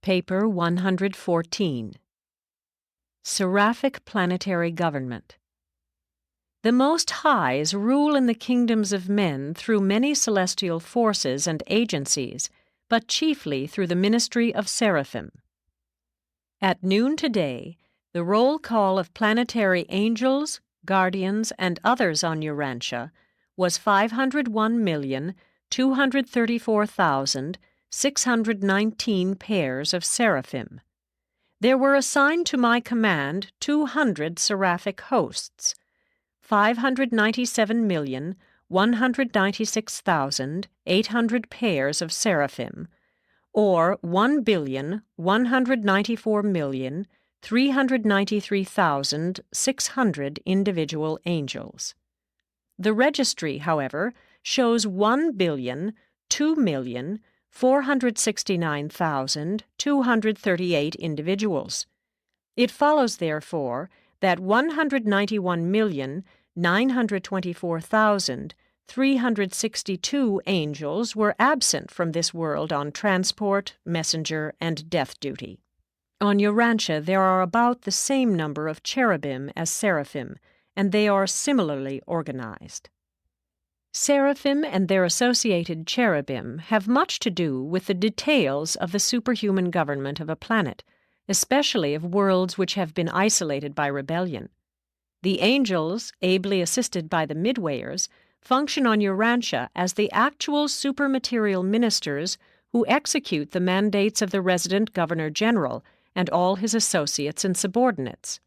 Paper 114. Seraphic Planetary Government. The Most Highs rule in the kingdoms of men through many celestial forces and agencies, but chiefly through the ministry of seraphim. At noon today, the roll call of planetary angels, guardians, and others on Urantia was 501,234,619 pairs of seraphim. There were assigned to my command 200 seraphic hosts, 597,196,800 pairs of seraphim, or 1,194,393,600 individual angels. The registry, however, shows 1,002,469,238 individuals. It follows, therefore, that 191,924,362 angels were absent from this world on transport, messenger, and death duty. On Urantia there are about the same number of cherubim as seraphim, and they are similarly organized. Seraphim and their associated cherubim have much to do with the details of the superhuman government of a planet, especially of worlds which have been isolated by rebellion. The angels, ably assisted by the midwayers, function on Urantia as the actual supermaterial ministers who execute the mandates of the resident governor-general and all his associates and subordinates.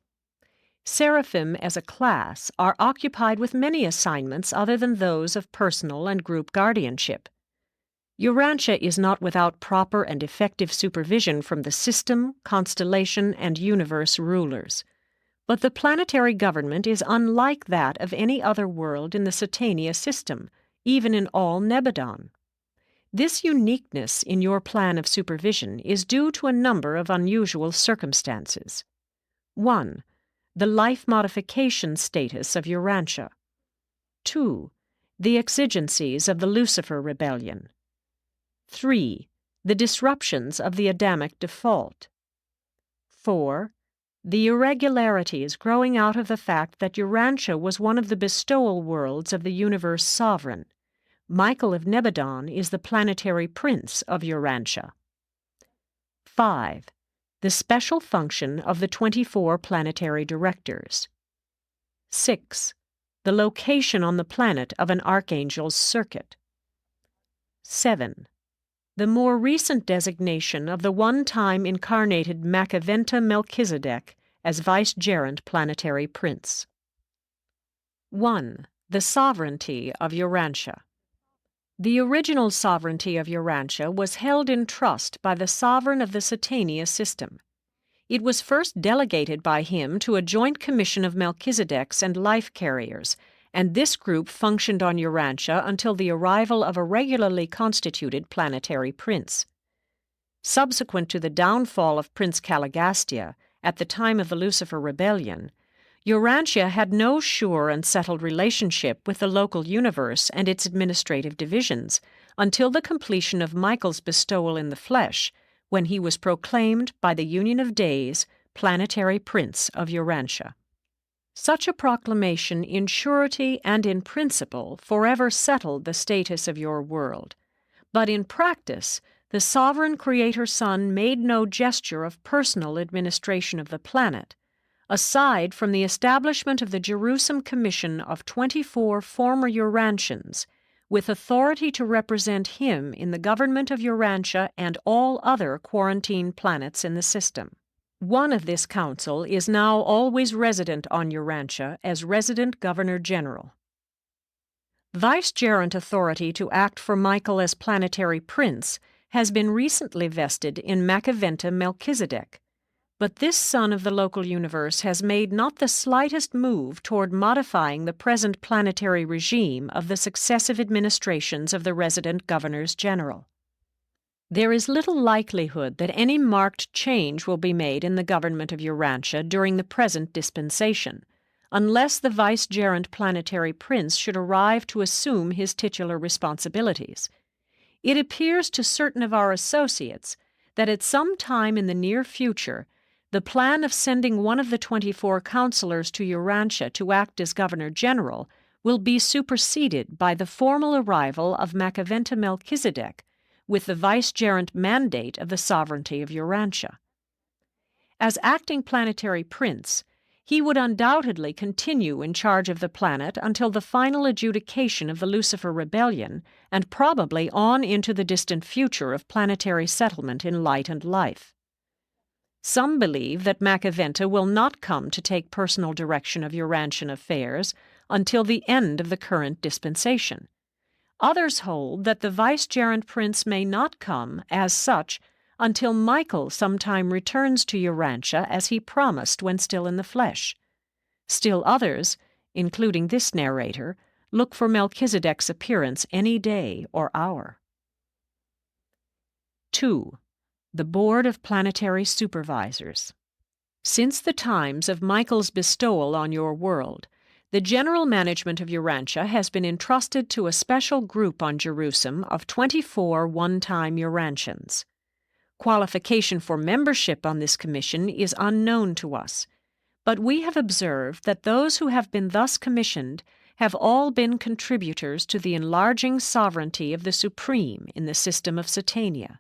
Seraphim as a class are occupied with many assignments other than those of personal and group guardianship. Urantia is not without proper and effective supervision from the system, constellation, and universe rulers. But the planetary government is unlike that of any other world in the Satania system, even in all Nebadon. This uniqueness in your plan of supervision is due to a number of unusual circumstances. 1. The life modification status of Urantia. 2. The exigencies of the Lucifer rebellion. 3. The disruptions of the Adamic default. 4. The irregularities growing out of the fact that Urantia was one of the bestowal worlds of the universe sovereign. Michael of Nebadon is the planetary prince of Urantia. 5. The special function of the 24 planetary directors. 6. The location on the planet of an archangel's circuit. 7. The more recent designation of the one-time incarnated Macaventa Melchizedek as vicegerent planetary prince. 1. The sovereignty of Urantia. The original sovereignty of Urantia was held in trust by the sovereign of the Satania system. It was first delegated by him to a joint commission of Melchizedeks and life carriers, and this group functioned on Urantia until the arrival of a regularly constituted planetary prince. Subsequent to the downfall of Prince Caligastia, at the time of the Lucifer Rebellion, Urantia had no sure and settled relationship with the local universe and its administrative divisions until the completion of Michael's bestowal in the flesh, when he was proclaimed by the Union of Days planetary prince of Urantia. Such a proclamation in surety and in principle forever settled the status of your world, but in practice the sovereign Creator-Son made no gesture of personal administration of the planet, aside from the establishment of the Jerusalem Commission of 24 former Urantians, with authority to represent him in the government of Urantia and all other quarantine planets in the system. One of this council is now always resident on Urantia as Resident Governor-General. Vicegerent authority to act for Michael as planetary prince has been recently vested in Macaventa Melchizedek, but this son of the local universe has made not the slightest move toward modifying the present planetary regime of the successive administrations of the resident governors-general. There is little likelihood that any marked change will be made in the government of Urantia during the present dispensation, unless the vicegerent planetary prince should arrive to assume his titular responsibilities. It appears to certain of our associates that at some time in the near future, the plan of sending one of the 24 counselors to Urantia to act as Governor General will be superseded by the formal arrival of Macaventa Melchizedek with the vicegerent mandate of the sovereignty of Urantia. As acting planetary prince, he would undoubtedly continue in charge of the planet until the final adjudication of the Lucifer Rebellion and probably on into the distant future of planetary settlement in light and life. Some believe that Macaventa will not come to take personal direction of Urantian affairs until the end of the current dispensation. Others hold that the vicegerent prince may not come, as such, until Michael sometime returns to Urantia as he promised when still in the flesh. Still others, including this narrator, look for Melchizedek's appearance any day or hour. 2. The Board of Planetary Supervisors. Since the times of Michael's bestowal on your world, the general management of Urantia has been entrusted to a special group on Jerusalem of 24 one-time Urantians. Qualification for membership on this commission is unknown to us, but we have observed that those who have been thus commissioned have all been contributors to the enlarging sovereignty of the Supreme in the system of Satania.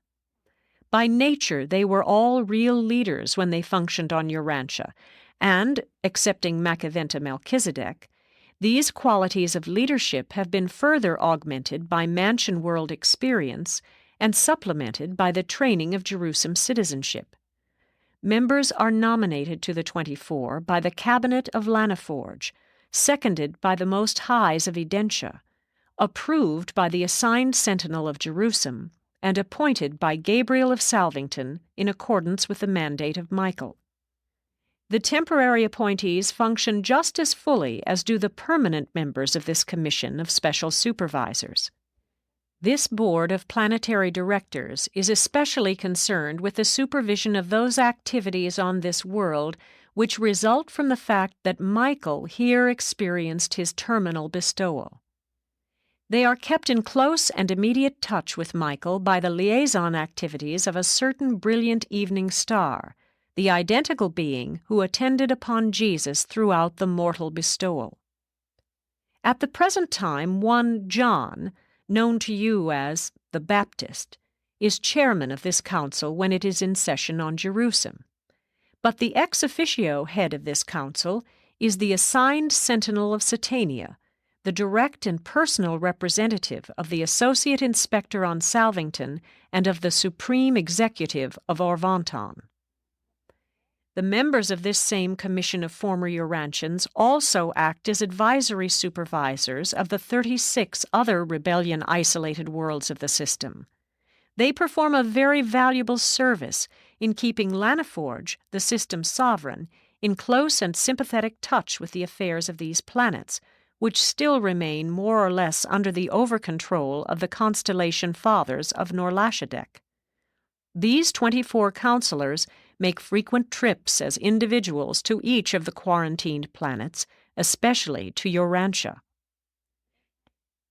By nature, they were all real leaders when they functioned on Urantia, and, excepting Macaventa Melchizedek, these qualities of leadership have been further augmented by mansion world experience and supplemented by the training of Jerusalem citizenship. Members are nominated to the 24 by the Cabinet of Lanaforge, seconded by the Most Highs of Edentia, approved by the assigned Sentinel of Jerusalem, and appointed by Gabriel of Salvington in accordance with the mandate of Michael. The temporary appointees function just as fully as do the permanent members of this commission of special supervisors. This board of planetary directors is especially concerned with the supervision of those activities on this world which result from the fact that Michael here experienced his terminal bestowal. They are kept in close and immediate touch with Michael by the liaison activities of a certain brilliant evening star, the identical being who attended upon Jesus throughout the mortal bestowal. At the present time, one John, known to you as the Baptist, is chairman of this council when it is in session on Jerusalem. But the ex officio head of this council is the assigned Sentinel of Satania, the direct and personal representative of the Associate Inspector on Salvington and of the Supreme Executive of Orvanton. The members of this same commission of former Urantians also act as advisory supervisors of the 36 other rebellion-isolated worlds of the system. They perform a very valuable service in keeping Lanaforge, the system's sovereign, in close and sympathetic touch with the affairs of these planets, which still remain more or less under the over-control of the constellation fathers of Norlashadek. These 24 counselors make frequent trips as individuals to each of the quarantined planets, especially to Urantia.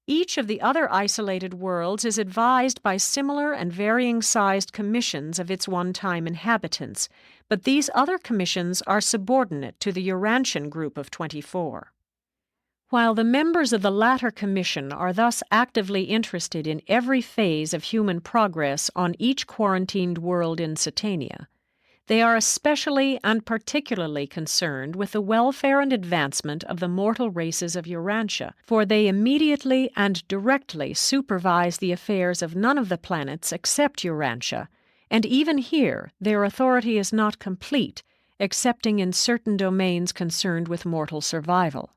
Each of the other isolated worlds is advised by similar and varying-sized commissions of its one-time inhabitants, but these other commissions are subordinate to the Urantian group of 24. While the members of the latter commission are thus actively interested in every phase of human progress on each quarantined world in Satania, they are especially and particularly concerned with the welfare and advancement of the mortal races of Urantia, for they immediately and directly supervise the affairs of none of the planets except Urantia, and even here their authority is not complete, excepting in certain domains concerned with mortal survival.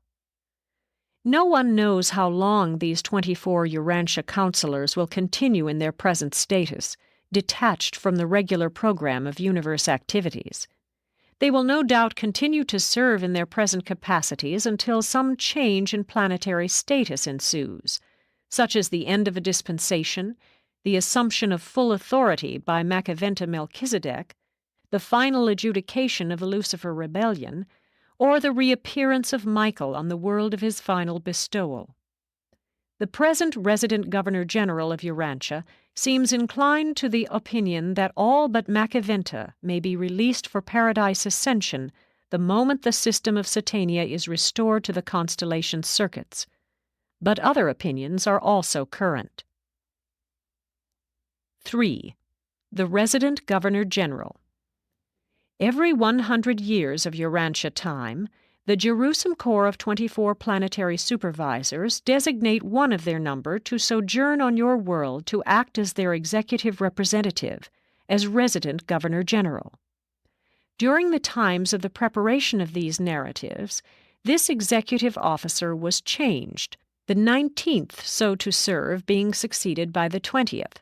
No one knows how long these 24 Urantia counselors will continue in their present status, detached from the regular program of universe activities. They will no doubt continue to serve in their present capacities until some change in planetary status ensues, such as the end of a dispensation, the assumption of full authority by Macaventa Melchizedek, the final adjudication of the Lucifer Rebellion, or the reappearance of Michael on the world of his final bestowal. The present resident Governor-General of Urantia seems inclined to the opinion that all but Macaventa may be released for paradise ascension the moment the system of Satania is restored to the constellation circuits. But other opinions are also current. 3. The Resident Governor-General. Every 100 years of Urantia time, the Jerusalem Corps of 24 planetary supervisors designate one of their number to sojourn on your world to act as their executive representative, as Resident Governor-General. During the times of the preparation of these narratives, this executive officer was changed, the 19th so to serve being succeeded by the 20th.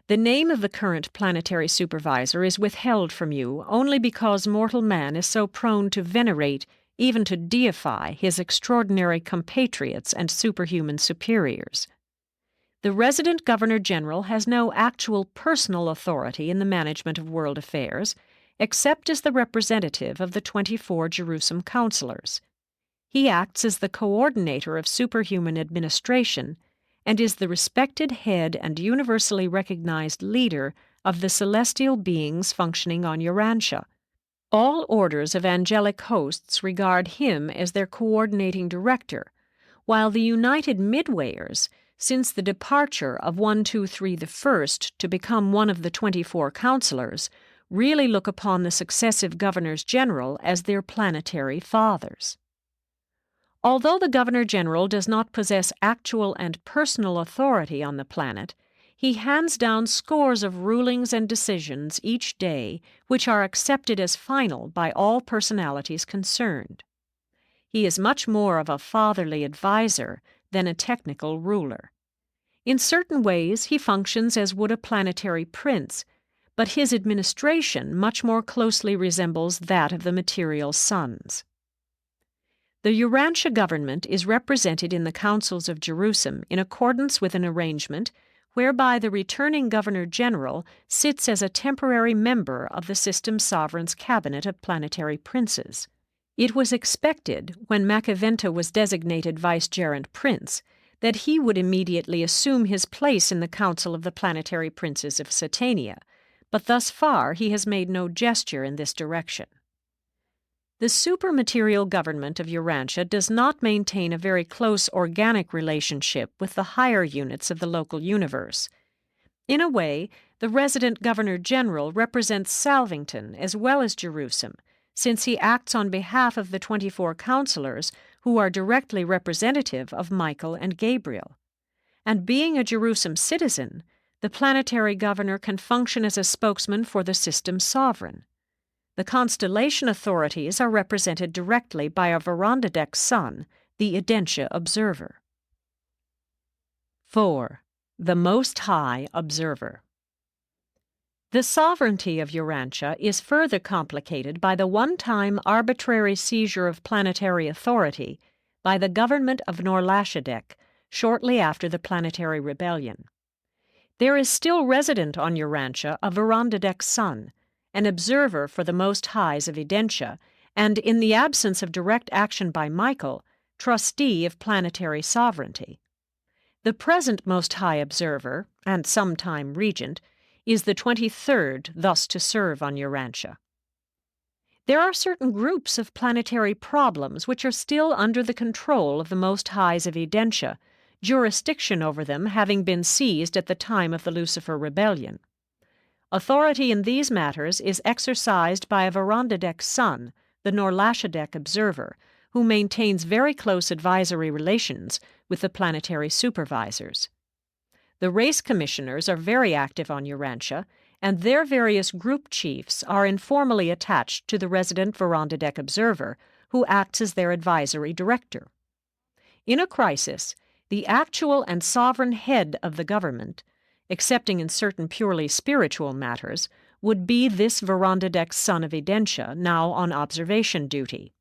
The name of the current planetary supervisor is withheld from you only because mortal man is so prone to venerate, even to deify, his extraordinary compatriots and superhuman superiors. The Resident Governor-General has no actual personal authority in the management of world affairs, except as the representative of the 24 Jerusalem councillors. He acts as the coordinator of superhuman administration and is the respected head and universally recognized leader of the celestial beings functioning on Urantia. All orders of angelic hosts regard him as their coordinating director, while the United Midwayers, since the departure of 123 the First to become one of the 24 councillors, really look upon the successive governors-general as their planetary fathers. Although the Governor-General does not possess actual and personal authority on the planet, he hands down scores of rulings and decisions each day which are accepted as final by all personalities concerned. He is much more of a fatherly advisor than a technical ruler. In certain ways he functions as would a planetary prince, but his administration much more closely resembles that of the material suns. The Urantia government is represented in the councils of Jerusalem in accordance with an arrangement whereby the returning Governor-General sits as a temporary member of the system's sovereign's cabinet of planetary princes. It was expected, when Macaventa was designated vicegerent prince, that he would immediately assume his place in the council of the planetary princes of Satania, but thus far he has made no gesture in this direction. The supermaterial government of Urantia does not maintain a very close organic relationship with the higher units of the local universe. In a way, the resident Governor-General represents Salvington as well as Jerusalem, since he acts on behalf of the 24 councillors who are directly representative of Michael and Gabriel. And being a Jerusalem citizen, the planetary governor can function as a spokesman for the system's sovereign. The constellation authorities are represented directly by a Verandadek sun, the Urantia observer. 4. The Most High Observer. The sovereignty of Urantia is further complicated by the one-time arbitrary seizure of planetary authority by the government of Norlashadek shortly after the planetary rebellion. There is still resident on Urantia a Verandadek sun, an observer for the Most Highs of Urantia, and, in the absence of direct action by Michael, trustee of planetary sovereignty. The present Most High Observer, and sometime regent, is the 23rd thus to serve on Urantia. There are certain groups of planetary problems which are still under the control of the Most Highs of Urantia, jurisdiction over them having been seized at the time of the Lucifer Rebellion. Authority in these matters is exercised by a Verandadek sun, the Norlashadek observer, who maintains very close advisory relations with the planetary supervisors. The race commissioners are very active on Urantia, and their various group chiefs are informally attached to the resident Verandadek observer, who acts as their advisory director. In a crisis, the actual and sovereign head of the government, excepting in certain purely spiritual matters, would be this Verandadek son of Urantia, now on observation duty.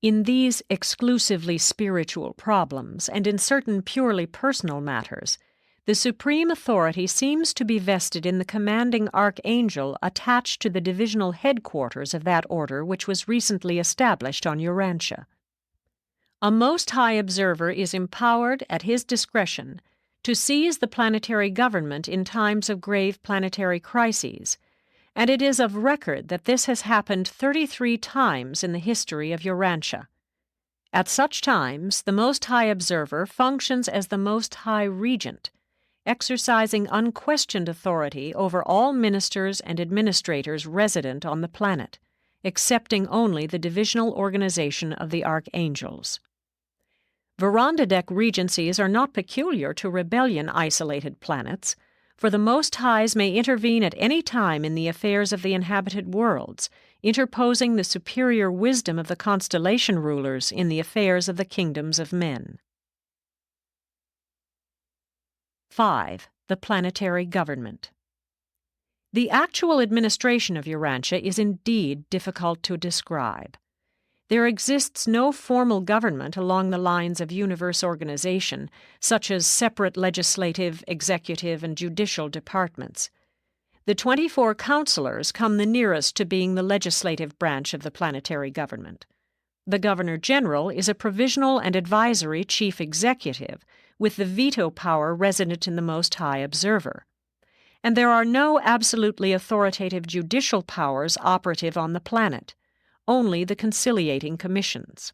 In these exclusively spiritual problems, and in certain purely personal matters, the supreme authority seems to be vested in the commanding archangel attached to the divisional headquarters of that order which was recently established on Urantia. A Most High Observer is empowered at his discretion to seize the planetary government in times of grave planetary crises, and it is of record that this has happened 33 times in the history of Urantia. At such times, the Most High Observer functions as the Most High Regent, exercising unquestioned authority over all ministers and administrators resident on the planet, excepting only the divisional organization of the archangels. Verandadek regencies are not peculiar to rebellion-isolated planets, for the Most Highs may intervene at any time in the affairs of the inhabited worlds, interposing the superior wisdom of the constellation rulers in the affairs of the kingdoms of men. 5. The planetary government. The actual administration of Urantia is indeed difficult to describe. There exists no formal government along the lines of universe organization, such as separate legislative, executive, and judicial departments. The 24 counselors come the nearest to being the legislative branch of the planetary government. The Governor-General is a provisional and advisory chief executive, with the veto power resident in the Most High Observer. And there are no absolutely authoritative judicial powers operative on the planet, only the conciliating commissions.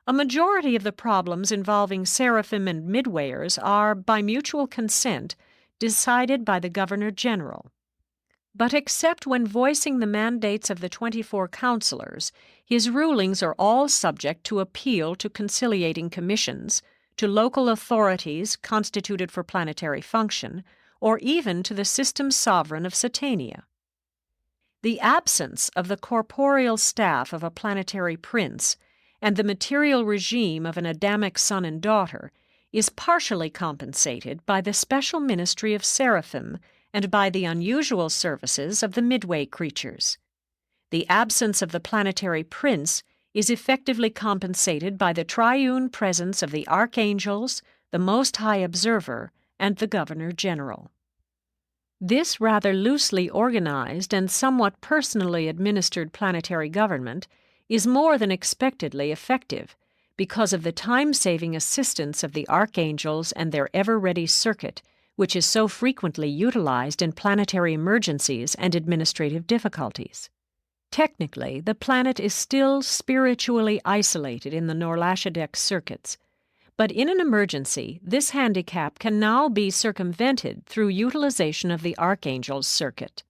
A majority of the problems involving seraphim and midwayers are, by mutual consent, decided by the Governor-General. But except when voicing the mandates of the 24 counselors, his rulings are all subject to appeal to conciliating commissions, to local authorities constituted for planetary function, or even to the system sovereign of Satania. The absence of the corporeal staff of a planetary prince and the material regime of an Adamic son and daughter is partially compensated by the special ministry of seraphim and by the unusual services of the midway creatures. The absence of the planetary prince is effectively compensated by the triune presence of the archangels, the Most High Observer, and the Governor-General. This rather loosely organized and somewhat personally administered planetary government is more than expectedly effective because of the time-saving assistance of the archangels and their ever-ready circuit, which is so frequently utilized in planetary emergencies and administrative difficulties. Technically, the planet is still spiritually isolated in the Norlashadek circuits, but in an emergency, this handicap can now be circumvented through utilization of the Archangel's circuit.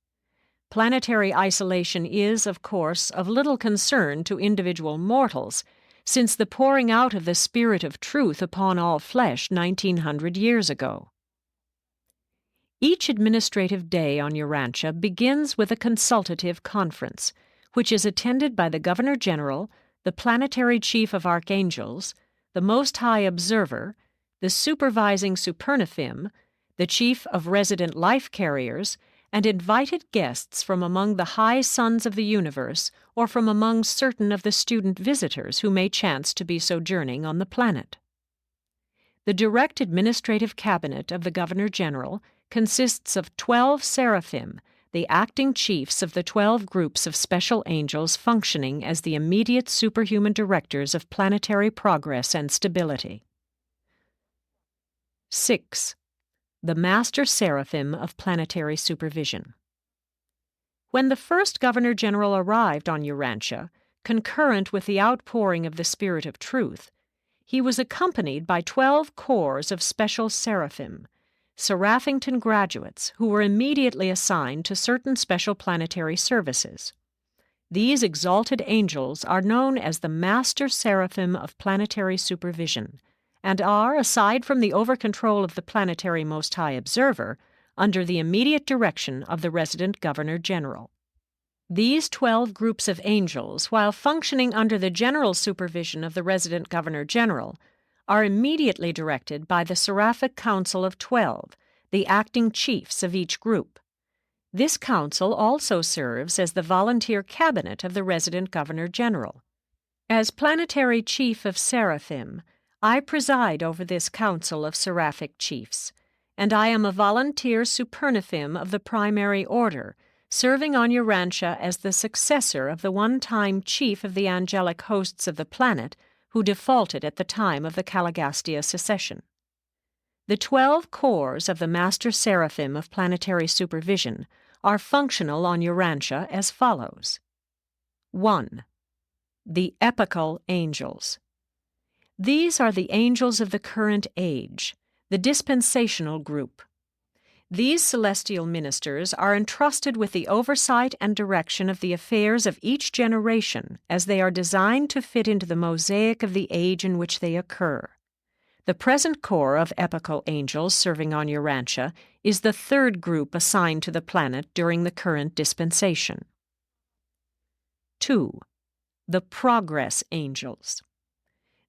Planetary isolation is, of course, of little concern to individual mortals, since the pouring out of the Spirit of Truth upon all flesh 1900 years ago. Each administrative day on Urantia begins with a consultative conference, which is attended by the Governor-General, the Planetary Chief of Archangels, the Most High Observer, the Supervising Supernaphim, the Chief of Resident Life Carriers, and invited guests from among the high sons of the universe or from among certain of the student visitors who may chance to be sojourning on the planet. The direct administrative cabinet of the Governor-General consists of 12 seraphim, the acting chiefs of the 12 groups of special angels functioning as the immediate superhuman directors of planetary progress and stability. 6. The Master Seraphim of Planetary Supervision. When the first Governor-General arrived on Urantia, concurrent with the outpouring of the Spirit of Truth, he was accompanied by 12 corps of special seraphim, Seraphington graduates who were immediately assigned to certain special planetary services. These exalted angels are known as the Master Seraphim of Planetary Supervision, and are, aside from the over-control of the planetary Most High Observer, under the immediate direction of the resident Governor-General. These 12 groups of angels, while functioning under the general supervision of the resident Governor-General, are immediately directed by the Seraphic Council of 12, the acting chiefs of each group. This council also serves as the volunteer cabinet of the resident Governor-General. As planetary chief of Seraphim, I preside over this council of seraphic chiefs, and I am a volunteer supernaphim of the primary order, serving on Urantia as the successor of the one-time chief of the angelic hosts of the planet who defaulted at the time of the Caligastia secession. The 12 corps of the Master Seraphim of Planetary Supervision are functional on Urantia as follows. 1. The Epochal Angels. These are the angels of the current age, the dispensational group. These celestial ministers are entrusted with the oversight and direction of the affairs of each generation as they are designed to fit into the mosaic of the age in which they occur. The present corps of epochal angels serving on Urantia is the third group assigned to the planet during the current dispensation. 2. The Progress Angels.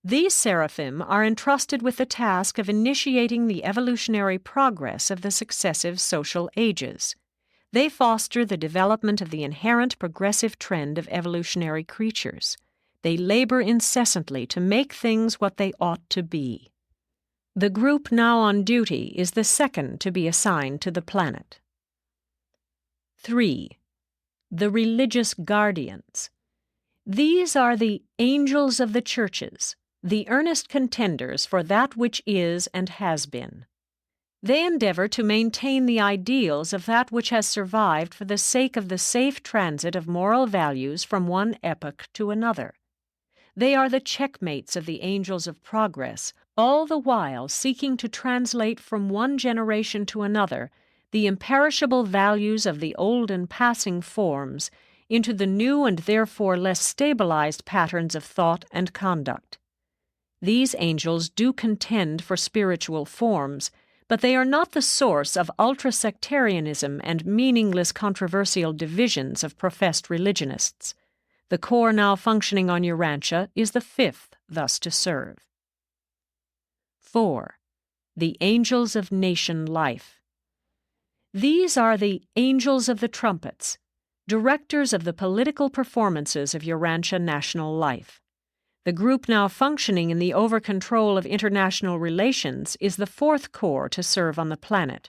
These seraphim are entrusted with the task of initiating the evolutionary progress of the successive social ages. They foster the development of the inherent progressive trend of evolutionary creatures. They labor incessantly to make things what they ought to be. The group now on duty is the second to be assigned to the planet. 3. The Religious Guardians. These are the angels of the churches, the earnest contenders for that which is and has been. They endeavor to maintain the ideals of that which has survived for the sake of the safe transit of moral values from one epoch to another. They are the checkmates of the angels of progress, all the while seeking to translate from one generation to another the imperishable values of the old and passing forms into the new and therefore less stabilized patterns of thought and conduct. These angels do contend for spiritual forms, but they are not the source of ultra-sectarianism and meaningless controversial divisions of professed religionists. The corps now functioning on Urantia is the fifth thus to serve. 4. The Angels of Nation Life. These are the Angels of the Trumpets, directors of the political performances of Urantia national life. The group now functioning in the over-control of international relations is the fourth corps to serve on the planet.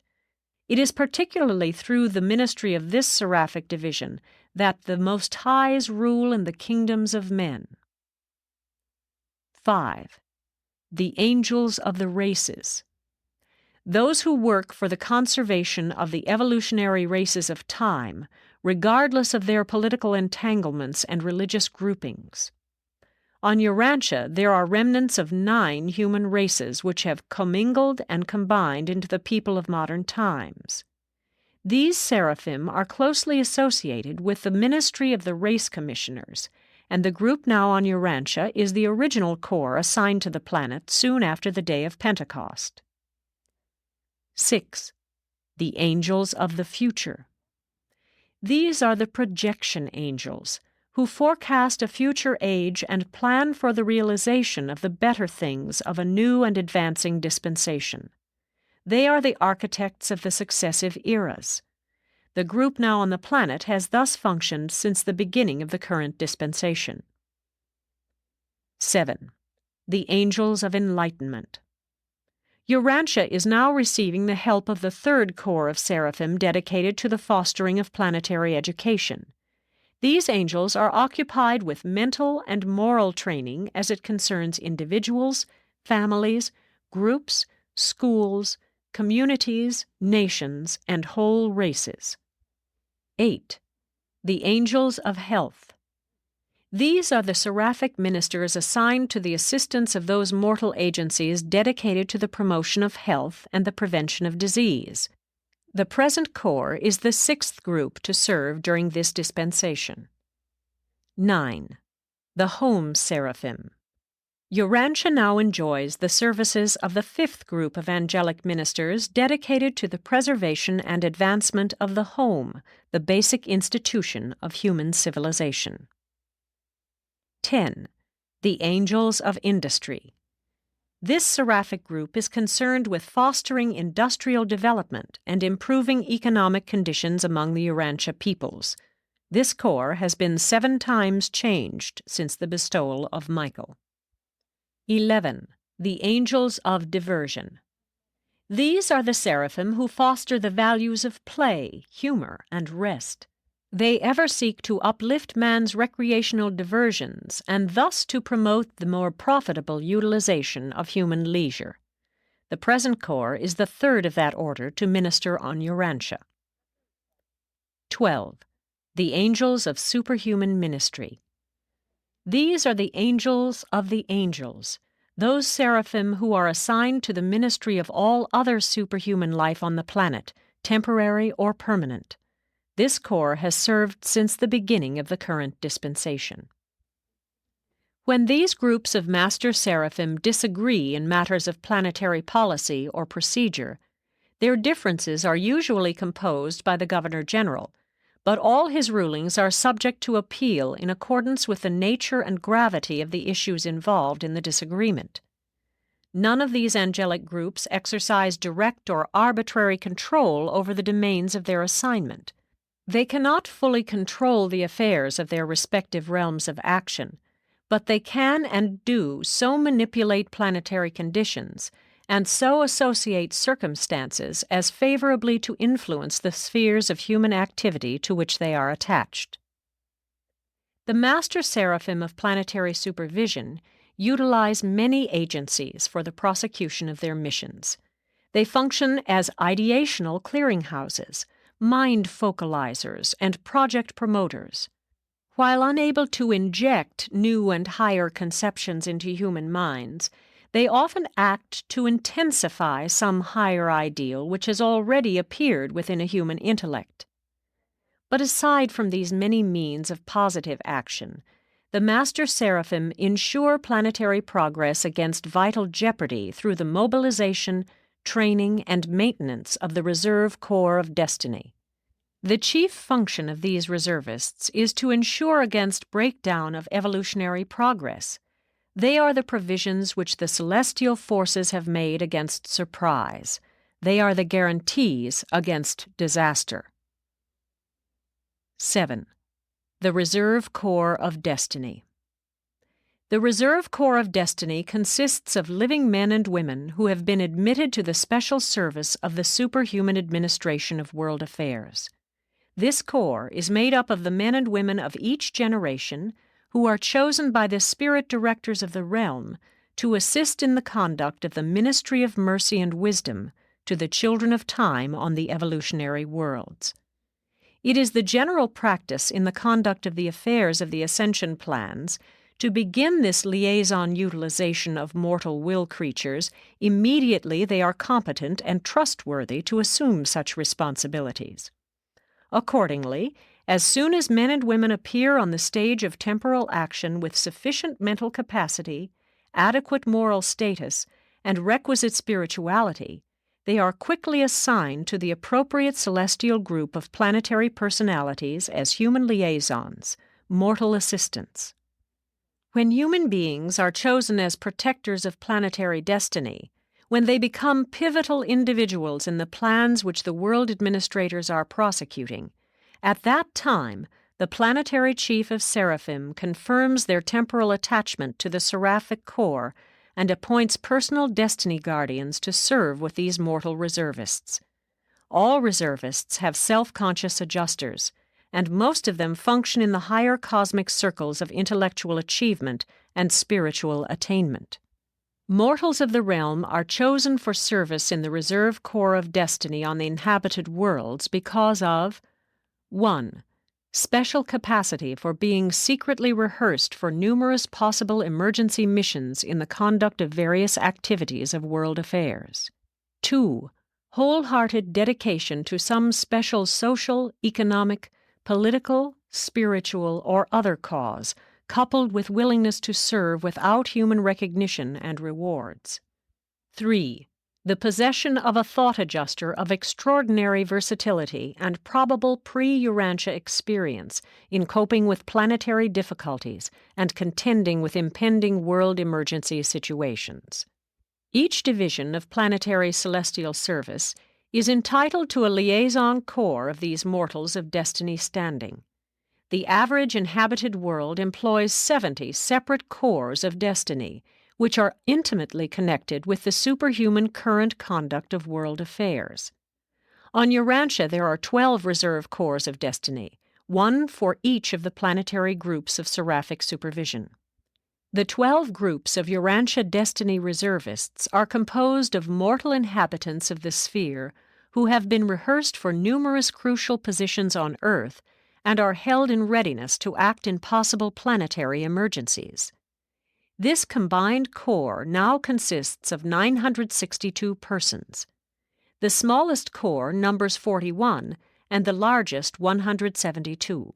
It is particularly through the ministry of this seraphic division that the Most Highs rule in the kingdoms of men. 5. The Angels of the Races. Those who work for the conservation of the evolutionary races of time, regardless of their political entanglements and religious groupings. On Urantia, there are remnants of 9 human races which have commingled and combined into the people of modern times. These seraphim are closely associated with the ministry of the race commissioners, and the group now on Urantia is the original corps assigned to the planet soon after the day of Pentecost. 6. The Angels of the Future. These are the projection angels, who forecast a future age and plan for the realization of the better things of a new and advancing dispensation. They are the architects of the successive eras. The group now on the planet has thus functioned since the beginning of the current dispensation. 7. The Angels of Enlightenment. Urantia is now receiving the help of the third corps of seraphim dedicated to the fostering of planetary education. These angels are occupied with mental and moral training as it concerns individuals, families, groups, schools, communities, nations, and whole races. 8. The Angels of Health. These are the seraphic ministers assigned to the assistance of those mortal agencies dedicated to the promotion of health and the prevention of disease. The present corps is the sixth group to serve during this dispensation. 9. The Home Seraphim. Urantia now enjoys the services of the fifth group of angelic ministers dedicated to the preservation and advancement of the home, the basic institution of human civilization. 10. The Angels of Industry. This seraphic group is concerned with fostering industrial development and improving economic conditions among the Urantia peoples. This corps has been 7 times changed since the bestowal of Michael. 11. The Angels of Diversion. These are the seraphim who foster the values of play, humor, and rest. They ever seek to uplift man's recreational diversions and thus to promote the more profitable utilization of human leisure. The present corps is the third of that order to minister on Urantia. 12. The Angels of Superhuman Ministry. These are the angels of the angels, those seraphim who are assigned to the ministry of all other superhuman life on the planet, temporary or permanent. This corps has served since the beginning of the current dispensation. When these groups of master seraphim disagree in matters of planetary policy or procedure, their differences are usually composed by the Governor-General, but all his rulings are subject to appeal in accordance with the nature and gravity of the issues involved in the disagreement. None of these angelic groups exercise direct or arbitrary control over the domains of their assignment. They cannot fully control the affairs of their respective realms of action, but they can and do so manipulate planetary conditions and so associate circumstances as favorably to influence the spheres of human activity to which they are attached. The Master Seraphim of planetary supervision utilize many agencies for the prosecution of their missions. They function as ideational clearinghouses, mind focalizers, and project promoters. While unable to inject new and higher conceptions into human minds, they often act to intensify some higher ideal which has already appeared within a human intellect. But aside from these many means of positive action, the Master Seraphim ensure planetary progress against vital jeopardy through the mobilization, training, and maintenance of the Reserve Corps of Destiny. The chief function of these reservists is to ensure against breakdown of evolutionary progress. They are the provisions which the celestial forces have made against surprise. They are the guarantees against disaster. 7. The Reserve Corps of Destiny. The Reserve Corps of Destiny consists of living men and women who have been admitted to the special service of the superhuman administration of world affairs. This corps is made up of the men and women of each generation who are chosen by the spirit directors of the realm to assist in the conduct of the ministry of mercy and wisdom to the children of time on the evolutionary worlds. It is the general practice in the conduct of the affairs of the ascension plans to begin this liaison utilization of mortal will creatures immediately they are competent and trustworthy to assume such responsibilities. Accordingly, as soon as men and women appear on the stage of temporal action with sufficient mental capacity, adequate moral status, and requisite spirituality, they are quickly assigned to the appropriate celestial group of planetary personalities as human liaisons, mortal assistants. When human beings are chosen as protectors of planetary destiny, when they become pivotal individuals in the plans which the world administrators are prosecuting, at that time the planetary chief of Seraphim confirms their temporal attachment to the seraphic corps and appoints personal destiny guardians to serve with these mortal reservists. All reservists have self-conscious adjusters, and most of them function in the higher cosmic circles of intellectual achievement and spiritual attainment. Mortals of the realm are chosen for service in the Reserve Corps of Destiny on the inhabited worlds because of 1. Special capacity for being secretly rehearsed for numerous possible emergency missions in the conduct of various activities of world affairs. 2. Wholehearted dedication to some special social, economic, political, spiritual, or other cause, coupled with willingness to serve without human recognition and rewards. 3. The possession of a thought adjuster of extraordinary versatility and probable pre-Urantia experience in coping with planetary difficulties and contending with impending world emergency situations. Each division of planetary celestial service is entitled to a liaison corps of these mortals of destiny standing. The average inhabited world employs 70 separate corps of destiny, which are intimately connected with the superhuman current conduct of world affairs. On Urantia there are 12 reserve corps of destiny, one for each of the planetary groups of seraphic supervision. The 12 groups of Urantia Destiny reservists are composed of mortal inhabitants of the sphere who have been rehearsed for numerous crucial positions on Earth and are held in readiness to act in possible planetary emergencies. This combined corps now consists of 962 persons. The smallest corps numbers 41 and the largest 172.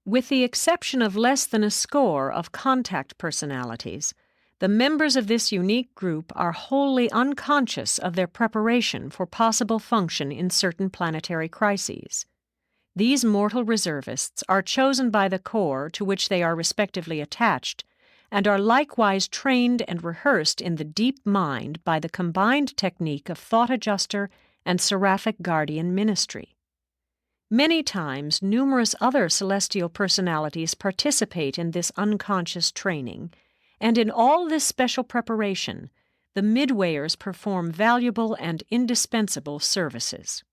With the exception of less than a score of contact personalities, the members of this unique group are wholly unconscious of their preparation for possible function in certain planetary crises. These mortal reservists are chosen by the corps to which they are respectively attached, and are likewise trained and rehearsed in the deep mind by the combined technique of thought adjuster and seraphic guardian ministry. Many times, numerous other celestial personalities participate in this unconscious training, and in all this special preparation, the midwayers perform valuable and indispensable services.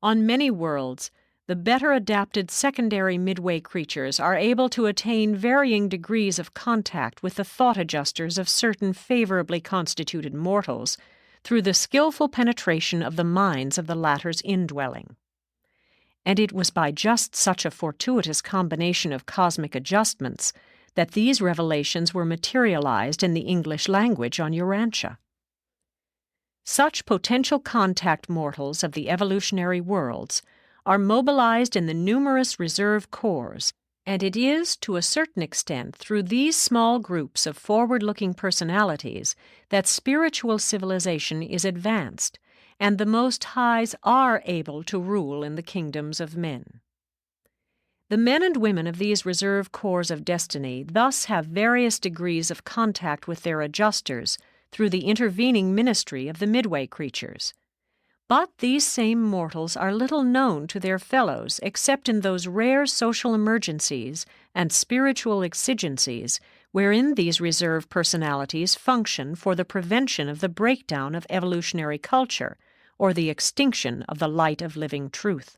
On many worlds, the better adapted secondary midway creatures are able to attain varying degrees of contact with the thought adjusters of certain favorably constituted mortals through the skillful penetration of the minds of the latter's indwelling. And it was by just such a fortuitous combination of cosmic adjustments that these revelations were materialized in the English language on Urantia. Such potential contact mortals of the evolutionary worlds are mobilized in the numerous reserve corps, and it is, to a certain extent, through these small groups of forward-looking personalities that spiritual civilization is advanced, and the Most Highs are able to rule in the kingdoms of men. The men and women of these reserve corps of destiny thus have various degrees of contact with their adjusters through the intervening ministry of the midway creatures. But these same mortals are little known to their fellows except in those rare social emergencies and spiritual exigencies wherein these reserve personalities function for the prevention of the breakdown of evolutionary culture or the extinction of the light of living truth.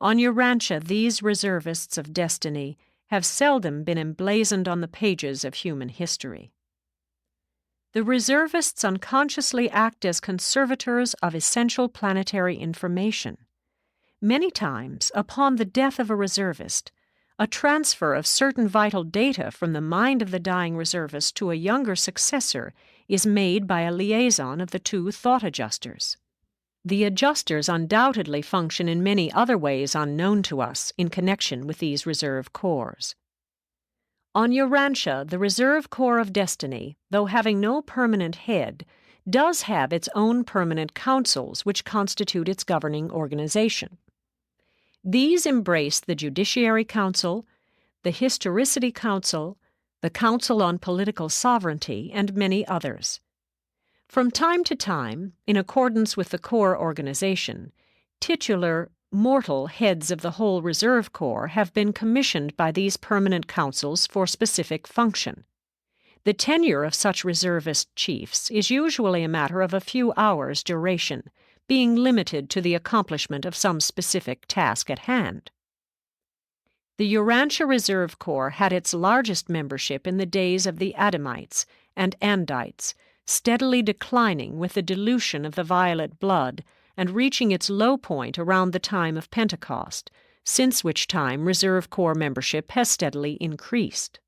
On Urantia, these reservists of destiny have seldom been emblazoned on the pages of human history. The reservists unconsciously act as conservators of essential planetary information. Many times, upon the death of a reservist, a transfer of certain vital data from the mind of the dying reservist to a younger successor is made by a liaison of the two thought adjusters. The adjusters undoubtedly function in many other ways unknown to us in connection with these reserve corps. On Urantia, the reserve corps of destiny, though having no permanent head, does have its own permanent councils which constitute its governing organization. These embrace the Judiciary Council, the Historicity Council, the Council on Political Sovereignty, and many others. From time to time, in accordance with the corps organization, titular mortal heads of the whole reserve corps have been commissioned by these permanent councils for specific function. The tenure of such reservist chiefs is usually a matter of a few hours' duration, being limited to the accomplishment of some specific task at hand. The Urantia Reserve Corps had its largest membership in the days of the Adamites and Andites, steadily declining with the dilution of the violet blood and reaching its low point around the time of Pentecost, since which time Reserve Corps membership has steadily increased.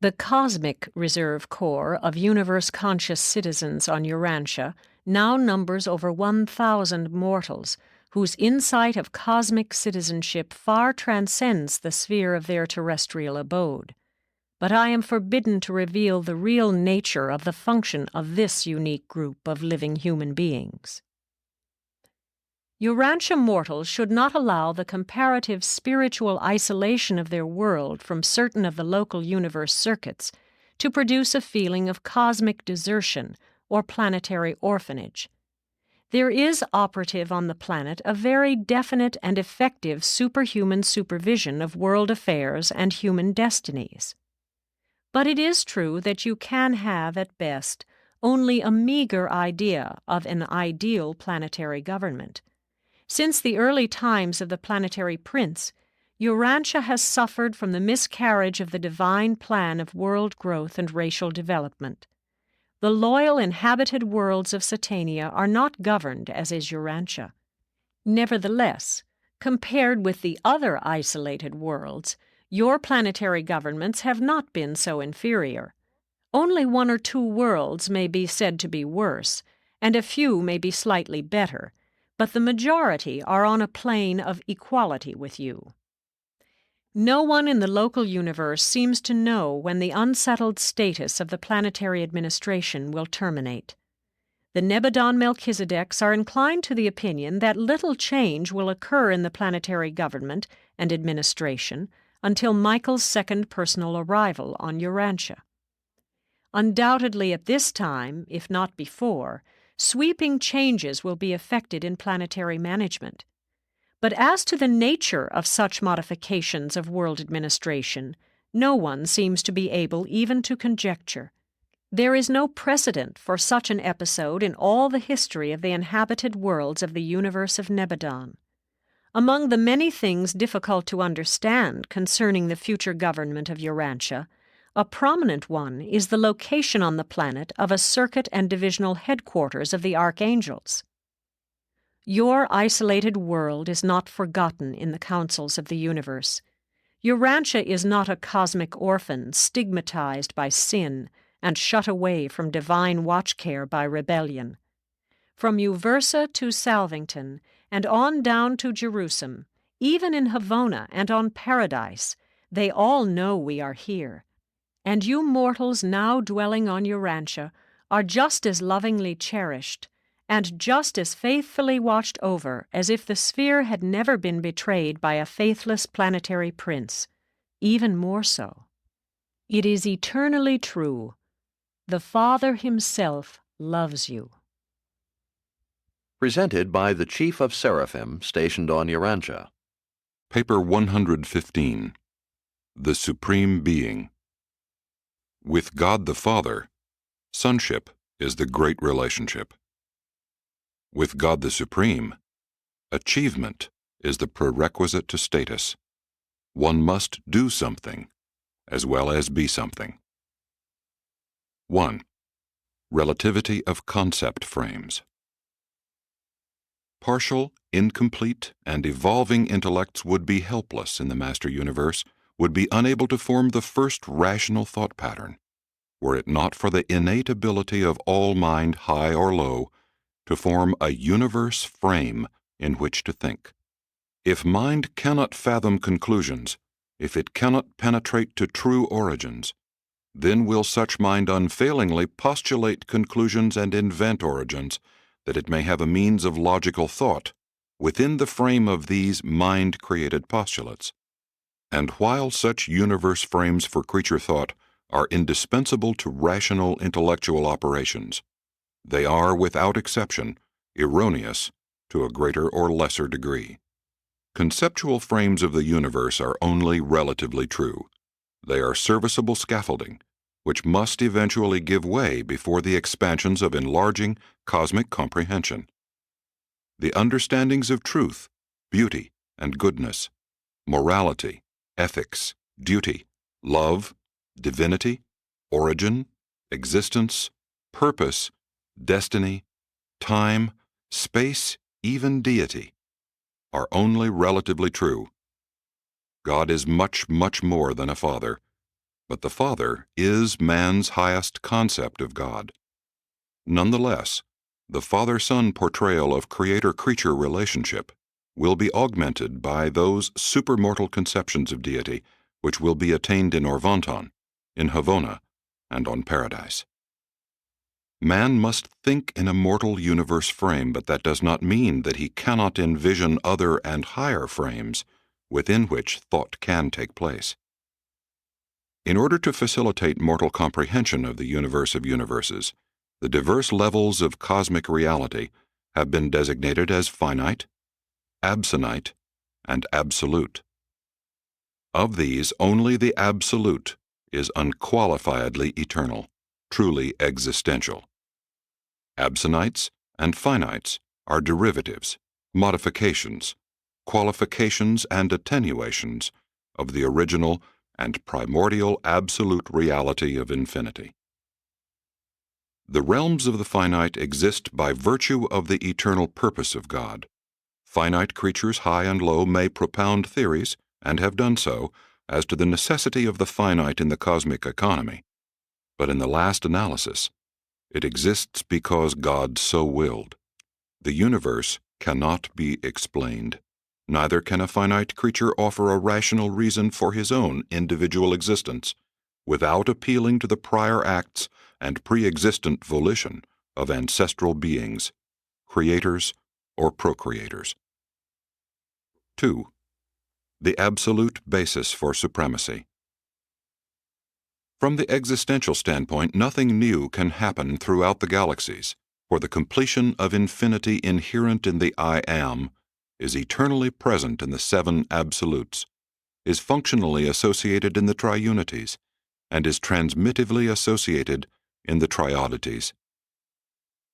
The Cosmic Reserve Corps of universe-conscious citizens on Urantia now numbers over 1,000 mortals, whose insight of cosmic citizenship far transcends the sphere of their terrestrial abode. But I am forbidden to reveal the real nature of the function of this unique group of living human beings. Urantia mortals should not allow the comparative spiritual isolation of their world from certain of the local universe circuits to produce a feeling of cosmic desertion or planetary orphanage. There is operative on the planet a very definite and effective superhuman supervision of world affairs and human destinies. But it is true that you can have, at best, only a meager idea of an ideal planetary government. Since the early times of the planetary prince, Urantia has suffered from the miscarriage of the divine plan of world growth and racial development. The loyal inhabited worlds of Satania are not governed as is Urantia. Nevertheless, compared with the other isolated worlds, your planetary governments have not been so inferior. Only 1 or 2 worlds may be said to be worse, and a few may be slightly better, but the majority are on a plane of equality with you. No one in the local universe seems to know when the unsettled status of the planetary administration will terminate. The Nebadon Melchizedeks are inclined to the opinion that little change will occur in the planetary government and administration until Michael's second personal arrival on Urantia. Undoubtedly at this time, if not before, sweeping changes will be effected in planetary management. But as to the nature of such modifications of world administration, no one seems to be able even to conjecture. There is no precedent for such an episode in all the history of the inhabited worlds of the universe of Nebadon. Among the many things difficult to understand concerning the future government of Urantia, a prominent one is the location on the planet of a circuit and divisional headquarters of the archangels. Your isolated world is not forgotten in the councils of the universe. Urantia is not a cosmic orphan stigmatized by sin and shut away from divine watchcare by rebellion. From Uversa to Salvington, and on down to Jerusalem, even in Havona and on Paradise, they all know we are here. And you mortals now dwelling on Urantia are just as lovingly cherished, and just as faithfully watched over as if the sphere had never been betrayed by a faithless planetary prince, even more so. It is eternally true. The Father himself loves you. Presented by the Chief of Seraphim stationed on Urantia. Paper 115. The Supreme Being. With God the Father, sonship is the great relationship. With God the Supreme, achievement is the prerequisite to status. One must do something, as well as be something. 1. Relativity of concept frames. Partial, incomplete, and evolving intellects would be helpless in the master universe, would be unable to form the first rational thought pattern, were it not for the innate ability of all mind, high or low, to form a universe frame in which to think. If mind cannot fathom conclusions, if it cannot penetrate to true origins, then will such mind unfailingly postulate conclusions and invent origins, that it may have a means of logical thought within the frame of these mind-created postulates. And while such universe frames for creature thought are indispensable to rational intellectual operations, they are, without exception, erroneous to a greater or lesser degree. Conceptual frames of the universe are only relatively true. They are serviceable scaffolding, which must eventually give way before the expansions of enlarging cosmic comprehension. The understandings of truth, beauty, and goodness, morality, ethics, duty, love, divinity, origin, existence, purpose, destiny, time, space, even deity, are only relatively true. God is much, much more than a father, but the Father is man's highest concept of God. Nonetheless, the father-son portrayal of creator-creature relationship will be augmented by those supermortal conceptions of deity which will be attained in Orvonton, in Havona, and on Paradise. Man must think in a mortal universe frame, but that does not mean that he cannot envision other and higher frames within which thought can take place. In order to facilitate mortal comprehension of the universe of universes, the diverse levels of cosmic reality have been designated as finite, absonite, and absolute. Of these, only the absolute is unqualifiedly eternal, truly existential. Absonites and finites are derivatives, modifications, qualifications and attenuations of the original and primordial absolute reality of infinity. The realms of the finite exist by virtue of the eternal purpose of God. Finite creatures high and low may propound theories, and have done so, as to the necessity of the finite in the cosmic economy. But in the last analysis, it exists because God so willed. The universe cannot be explained. Neither can a finite creature offer a rational reason for his own individual existence without appealing to the prior acts and pre-existent volition of ancestral beings, creators or procreators. 2. The absolute basis for supremacy. From the existential standpoint, nothing new can happen throughout the galaxies, for the completion of infinity inherent in the I Am is eternally present in the seven absolutes, is functionally associated in the triunities, and is transmittively associated in the triodities.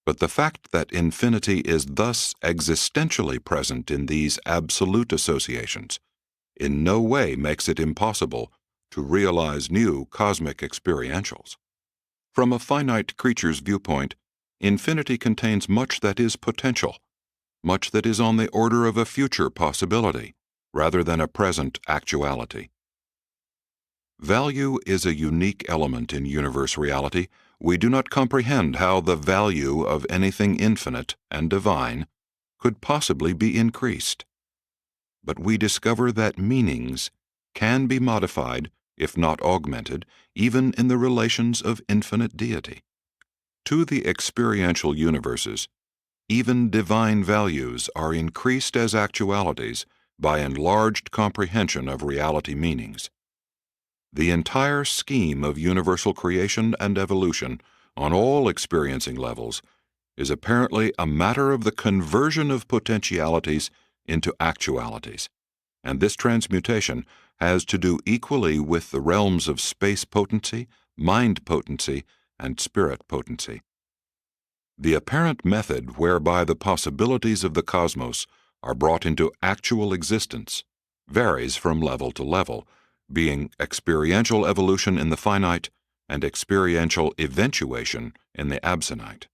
But the fact that infinity is thus existentially present in these absolute associations in no way makes it impossible to realize new cosmic experientials. From a finite creature's viewpoint, infinity contains much that is potential, much that is on the order of a future possibility, rather than a present actuality. Value is a unique element in universe reality. We do not comprehend how the value of anything infinite and divine could possibly be increased. But we discover that meanings can be modified, if not augmented, even in the relations of infinite deity. To the experiential universes, even divine values are increased as actualities by enlarged comprehension of reality meanings. The entire scheme of universal creation and evolution on all experiencing levels is apparently a matter of the conversion of potentialities into actualities, and this transmutation has to do equally with the realms of space potency, mind potency, and spirit potency. The apparent method whereby the possibilities of the cosmos are brought into actual existence varies from level to level, being experiential evolution in the finite and experiential eventuation in the absonite.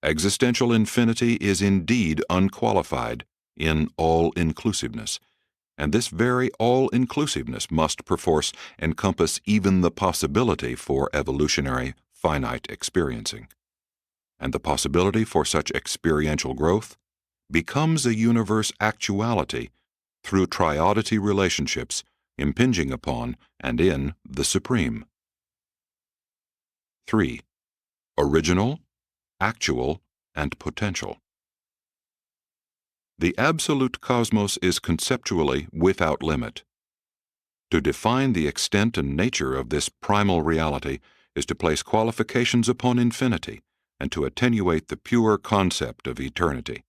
Existential infinity is indeed unqualified in all-inclusiveness, and this very all-inclusiveness must perforce encompass even the possibility for evolutionary finite experiencing. And the possibility for such experiential growth becomes a universe actuality through triodity relationships impinging upon and in the Supreme. 3. Original, actual, and potential. The absolute cosmos is conceptually without limit. To define the extent and nature of this primal reality is to place qualifications upon infinity and to attenuate the pure concept of eternity.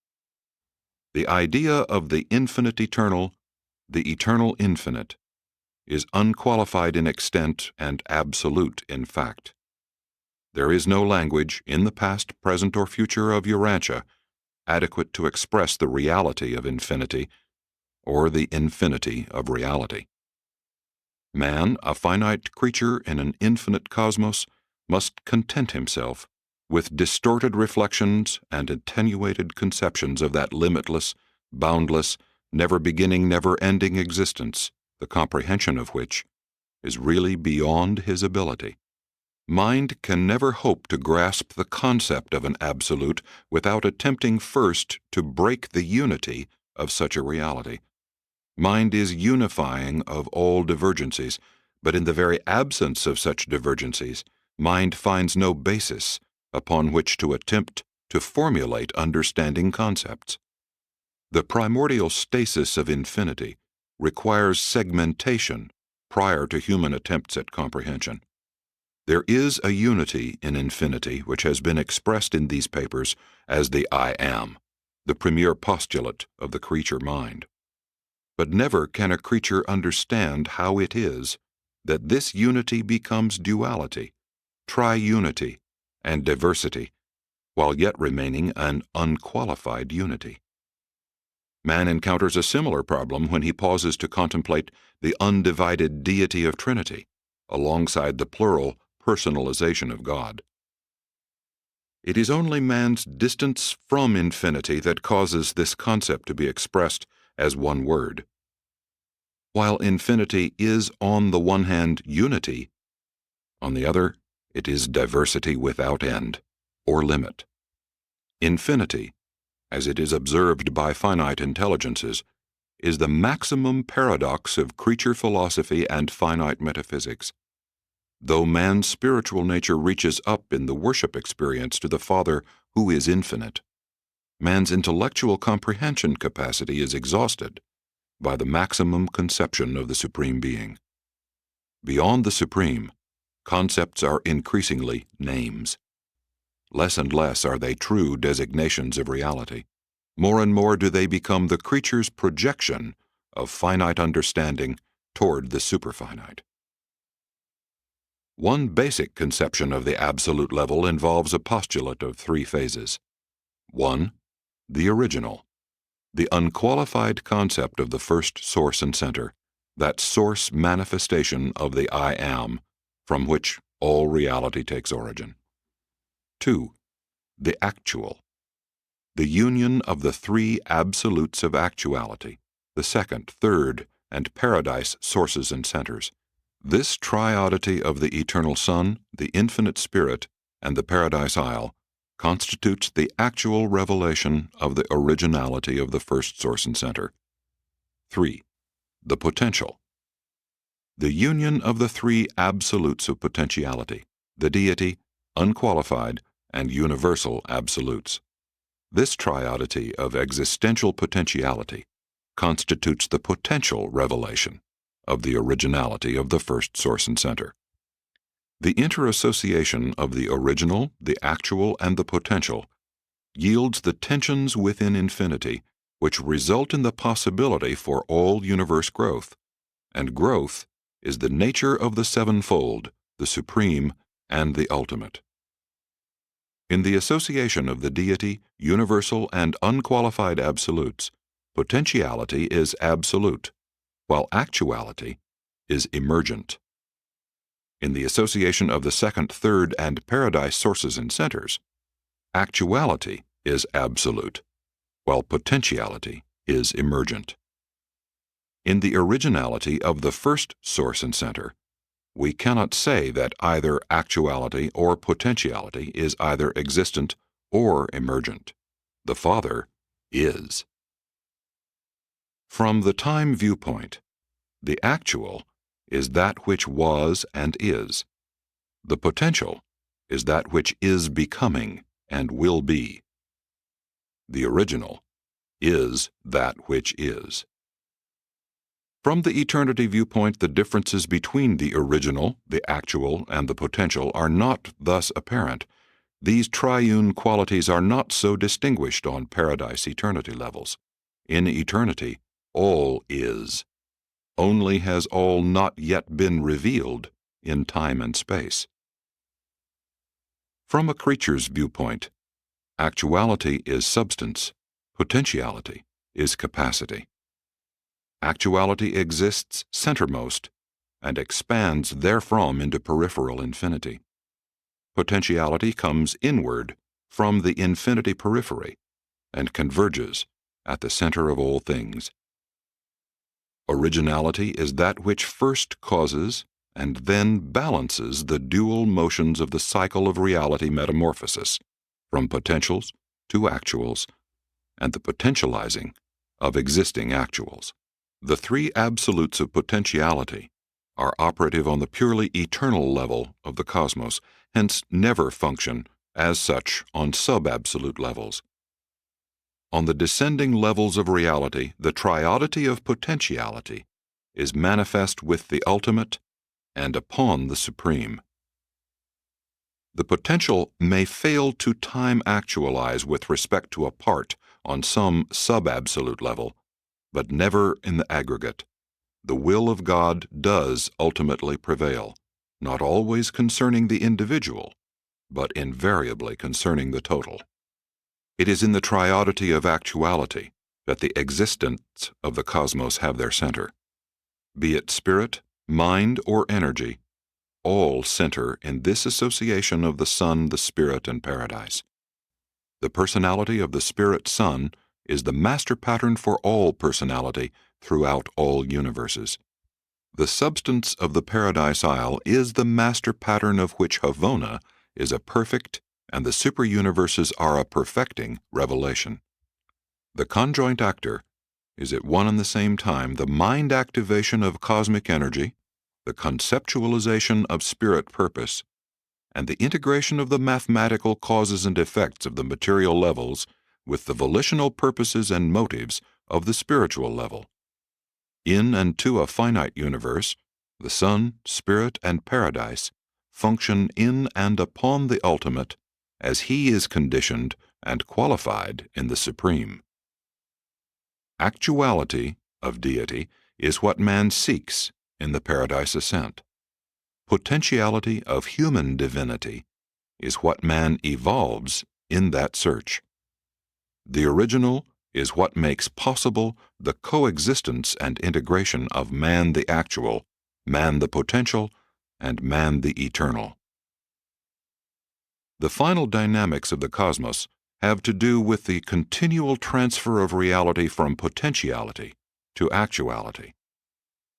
The idea of the infinite eternal, the eternal infinite, is unqualified in extent and absolute in fact. There is no language, in the past, present, or future of Urantia, adequate to express the reality of infinity or the infinity of reality. Man, a finite creature in an infinite cosmos, must content himself with distorted reflections and attenuated conceptions of that limitless, boundless, never-beginning, never-ending existence, the comprehension of which is really beyond his ability. Mind can never hope to grasp the concept of an absolute without attempting first to break the unity of such a reality. Mind is unifying of all divergencies, but in the very absence of such divergencies, mind finds no basis upon which to attempt to formulate understanding concepts. The primordial stasis of infinity requires segmentation prior to human attempts at comprehension. There is a unity in infinity which has been expressed in these papers as the I Am, the premier postulate of the creature mind. But never can a creature understand how it is that this unity becomes duality, triunity, and diversity, while yet remaining an unqualified unity. Man encounters a similar problem when he pauses to contemplate the undivided deity of Trinity, alongside the plural personalization of God. It is only man's distance from infinity that causes this concept to be expressed as one word. While infinity is on the one hand unity, on the other it is diversity without end or limit. Infinity, as it is observed by finite intelligences, is the maximum paradox of creature philosophy and finite metaphysics. Though man's spiritual nature reaches up in the worship experience to the Father who is infinite, man's intellectual comprehension capacity is exhausted by the maximum conception of the Supreme Being. Beyond the Supreme, concepts are increasingly names. Less and less are they true designations of reality. More and more do they become the creature's projection of finite understanding toward the superfinite. One basic conception of the absolute level involves a postulate of three phases. 1. The original, the unqualified concept of the first source and center, that source manifestation of the I Am, from which all reality takes origin. 2. The actual, the union of the three absolutes of actuality, the second, third, and paradise sources and centers. This triodity of the Eternal Son, the Infinite Spirit, and the Paradise Isle constitutes the actual revelation of the originality of the first source and center. 3. The potential, the union of the three absolutes of potentiality, the deity, unqualified, and universal absolutes. This triodity of existential potentiality constitutes the potential revelation of the originality of the first source and center. The interassociation of the original, the actual, and the potential yields the tensions within infinity which result in the possibility for all universe growth, and growth is the nature of the sevenfold, the supreme, and the ultimate. In the association of the deity, universal, and unqualified absolutes, potentiality is absolute, while actuality is emergent. In the association of the second, third, and paradise sources and centers, actuality is absolute, while potentiality is emergent. In the originality of the first source and center, we cannot say that either actuality or potentiality is either existent or emergent. The Father is. From the time viewpoint, the actual is that which was and is. The potential is that which is becoming and will be. The original is that which is. From the eternity viewpoint, the differences between the original, the actual, and the potential are not thus apparent. These triune qualities are not so distinguished on paradise eternity levels. In eternity, all is. Only has all not yet been revealed in time and space. From a creature's viewpoint, actuality is substance, potentiality is capacity. Actuality exists centermost and expands therefrom into peripheral infinity. Potentiality comes inward from the infinity periphery and converges at the center of all things. Originality is that which first causes and then balances the dual motions of the cycle of reality metamorphosis, from potentials to actuals, and the potentializing of existing actuals. The three absolutes of potentiality are operative on the purely eternal level of the cosmos, hence never function as such on sub-absolute levels. On the descending levels of reality, the triodity of potentiality is manifest with the ultimate and upon the supreme. The potential may fail to time-actualize with respect to a part on some sub-absolute level, but never in the aggregate. The will of God does ultimately prevail, not always concerning the individual, but invariably concerning the total. It is in the triodity of actuality, that the existence of the cosmos have their center. Be it spirit, mind, or energy, all center in this association of the Son, the Spirit, and Paradise. The personality of the Spirit Son is the master pattern for all personality throughout all universes. The substance of the Paradise Isle is the master pattern of which Havona is a perfect and the superuniverses are a perfecting revelation. The conjoint actor is at one and the same time the mind activation of cosmic energy, the conceptualization of spirit purpose, and the integration of the mathematical causes and effects of the material levels with the volitional purposes and motives of the spiritual level. In and to a finite universe, the Son, Spirit, and Paradise function in and upon the ultimate as he is conditioned and qualified in the supreme. Actuality of deity is what man seeks in the Paradise Ascent. Potentiality of human divinity is what man evolves in that search. The original is what makes possible the coexistence and integration of man the actual, man the potential, and man the eternal. The final dynamics of the cosmos have to do with the continual transfer of reality from potentiality to actuality.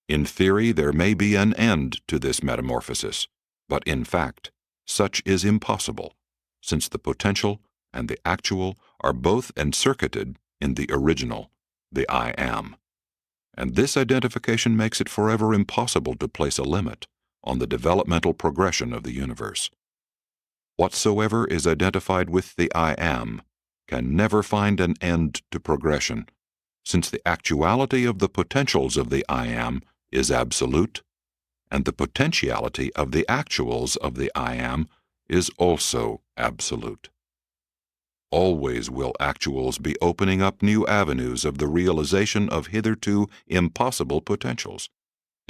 In theory, there may be an end to this metamorphosis, but in fact, such is impossible, since the potential and the actual are both encircuited in the original, the I Am. And this identification makes it forever impossible to place a limit on the developmental progression of the universe. Whatsoever is identified with the I Am can never find an end to progression, since the actuality of the potentials of the I Am is absolute, and the potentiality of the actuals of the I Am is also absolute. Always will actuals be opening up new avenues of the realization of hitherto impossible potentials.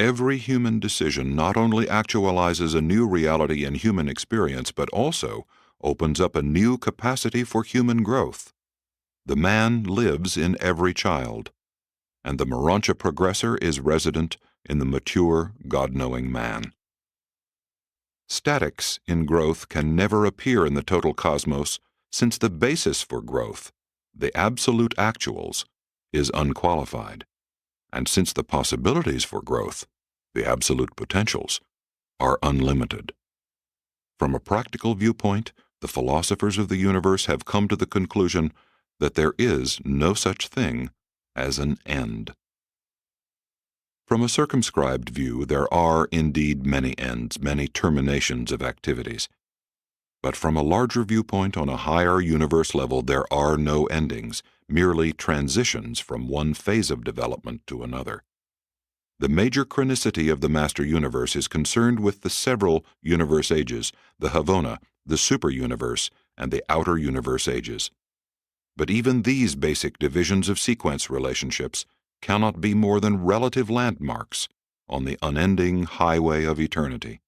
Every human decision not only actualizes a new reality in human experience, but also opens up a new capacity for human growth. The man lives in every child, and the Urantia progressor is resident in the mature, God-knowing man. Statics in growth can never appear in the total cosmos, since the basis for growth, the absolute actuals, is unqualified, and since the possibilities for growth, the absolute potentials, are unlimited. From a practical viewpoint, the philosophers of the universe have come to the conclusion that there is no such thing as an end. From a circumscribed view, there are indeed many ends, many terminations of activities. But from a larger viewpoint on a higher universe level, there are no endings, merely transitions from one phase of development to another. The major chronicity of the Master Universe is concerned with the several universe ages, the Havona, the super-universe, and the outer universe ages. But even these basic divisions of sequence relationships cannot be more than relative landmarks on the unending highway of eternity.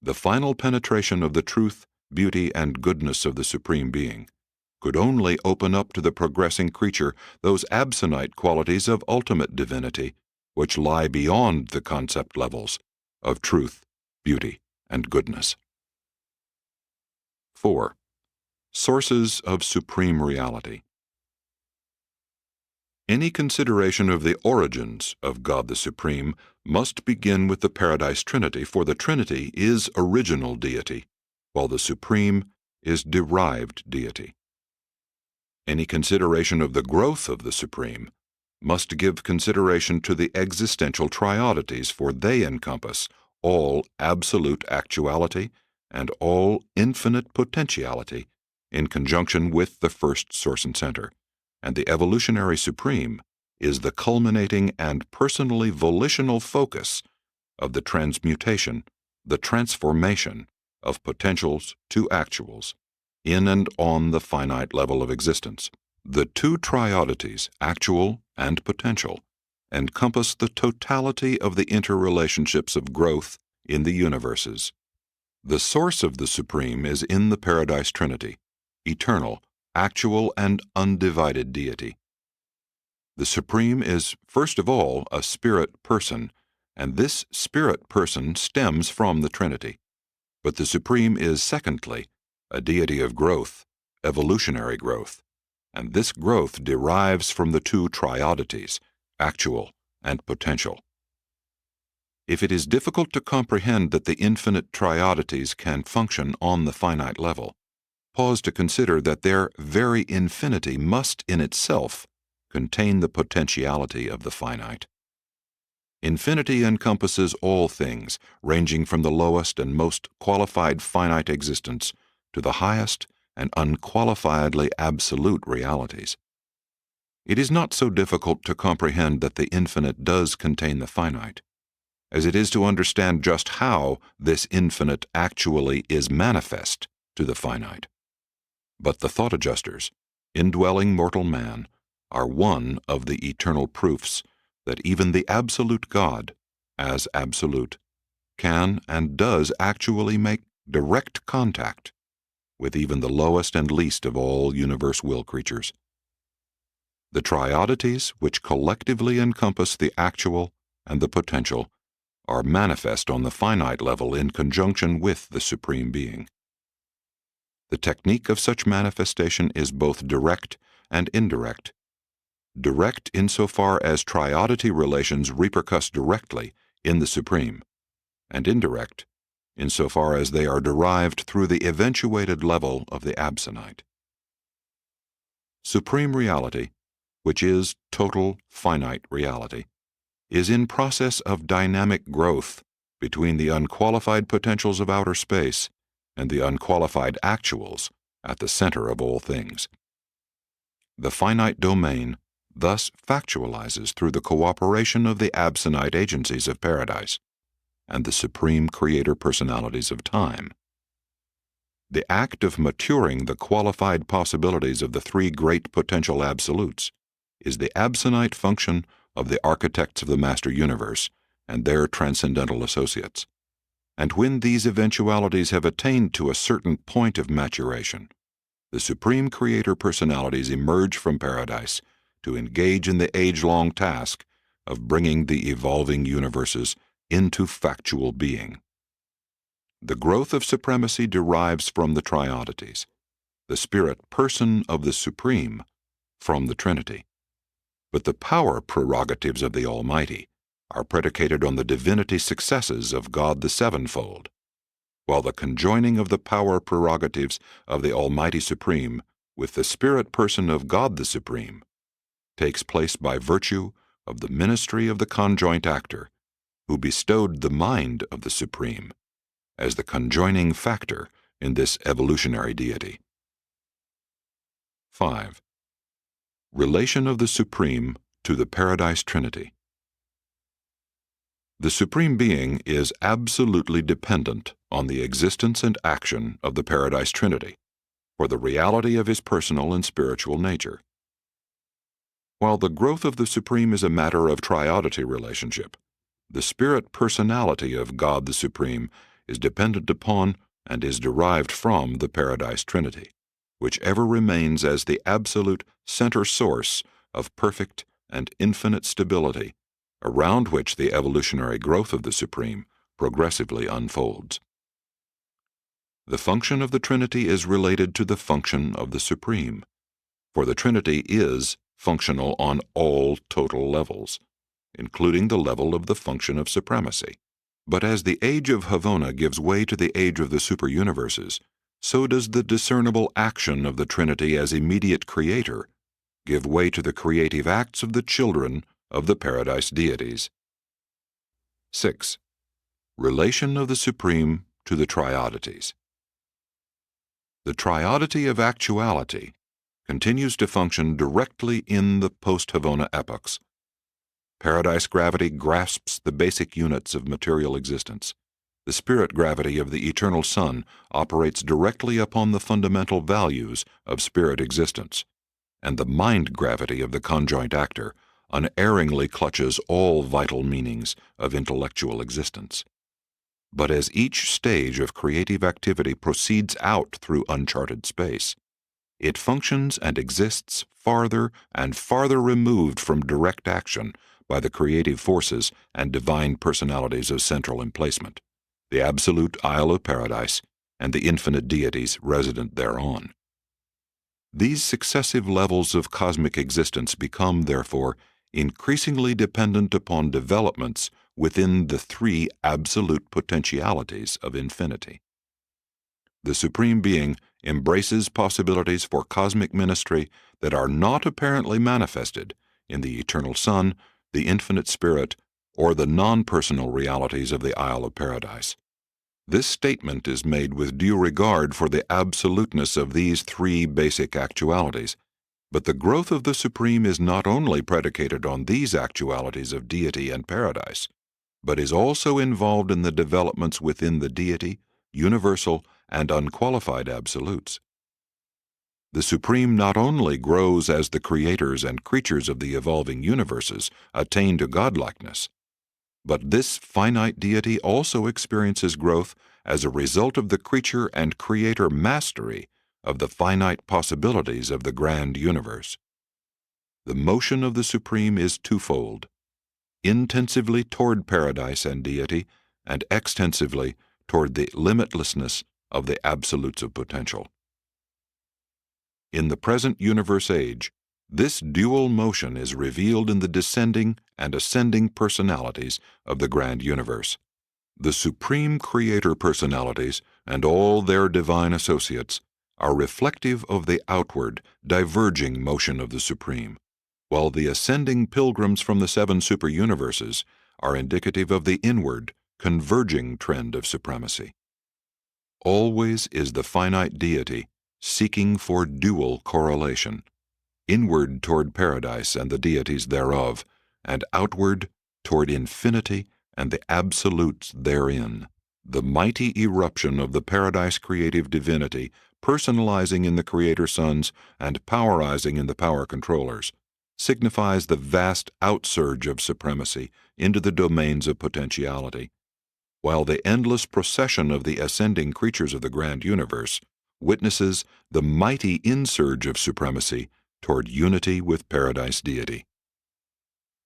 The final penetration of the truth, beauty, and goodness of the Supreme Being could only open up to the progressing creature those absonite qualities of ultimate divinity which lie beyond the concept levels of truth, beauty, and goodness. 4. Sources of Supreme Reality. Any consideration of the origins of God the Supreme must begin with the Paradise Trinity, for the Trinity is original deity, while the Supreme is derived deity. Any consideration of the growth of the Supreme must give consideration to the existential triodities, for they encompass all absolute actuality and all infinite potentiality in conjunction with the first source and center, and the evolutionary Supreme is the culminating and personally volitional focus of the transmutation, the transformation of potentials to actuals, in and on the finite level of existence. The two triodities, actual and potential, encompass the totality of the interrelationships of growth in the universes. The source of the Supreme is in the Paradise Trinity, eternal, actual, and undivided deity. The Supreme is, first of all, a spirit person, and this spirit person stems from the Trinity. But the Supreme is, secondly, a deity of growth, evolutionary growth, and this growth derives from the two triodities, actual and potential. If it is difficult to comprehend that the infinite triodities can function on the finite level, pause to consider that their very infinity must in itself contain the potentiality of the finite. Infinity encompasses all things, ranging from the lowest and most qualified finite existence to the highest and unqualifiedly absolute realities. It is not so difficult to comprehend that the infinite does contain the finite, as it is to understand just how this infinite actually is manifest to the finite. But the thought adjusters, indwelling mortal man, are one of the eternal proofs that even the absolute God, as absolute, can and does actually make direct contact with even the lowest and least of all universe will creatures. The triodities, which collectively encompass the actual and the potential, are manifest on the finite level in conjunction with the Supreme Being. The technique of such manifestation is both direct and indirect. Direct insofar as triodity relations repercuss directly in the Supreme, and indirect insofar as they are derived through the eventuated level of the absonite. Supreme reality, which is total finite reality, is in process of dynamic growth between the unqualified potentials of outer space and the unqualified actuals at the center of all things. The finite domain thus factualizes through the cooperation of the absonite agencies of paradise and the supreme creator personalities of time. The act of maturing the qualified possibilities of the three great potential absolutes is the absonite function of the architects of the master universe and their transcendental associates. And when these eventualities have attained to a certain point of maturation, the supreme creator personalities emerge from paradise to engage in the age-long task of bringing the evolving universes into factual being. The growth of supremacy derives from the triodities, the spirit person of the Supreme from the Trinity. But the power prerogatives of the Almighty are predicated on the divinity successes of God the Sevenfold, while the conjoining of the power prerogatives of the Almighty Supreme with the spirit person of God the Supreme takes place by virtue of the ministry of the conjoint actor, who bestowed the mind of the Supreme as the conjoining factor in this evolutionary deity. 5. Relation of the Supreme to the Paradise Trinity. The Supreme Being is absolutely dependent on the existence and action of the Paradise Trinity for the reality of his personal and spiritual nature. While the growth of the Supreme is a matter of triodity relationship, the spirit personality of God the Supreme is dependent upon and is derived from the Paradise Trinity, which ever remains as the absolute center source of perfect and infinite stability, around which the evolutionary growth of the Supreme progressively unfolds. The function of the Trinity is related to the function of the Supreme, for the Trinity is functional on all total levels, including the level of the function of supremacy. But as the age of Havona gives way to the age of the superuniverses, so does the discernible action of the Trinity as immediate creator give way to the creative acts of the children of the paradise deities. 6. Relation of the Supreme to the triodities. The triodity of actuality continues to function directly in the post-Havona epochs. Paradise gravity grasps the basic units of material existence. The spirit gravity of the eternal Sun operates directly upon the fundamental values of spirit existence, and the mind gravity of the conjoint actor unerringly clutches all vital meanings of intellectual existence. But as each stage of creative activity proceeds out through uncharted space, it functions and exists farther and farther removed from direct action by the creative forces and divine personalities of central emplacement, the absolute Isle of Paradise, and the infinite deities resident thereon. These successive levels of cosmic existence become, therefore, increasingly dependent upon developments within the three absolute potentialities of infinity. The Supreme Being embraces possibilities for cosmic ministry that are not apparently manifested in the Eternal Son, the Infinite Spirit, or the non-personal realities of the Isle of Paradise. This statement is made with due regard for the absoluteness of these three basic actualities, but the growth of the Supreme is not only predicated on these actualities of deity and paradise, but is also involved in the developments within the deity, universal, and unqualified absolutes. The Supreme not only grows as the creators and creatures of the evolving universes attain to godlikeness, but this finite deity also experiences growth as a result of the creature and creator mastery of the finite possibilities of the grand universe. The motion of the Supreme is twofold: intensively toward paradise and deity, and extensively toward the limitlessness of the absolutes of potential. In the present universe age, this dual motion is revealed in the descending and ascending personalities of the grand universe. The supreme creator personalities and all their divine associates are reflective of the outward, diverging motion of the Supreme, while the ascending pilgrims from the seven superuniverses are indicative of the inward, converging trend of supremacy. Always is the finite deity seeking for dual correlation, inward toward paradise and the deities thereof, and outward toward infinity and the absolutes therein. The mighty eruption of the paradise creative divinity, personalizing in the creator sons and powerizing in the power controllers, signifies the vast outsurge of supremacy into the domains of potentiality, while the endless procession of the ascending creatures of the grand universe witnesses the mighty insurge of supremacy toward unity with paradise deity.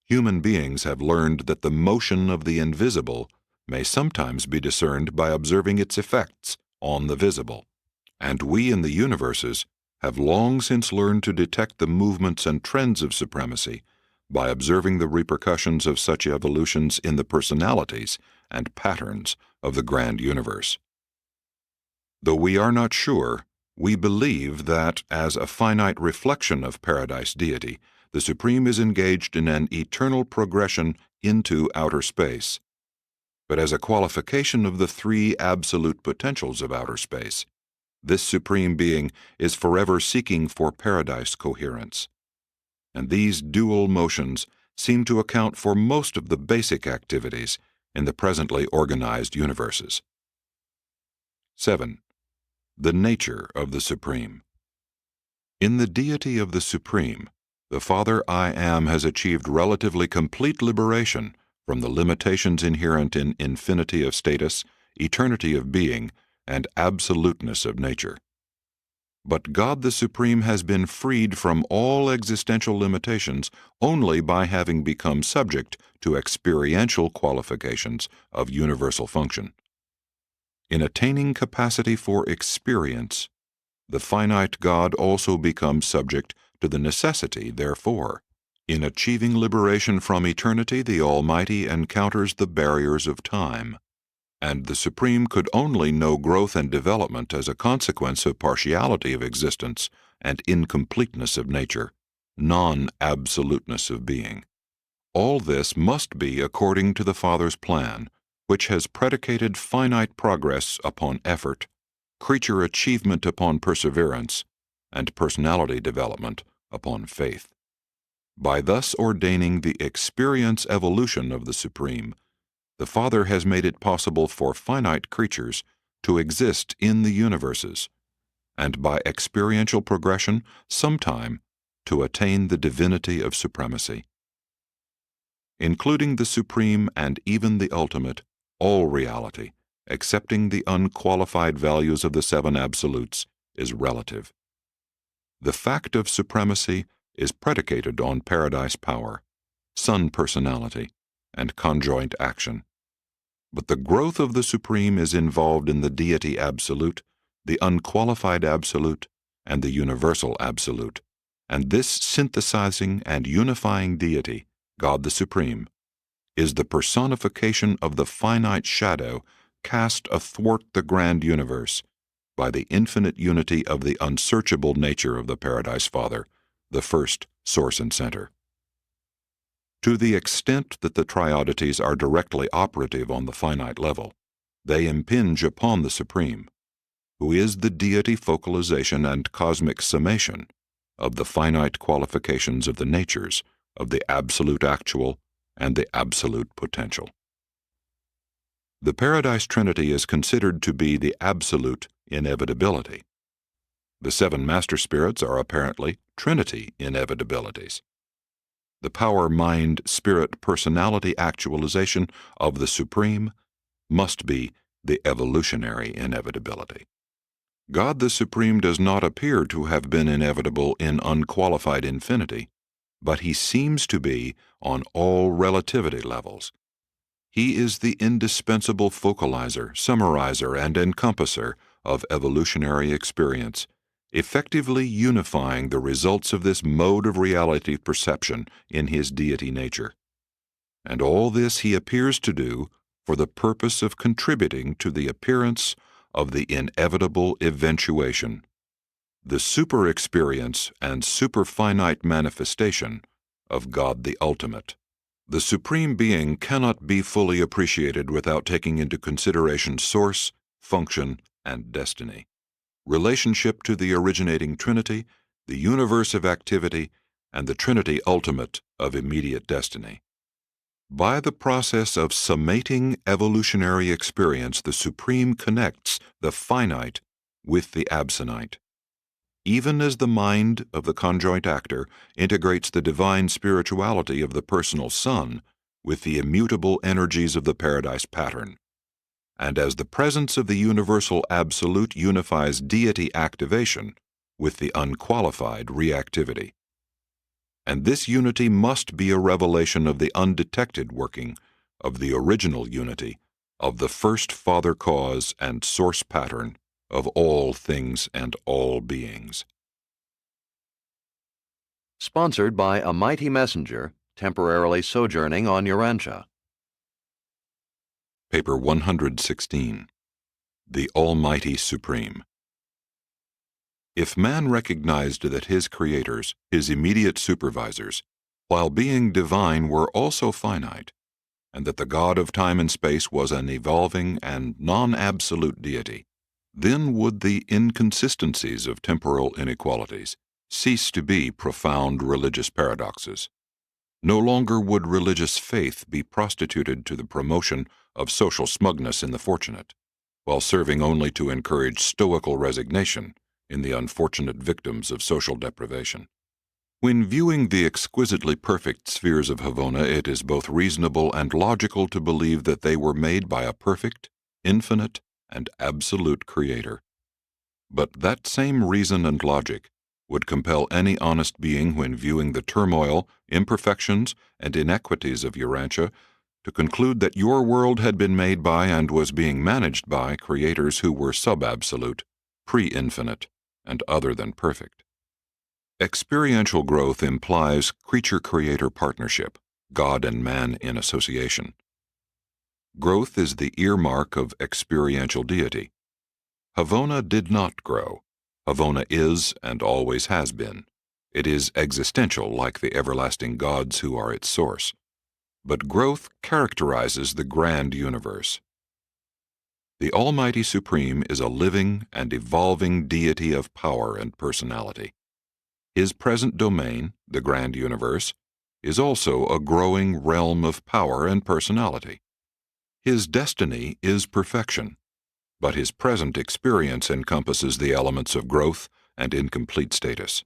Human beings have learned that the motion of the invisible may sometimes be discerned by observing its effects on the visible, and we in the universes have long since learned to detect the movements and trends of supremacy by observing the repercussions of such evolutions in the personalities and patterns of the grand universe. Though we are not sure, we believe that, as a finite reflection of paradise deity, the Supreme is engaged in an eternal progression into outer space. But as a qualification of the three absolute potentials of outer space, this Supreme Being is forever seeking for paradise coherence. And these dual motions seem to account for most of the basic activities in the presently organized universes. 7. The nature of the Supreme. In the deity of the Supreme, the Father I Am has achieved relatively complete liberation from the limitations inherent in infinity of status, eternity of being, and absoluteness of nature. But God the Supreme has been freed from all existential limitations only by having become subject to experiential qualifications of universal function. In attaining capacity for experience, the finite God also becomes subject to the necessity, therefore. In achieving liberation from eternity, the Almighty encounters the barriers of time, and the Supreme could only know growth and development as a consequence of partiality of existence and incompleteness of nature, non-absoluteness of being. All this must be according to the Father's plan, which has predicated finite progress upon effort, creature achievement upon perseverance, and personality development upon faith. By thus ordaining the experience evolution of the Supreme, the Father has made it possible for finite creatures to exist in the universes, and by experiential progression, sometime, to attain the divinity of supremacy. Including the Supreme and even the ultimate, all reality, excepting the unqualified values of the seven absolutes, is relative. The fact of supremacy is predicated on paradise power, Son personality, and conjoint action. But the growth of the Supreme is involved in the Deity Absolute, the Unqualified Absolute, and the Universal Absolute, and this synthesizing and unifying Deity, God the Supreme, is the personification of the finite shadow cast athwart the grand universe by the infinite unity of the unsearchable nature of the Paradise Father, the first source and center. To the extent that the triodities are directly operative on the finite level, they impinge upon the Supreme, who is the deity focalization and cosmic summation of the finite qualifications of the natures of the absolute actual and the absolute potential. The Paradise Trinity is considered to be the absolute inevitability. The seven master spirits are apparently Trinity inevitabilities. The power, mind, spirit, personality actualization of the Supreme must be the evolutionary inevitability. God the Supreme does not appear to have been inevitable in unqualified infinity, but he seems to be on all relativity levels. He is the indispensable focalizer, summarizer, and encompasser of evolutionary experience, effectively unifying the results of this mode of reality perception in his deity nature. And all this he appears to do for the purpose of contributing to the appearance of the inevitable eventuation, the super-experience and super-finite manifestation of God the Ultimate. The Supreme Being cannot be fully appreciated without taking into consideration source, function, and destiny, relationship to the originating Trinity, the universe of activity, and the Trinity ultimate of immediate destiny. By the process of summating evolutionary experience, the Supreme connects the finite with the absonite. Even as the mind of the conjoint actor integrates the divine spirituality of the personal Son with the immutable energies of the Paradise pattern, and as the presence of the universal absolute unifies deity activation with the unqualified reactivity. And this unity must be a revelation of the undetected working of the original unity of the first Father cause and source pattern of all things and all beings. Sponsored by a mighty messenger temporarily sojourning on Urantia. Paper 116. The Almighty Supreme. If man recognized that his creators, his immediate supervisors, while being divine were also finite, and that the God of time and space was an evolving and non-absolute deity, then would the inconsistencies of temporal inequalities cease to be profound religious paradoxes. No longer would religious faith be prostituted to the promotion of social smugness in the fortunate, while serving only to encourage stoical resignation in the unfortunate victims of social deprivation. When viewing the exquisitely perfect spheres of Havona, it is both reasonable and logical to believe that they were made by a perfect, infinite, and absolute Creator. But that same reason and logic would compel any honest being, when viewing the turmoil, imperfections, and inequities of Urantia, to conclude that your world had been made by and was being managed by creators who were sub-absolute, pre-infinite, and other than perfect. Experiential growth implies creature-creator partnership, God and man in association. Growth is the earmark of experiential deity. Havona did not grow. Havona is and always has been. It is existential, like the everlasting gods who are its source. But growth characterizes the grand universe. The Almighty Supreme is a living and evolving deity of power and personality. His present domain, the grand universe, is also a growing realm of power and personality. His destiny is perfection, but his present experience encompasses the elements of growth and incomplete status.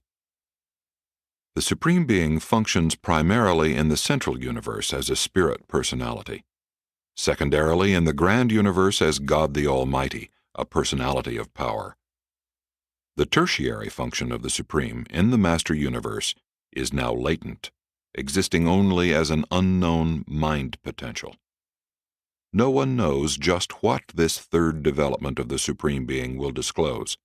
The Supreme Being functions primarily in the central universe as a spirit personality, secondarily in the grand universe as God the Almighty, a personality of power. The tertiary function of the Supreme in the master universe is now latent, existing only as an unknown mind potential. No one knows just what this third development of the Supreme Being will disclose.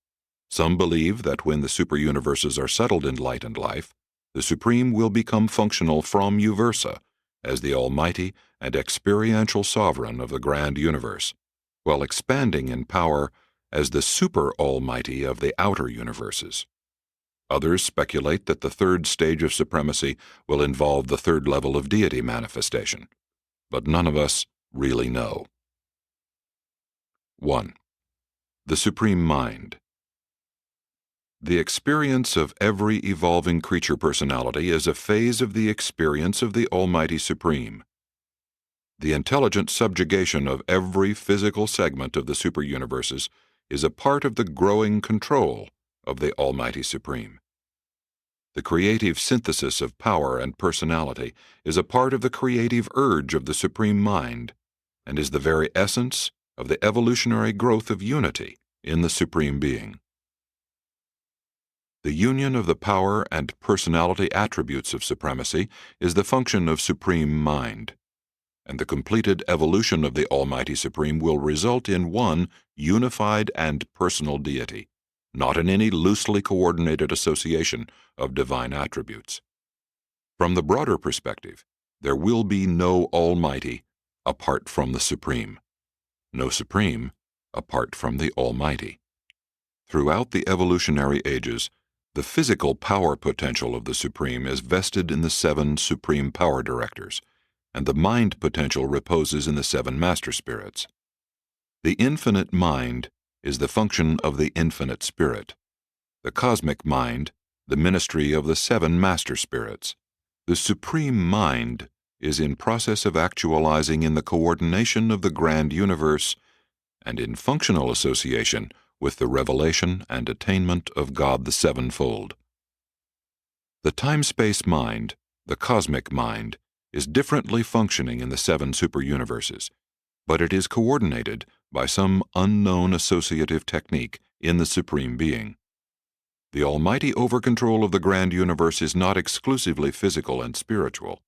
Some believe that when the superuniverses are settled in light and life, the Supreme will become functional from Uversa as the almighty and experiential sovereign of the grand universe, while expanding in power as the super-almighty of the outer universes. Others speculate that the third stage of supremacy will involve the third level of deity manifestation, but none of us really know. 1. The Supreme Mind. The experience of every evolving creature personality is a phase of the experience of the Almighty Supreme. The intelligent subjugation of every physical segment of the superuniverses is a part of the growing control of the Almighty Supreme. The creative synthesis of power and personality is a part of the creative urge of the Supreme Mind, and is the very essence of the evolutionary growth of unity in the Supreme Being. The union of the power and personality attributes of supremacy is the function of Supreme Mind, and the completed evolution of the Almighty Supreme will result in one unified and personal deity, not in any loosely coordinated association of divine attributes. From the broader perspective, there will be no Almighty apart from the Supreme, no Supreme apart from the Almighty. Throughout the evolutionary ages, the physical power potential of the Supreme is vested in the 7 Supreme Power Directors, and the mind potential reposes in the 7 Master Spirits. The infinite mind is the function of the infinite Spirit. The cosmic mind, the ministry of the 7 Master Spirits. The Supreme Mind is in process of actualizing in the coordination of the grand universe and in functional association with the revelation and attainment of God the Sevenfold. The time-space mind, the cosmic mind, is differently functioning in the 7 superuniverses, but it is coordinated by some unknown associative technique in the Supreme Being. The almighty overcontrol of the grand universe is not exclusively physical and spiritual.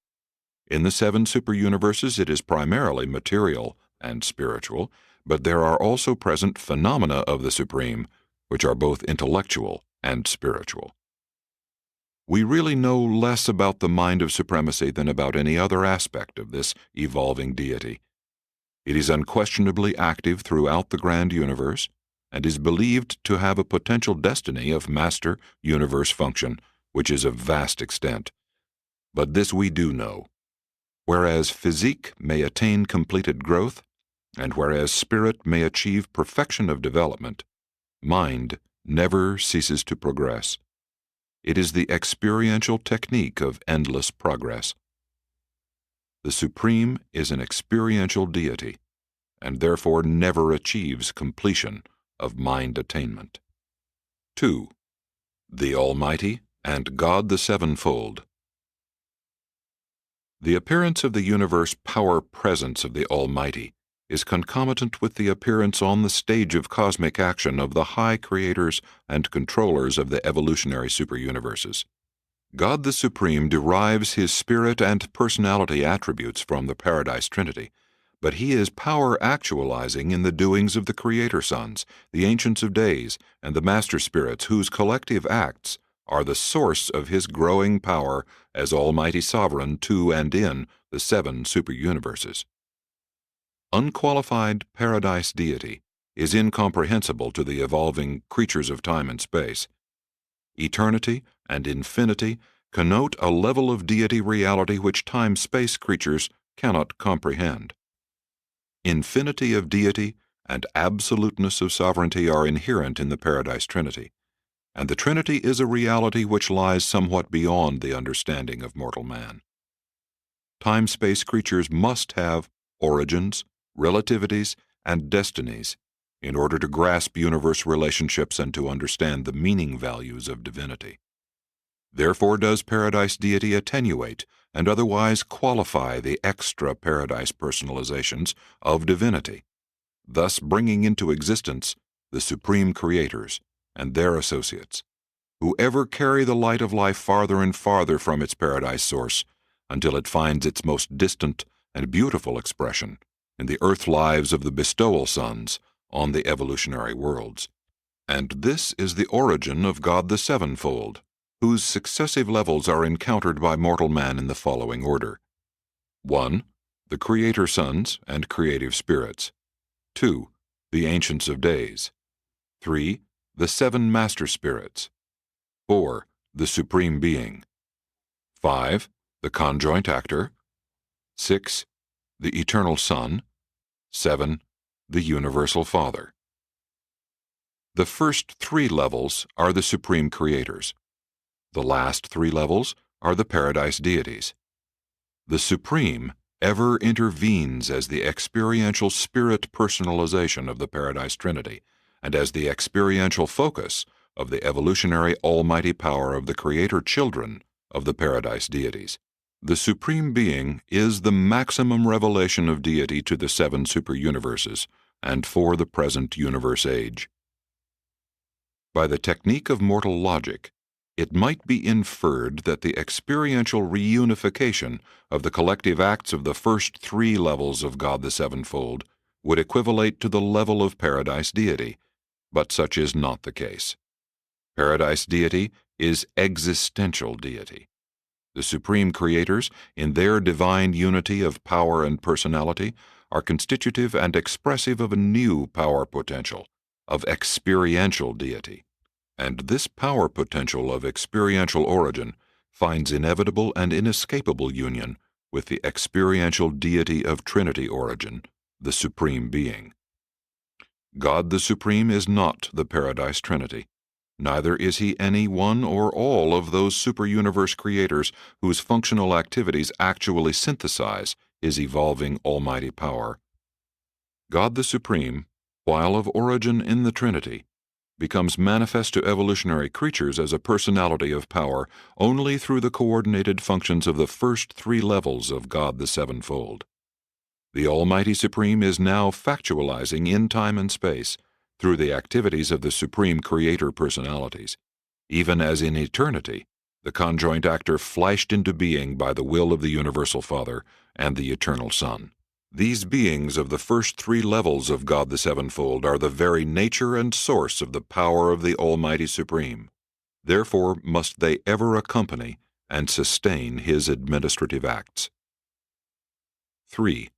In the 7 superuniverses it is primarily material and spiritual, but there are also present phenomena of the Supreme, which are both intellectual and spiritual. We really know less about the mind of supremacy than about any other aspect of this evolving deity. It is unquestionably active throughout the grand universe, and is believed to have a potential destiny of master universe function, which is of vast extent. But this we do know. Whereas physique may attain completed growth, and whereas spirit may achieve perfection of development, mind never ceases to progress. It is the experiential technique of endless progress. The Supreme is an experiential deity, and therefore never achieves completion of mind attainment. 2. The Almighty and God the Sevenfold. The appearance of the universe power presence of the Almighty is concomitant with the appearance on the stage of cosmic action of the high creators and controllers of the evolutionary superuniverses. God the Supreme derives his spirit and personality attributes from the Paradise Trinity, but he is power actualizing in the doings of the Creator Sons, the Ancients of Days, and the Master Spirits, whose collective acts are the source of his growing power as Almighty Sovereign to and in the 7 superuniverses. Unqualified paradise deity is incomprehensible to the evolving creatures of time and space. Eternity and infinity connote a level of deity reality which time-space creatures cannot comprehend. Infinity of deity and absoluteness of sovereignty are inherent in the Paradise Trinity, and the Trinity is a reality which lies somewhat beyond the understanding of mortal man. Time-space creatures must have origins, relativities, and destinies in order to grasp universe relationships and to understand the meaning values of divinity. Therefore does paradise deity attenuate and otherwise qualify the extra paradise personalizations of divinity, thus bringing into existence the supreme creators and their associates, who ever carry the light of life farther and farther from its paradise source until it finds its most distant and beautiful expression in the earth lives of the bestowal sons on the evolutionary worlds. And this is the origin of God the Sevenfold, whose successive levels are encountered by mortal man in the following order. 1. The Creator Sons and Creative Spirits. 2. The Ancients of Days. 3. The Seven Master Spirits. 4. The Supreme Being. 5. The Conjoint Actor. 6. The Eternal Son. 7. The Universal Father. The first 3 levels are the Supreme Creators. The last 3 levels are the Paradise Deities. The Supreme ever intervenes as the experiential spirit personalization of the Paradise Trinity and as the experiential focus of the evolutionary almighty power of the Creator children of the Paradise Deities. The Supreme Being is the maximum revelation of deity to the 7 superuniverses and for the present universe age. By the technique of mortal logic, it might be inferred that the experiential reunification of the collective acts of the first 3 levels of God the Sevenfold would equivalate to the level of Paradise Deity, but such is not the case. Paradise Deity is existential deity. The Supreme Creators, in their divine unity of power and personality, are constitutive and expressive of a new power potential, of experiential deity. And this power potential of experiential origin finds inevitable and inescapable union with the experiential deity of Trinity origin, the Supreme Being. God the Supreme is not the Paradise Trinity. Neither is he any one or all of those superuniverse creators whose functional activities actually synthesize his evolving almighty power. God the Supreme, while of origin in the Trinity, becomes manifest to evolutionary creatures as a personality of power only through the coordinated functions of the first 3 levels of God the Sevenfold. The Almighty Supreme is now factualizing in time and space through the activities of the Supreme Creator personalities, even as in eternity the conjoint actor flashed into being by the will of the Universal Father and the Eternal Son. These beings of the first 3 levels of God the Sevenfold are the very nature and source of the power of the Almighty Supreme. Therefore must they ever accompany and sustain his administrative acts. 3.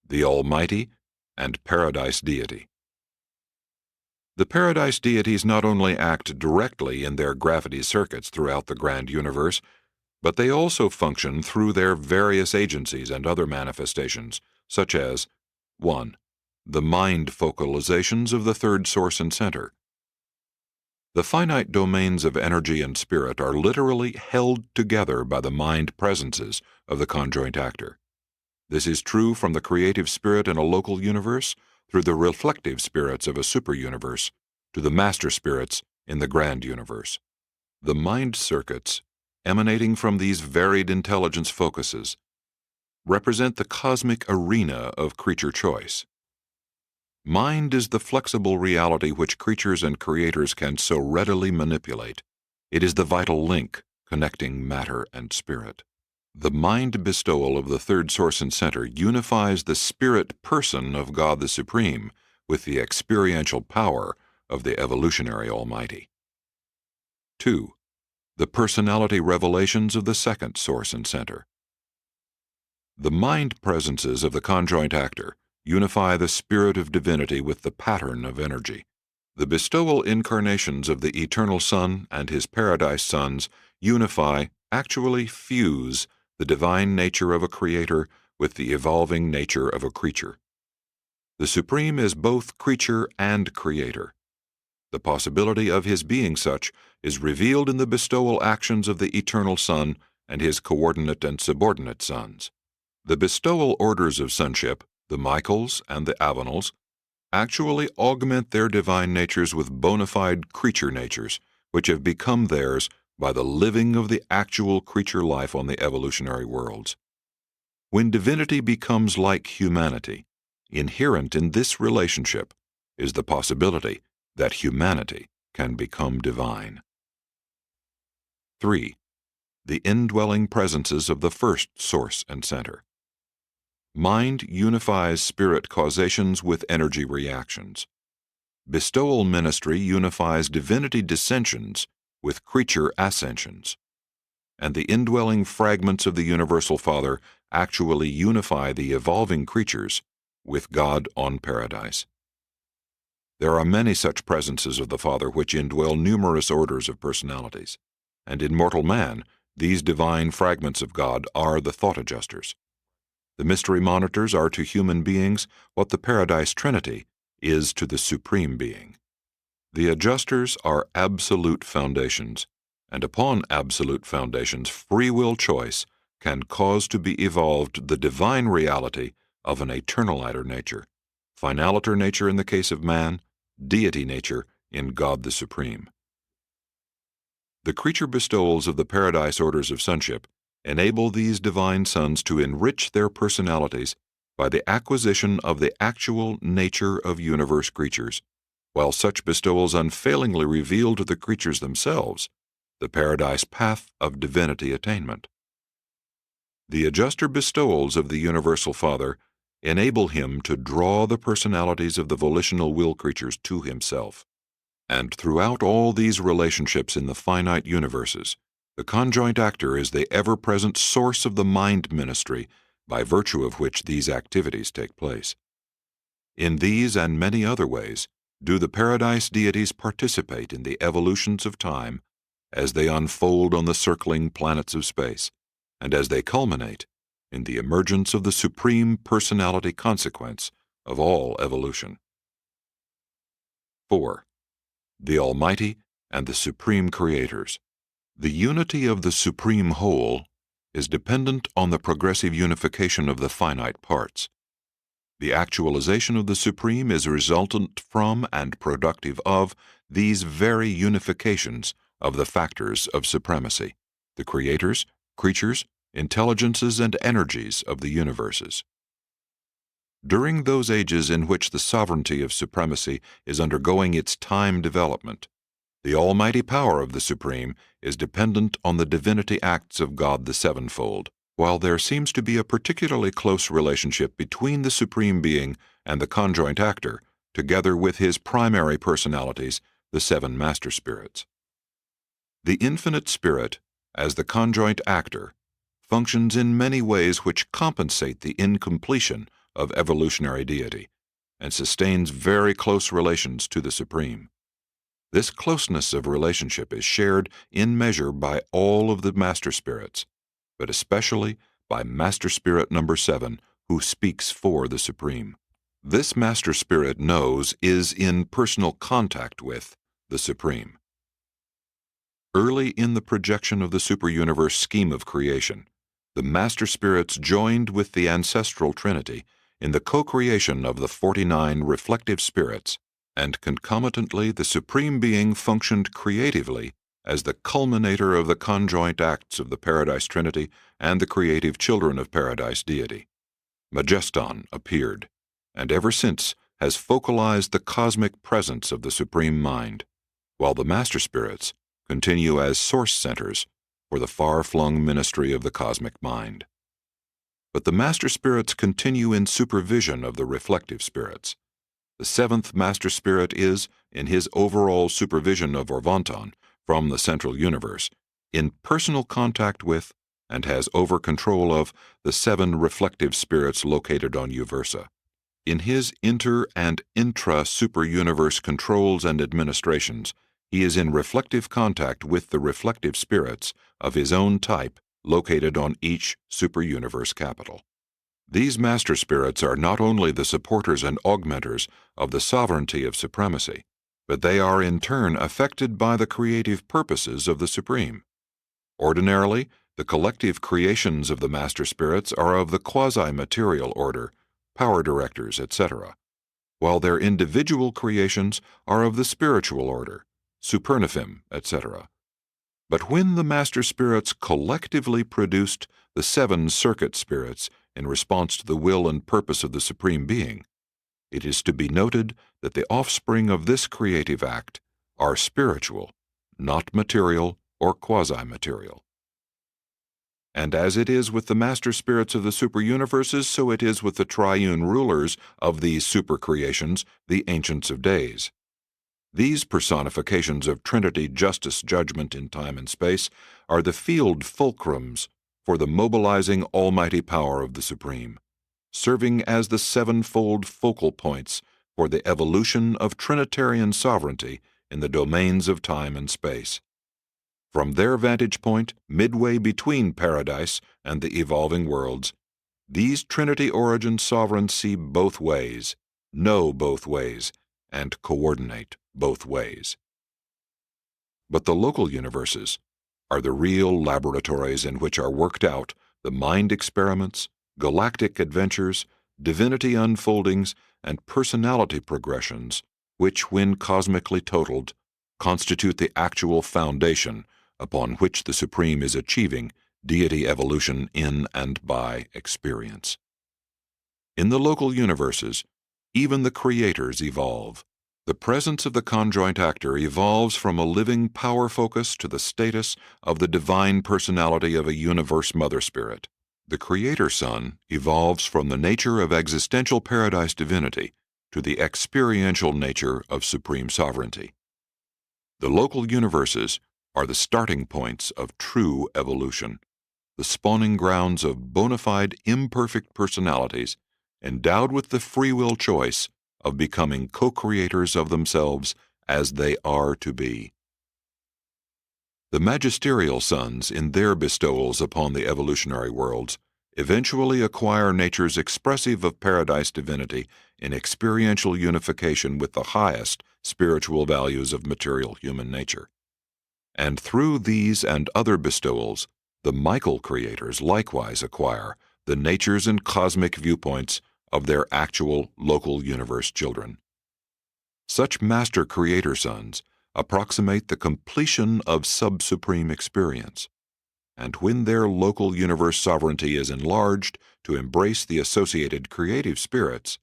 The Almighty and Paradise Deity. The Paradise Deities not only act directly in their gravity circuits throughout the grand universe, but they also function through their various agencies and other manifestations, such as 1. The mind focalizations of the third source and center. The finite domains of energy and spirit are literally held together by the mind presences of the conjoint actor. This is true from the creative spirit in a local universe through the reflective spirits of a superuniverse to the master spirits in the grand universe. The mind circuits emanating from these varied intelligence focuses represent the cosmic arena of creature choice. Mind is the flexible reality which creatures and creators can so readily manipulate. It is the vital link connecting matter and spirit. The mind bestowal of the third source and center unifies the spirit person of God the Supreme with the experiential power of the evolutionary Almighty. 2. The personality revelations of the second source and center. The mind presences of the conjoint actor unify the spirit of divinity with the pattern of energy. The bestowal incarnations of the Eternal Son and his Paradise Sons unify, actually fuse, the divine nature of a creator with the evolving nature of a creature. The Supreme is both creature and creator. The possibility of his being such is revealed in the bestowal actions of the Eternal Son and his coordinate and subordinate sons. The bestowal orders of sonship, the Michaels and the Avenals, actually augment their divine natures with bona fide creature natures, which have become theirs by the living of the actual creature life on the evolutionary worlds. When divinity becomes like humanity, inherent in this relationship is the possibility that humanity can become divine. 3. The indwelling presences of the first source and center. Mind unifies spirit causations with energy reactions. Bestowal ministry unifies divinity dissensions with creature ascensions. And the indwelling fragments of the Universal Father actually unify the evolving creatures with God on paradise. There are many such presences of the Father which indwell numerous orders of personalities, and in mortal man, these divine fragments of God are the thought adjusters. The mystery monitors are to human beings what the Paradise Trinity is to the Supreme Being. The adjusters are absolute foundations, and upon absolute foundations, free will choice can cause to be evolved the divine reality of an eternaliter nature, finaliter nature in the case of man, deity nature in God the Supreme. The creature bestowals of the Paradise Orders of Sonship enable these divine sons to enrich their personalities by the acquisition of the actual nature of universe creatures, while such bestowals unfailingly reveal to the creatures themselves the paradise path of divinity attainment. The adjuster bestowals of the Universal Father enable him to draw the personalities of the volitional will creatures to himself. And throughout all these relationships in the finite universes, the conjoint actor is the ever-present source of the mind ministry by virtue of which these activities take place. In these and many other ways do the paradise deities participate in the evolutions of time as they unfold on the circling planets of space, and as they culminate in the emergence of the supreme personality consequence of all evolution. 4. The Almighty and the Supreme Creators. The unity of the Supreme Whole is dependent on the progressive unification of the finite parts. The actualization of the Supreme is resultant from and productive of these very unifications of the factors of supremacy, the creators, creatures, intelligences, and energies of the universes. During those ages in which the sovereignty of supremacy is undergoing its time development, the almighty power of the Supreme is dependent on the divinity acts of God the Sevenfold, while there seems to be a particularly close relationship between the Supreme Being and the conjoint actor, together with his primary personalities, the seven Master Spirits. The Infinite Spirit, as the conjoint actor, functions in many ways which compensate the incompletion of evolutionary deity, and sustains very close relations to the Supreme. This closeness of relationship is shared in measure by all of the Master Spirits, but especially by Master Spirit number 7, who speaks for the Supreme. This Master Spirit is in personal contact with the Supreme. Early in the projection of the superuniverse scheme of creation, the Master Spirits joined with the Ancestral Trinity in the co-creation of the 49 reflective spirits, and concomitantly the Supreme Being functioned creatively as the culminator of the conjoint acts of the Paradise Trinity and the creative children of Paradise Deity. Majeston appeared, and ever since has focalized the cosmic presence of the Supreme Mind, while the Master Spirits continue as source centers for the far-flung ministry of the cosmic mind. But the Master Spirits continue in supervision of the reflective spirits. The seventh Master Spirit is, in his overall supervision of Orvonton from the central universe, in personal contact with and has over-control of the 7 reflective spirits located on Uversa. In his inter- and intra-super-universe controls and administrations, he is in reflective contact with the reflective spirits of his own type located on each super-universe capital. These Master Spirits are not only the supporters and augmenters of the sovereignty of supremacy, but they are in turn affected by the creative purposes of the Supreme. Ordinarily, the collective creations of the Master Spirits are of the quasi-material order, power directors, etc., while their individual creations are of the spiritual order, supernifim, etc. But when the Master Spirits collectively produced the 7 circuit spirits in response to the will and purpose of the Supreme Being, it is to be noted that the offspring of this creative act are spiritual, not material or quasi-material. And as it is with the master spirits of the super-universes, so it is with the triune rulers of these super-creations, the Ancients of Days. These personifications of Trinity justice judgment in time and space are the field fulcrums for the mobilizing almighty power of the Supreme, serving as the sevenfold focal points for the evolution of Trinitarian sovereignty in the domains of time and space. From their vantage point, midway between paradise and the evolving worlds, these Trinity origin sovereigns see both ways, know both ways, and coordinate both ways. But the local universes are the real laboratories in which are worked out the mind experiments, galactic adventures, divinity unfoldings, and personality progressions, which, when cosmically totaled, constitute the actual foundation upon which the Supreme is achieving deity evolution in and by experience. In the local universes, even the creators evolve. The presence of the conjoint actor evolves from a living power focus to the status of the divine personality of a universe mother spirit. The Creator Son evolves from the nature of existential paradise divinity to the experiential nature of supreme sovereignty. The local universes are the starting points of true evolution, the spawning grounds of bona fide imperfect personalities endowed with the free will choice of becoming co-creators of themselves as they are to be. The magisterial sons, in their bestowals upon the evolutionary worlds, eventually acquire natures expressive of paradise divinity in experiential unification with the highest spiritual values of material human nature. And through these and other bestowals, the Michael creators likewise acquire the natures and cosmic viewpoints of their actual local universe children. Such master creator sons approximate the completion of sub-supreme experience, and when their local universe sovereignty is enlarged to embrace the associated creative spirits,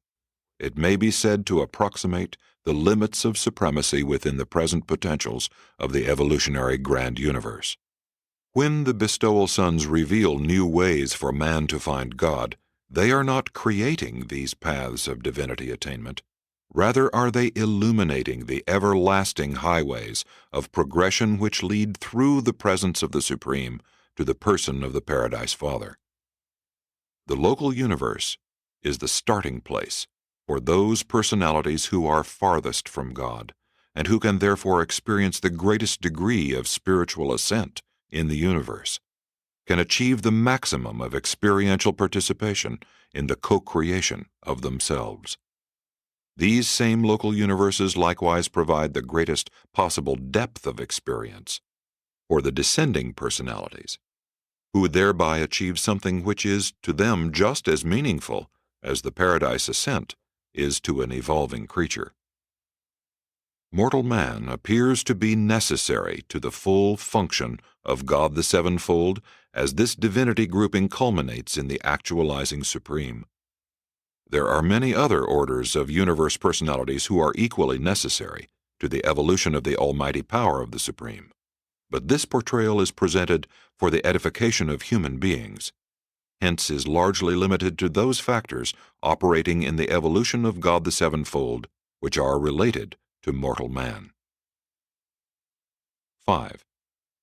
it may be said to approximate the limits of supremacy within the present potentials of the evolutionary grand universe. When the bestowal sons reveal new ways for man to find God, they are not creating these paths of divinity attainment. Rather are they illuminating the everlasting highways of progression which lead through the presence of the Supreme to the person of the Paradise Father. The local universe is the starting place for those personalities who are farthest from God, and who can therefore experience the greatest degree of spiritual ascent in the universe, can achieve the maximum of experiential participation in the co-creation of themselves. These same local universes likewise provide the greatest possible depth of experience for the descending personalities, who thereby achieve something which is to them just as meaningful as the paradise ascent is to an evolving creature. Mortal man appears to be necessary to the full function of God the Sevenfold as this divinity grouping culminates in the actualizing Supreme. There are many other orders of universe personalities who are equally necessary to the evolution of the almighty power of the Supreme, but this portrayal is presented for the edification of human beings, hence is largely limited to those factors operating in the evolution of God the Sevenfold which are related to mortal man. 5.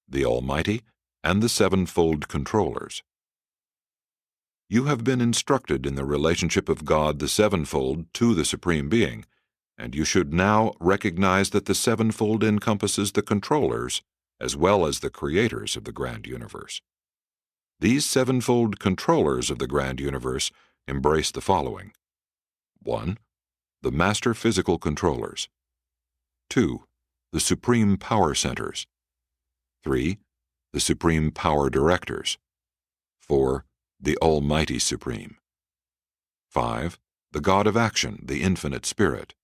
The Almighty and the Sevenfold Controllers. You have been instructed in the relationship of God the Sevenfold to the Supreme Being, and you should now recognize that the Sevenfold encompasses the controllers as well as the creators of the grand universe. These sevenfold controllers of the grand universe embrace the following: 1. The master physical controllers. 2. The supreme power centers. 3. The supreme power directors. 4. The Almighty Supreme. 5. The God of Action, the Infinite Spirit.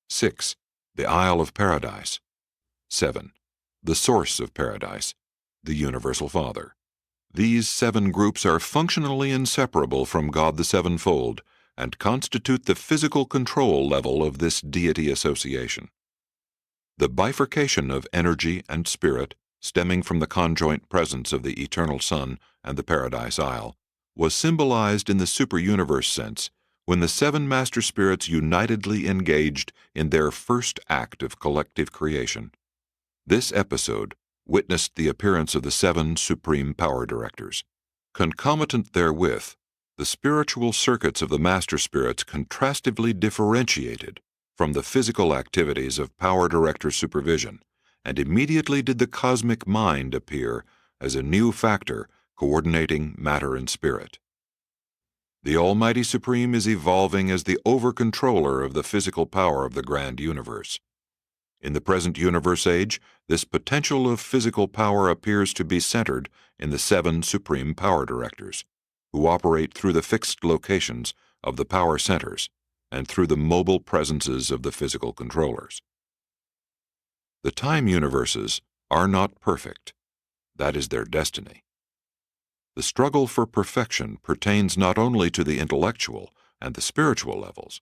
6. The Isle of Paradise. 7. The Source of Paradise, the Universal Father. These 7 groups are functionally inseparable from God the Sevenfold and constitute the physical control level of this deity association. The bifurcation of energy and spirit stemming from the conjoint presence of the eternal Son and the Paradise Isle, was symbolized in the superuniverse sense when the seven master spirits unitedly engaged in their first act of collective creation. This episode witnessed the appearance of the seven supreme power directors. Concomitant therewith, the spiritual circuits of the master spirits contrastively differentiated from the physical activities of power director supervision, and immediately did the cosmic mind appear as a new factor coordinating matter and spirit. The Almighty Supreme is evolving as the over-controller of the physical power of the grand universe. In the present universe age, this potential of physical power appears to be centered in the seven supreme power directors, who operate through the fixed locations of the power centers and through the mobile presences of the physical controllers. The time universes are not perfect. That is their destiny. The struggle for perfection pertains not only to the intellectual and the spiritual levels,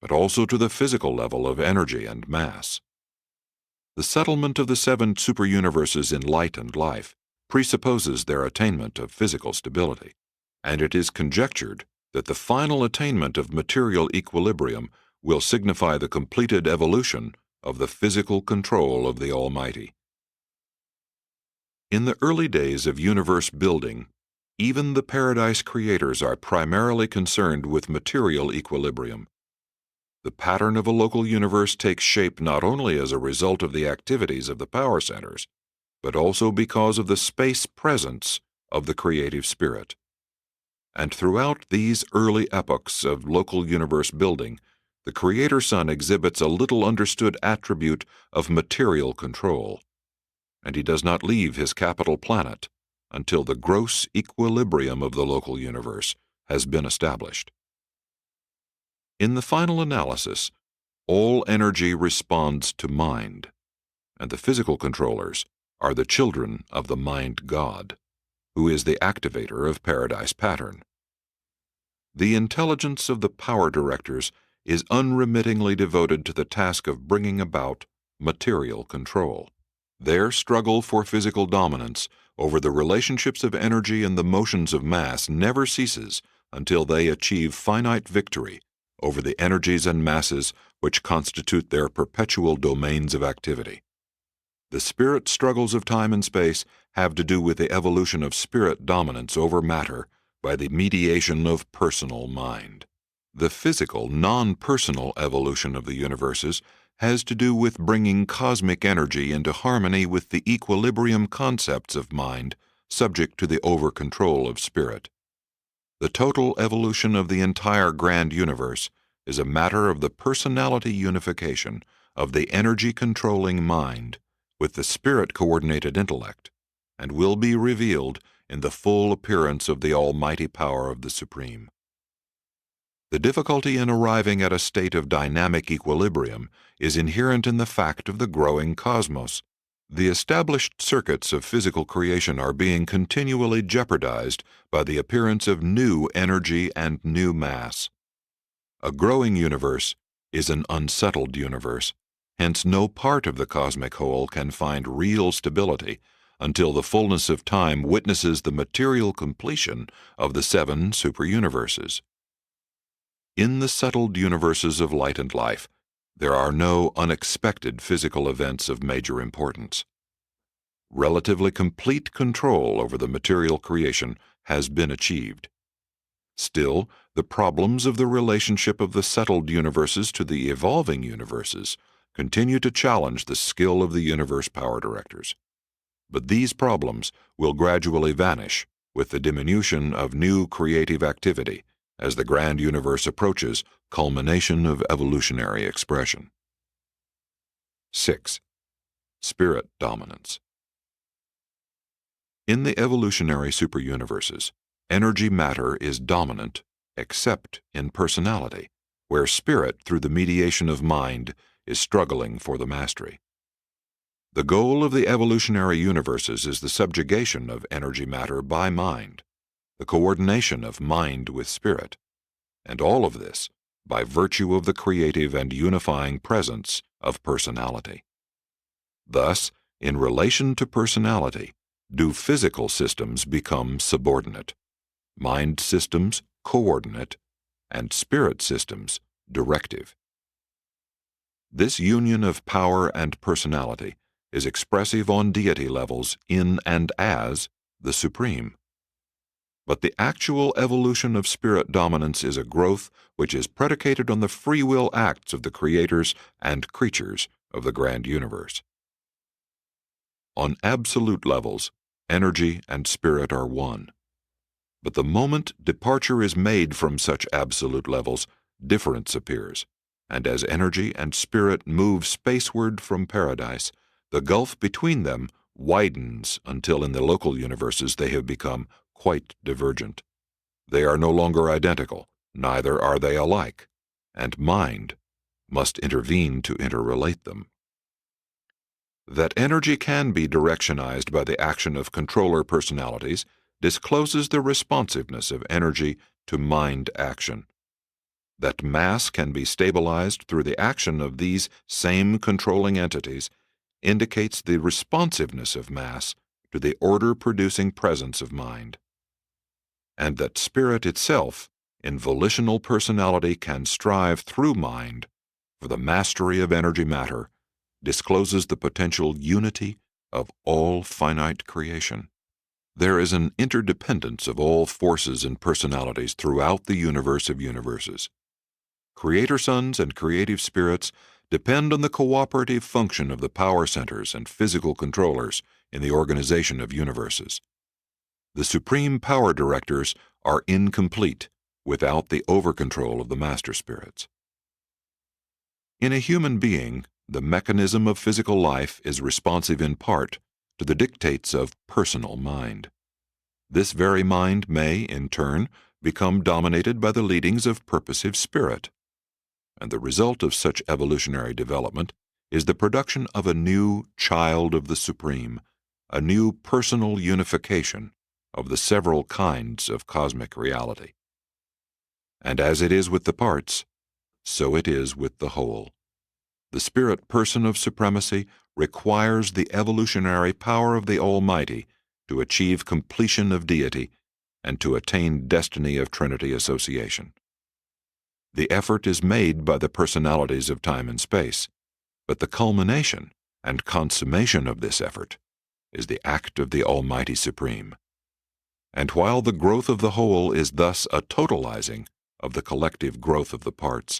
but also to the physical level of energy and mass. The settlement of the seven superuniverses in light and life presupposes their attainment of physical stability, and it is conjectured that the final attainment of material equilibrium will signify the completed evolution of the physical control of the Almighty. In the early days of universe building, even the paradise creators are primarily concerned with material equilibrium. The pattern of a local universe takes shape not only as a result of the activities of the power centers, but also because of the space presence of the creative spirit. And throughout these early epochs of local universe building, the Creator Son exhibits a little understood attribute of material control, and he does not leave his capital planet until the gross equilibrium of the local universe has been established. In the final analysis, all energy responds to mind, and the physical controllers are the children of the mind God, who is the activator of Paradise Pattern. The intelligence of the power directors is unremittingly devoted to the task of bringing about material control. Their struggle for physical dominance over the relationships of energy and the motions of mass never ceases until they achieve finite victory over the energies and masses which constitute their perpetual domains of activity. The spirit struggles of time and space have to do with the evolution of spirit dominance over matter by the mediation of personal mind. The physical, non-personal evolution of the universes has to do with bringing cosmic energy into harmony with the equilibrium concepts of mind subject to the over-control of spirit. The total evolution of the entire grand universe is a matter of the personality unification of the energy-controlling mind with the spirit-coordinated intellect, and will be revealed in the full appearance of the almighty power of the Supreme. The difficulty in arriving at a state of dynamic equilibrium is inherent in the fact of the growing cosmos. The established circuits of physical creation are being continually jeopardized by the appearance of new energy and new mass. A growing universe is an unsettled universe, hence no part of the cosmic whole can find real stability until the fullness of time witnesses the material completion of the seven superuniverses. In the settled universes of light and life, there are no unexpected physical events of major importance. Relatively complete control over the material creation has been achieved. Still, the problems of the relationship of the settled universes to the evolving universes continue to challenge the skill of the universe power directors. But these problems will gradually vanish with the diminution of new creative activity as the grand universe approaches culmination of evolutionary expression. 6. Spirit dominance. In the evolutionary superuniverses, energy matter is dominant except in personality, where spirit, through the mediation of mind, is struggling for the mastery. The goal of the evolutionary universes is the subjugation of energy matter by mind, the coordination of mind with spirit, and all of this by virtue of the creative and unifying presence of personality. Thus, In relation to personality, do physical systems become subordinate, mind systems coordinate, and spirit systems directive. This union of power and personality is expressive on deity levels in and as the Supreme. But the actual evolution of spirit dominance is a growth which is predicated on the free will acts of the creators and creatures of the grand universe. On absolute levels, energy and spirit are one. But the moment departure is made from such absolute levels, difference appears, and as energy and spirit move spaceward from paradise, the gulf between them widens until in the local universes they have become quite divergent. They are no longer identical, neither are they alike, and mind must intervene to interrelate them. That energy can be directionized by the action of controller personalities discloses the responsiveness of energy to mind action. That mass can be stabilized through the action of these same controlling entities indicates the responsiveness of mass to the order-producing presence of mind. And that spirit itself, in volitional personality, can strive through mind for the mastery of energy matter, discloses the potential unity of all finite creation. There is an interdependence of all forces and personalities throughout the universe of universes. Creator sons and creative spirits depend on the cooperative function of the power centers and physical controllers in the organization of universes. The supreme power directors are incomplete without the overcontrol of the master spirits. In a human being, the mechanism of physical life is responsive in part to the dictates of personal mind. This very mind may, in turn, become dominated by the leadings of purposive spirit, and the result of such evolutionary development is the production of a new child of the Supreme, a new personal unification of the several kinds of cosmic reality. And as it is with the parts, so it is with the whole. The spirit person of supremacy requires the evolutionary power of the Almighty to achieve completion of deity and to attain destiny of Trinity association. The effort is made by the personalities of time and space, but the culmination and consummation of this effort is the act of the Almighty Supreme. And while the growth of the whole is thus a totalizing of the collective growth of the parts,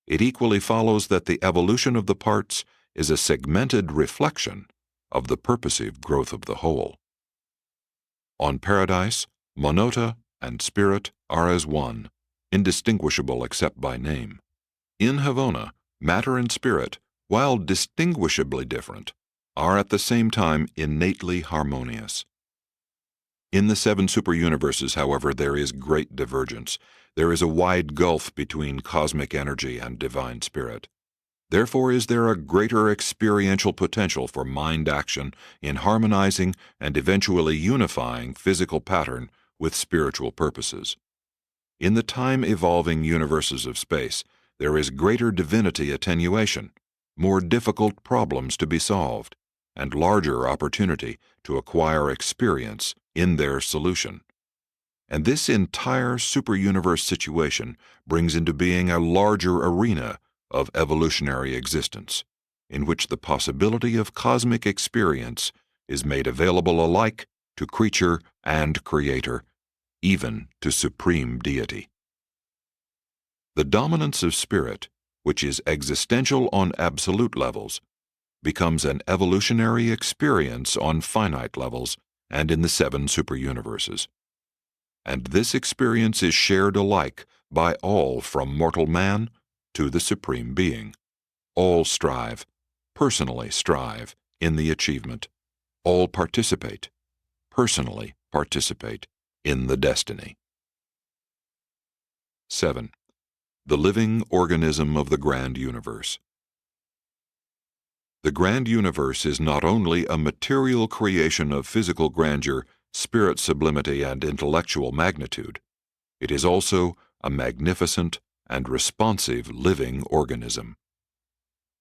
it equally follows that the evolution of the parts is a segmented reflection of the purposive growth of the whole. On paradise, monota and spirit are as one, indistinguishable except by name. In Havona, matter and spirit, while distinguishably different, are at the same time innately harmonious. In the seven superuniverses, however, there is great divergence. There is a wide gulf between cosmic energy and divine spirit. Therefore is there a greater experiential potential for mind action in harmonizing and eventually unifying physical pattern with spiritual purposes. In the time-evolving universes of space, there is greater divinity attenuation, more difficult problems to be solved, and larger opportunity to acquire experience in their solution. And this entire superuniverse situation brings into being a larger arena of evolutionary existence, in which the possibility of cosmic experience is made available alike to creature and creator, even to supreme deity. The dominance of spirit, which is existential on absolute levels, becomes an evolutionary experience on finite levels and in the seven superuniverses. And this experience is shared alike by all from mortal man to the Supreme Being. All strive, personally strive, in the achievement. All participate, personally participate, in the destiny. 7. The living organism of the grand universe. The grand universe is not only a material creation of physical grandeur, spirit sublimity, and intellectual magnitude, it is also a magnificent and responsive living organism.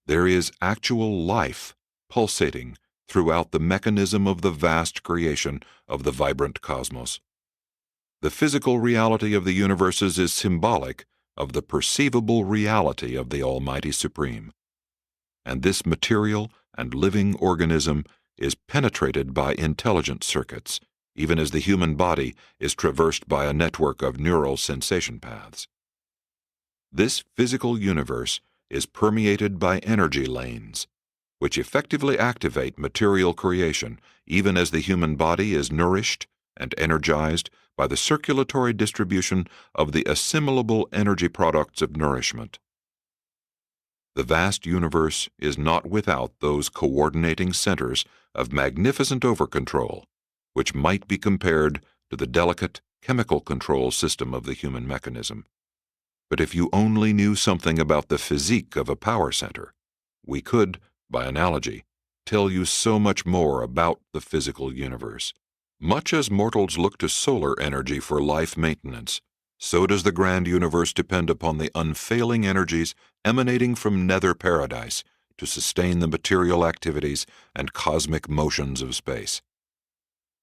There is actual life pulsating throughout the mechanism of the vast creation of the vibrant cosmos. The physical reality of the universes is symbolic of the perceivable reality of the Almighty Supreme. And this material and living organism is penetrated by intelligent circuits, even as the human body is traversed by a network of neural sensation paths. This physical universe is permeated by energy lanes, which effectively activate material creation, even as the human body is nourished and energized by the circulatory distribution of the assimilable energy products of nourishment. The vast universe is not without those coordinating centers of magnificent overcontrol, which might be compared to the delicate chemical control system of the human mechanism. But if you only knew something about the physique of a power center, we could, by analogy, tell you so much more about the physical universe. Much as mortals look to solar energy for life maintenance, so does the grand universe depend upon the unfailing energies emanating from nether paradise to sustain the material activities and cosmic motions of space.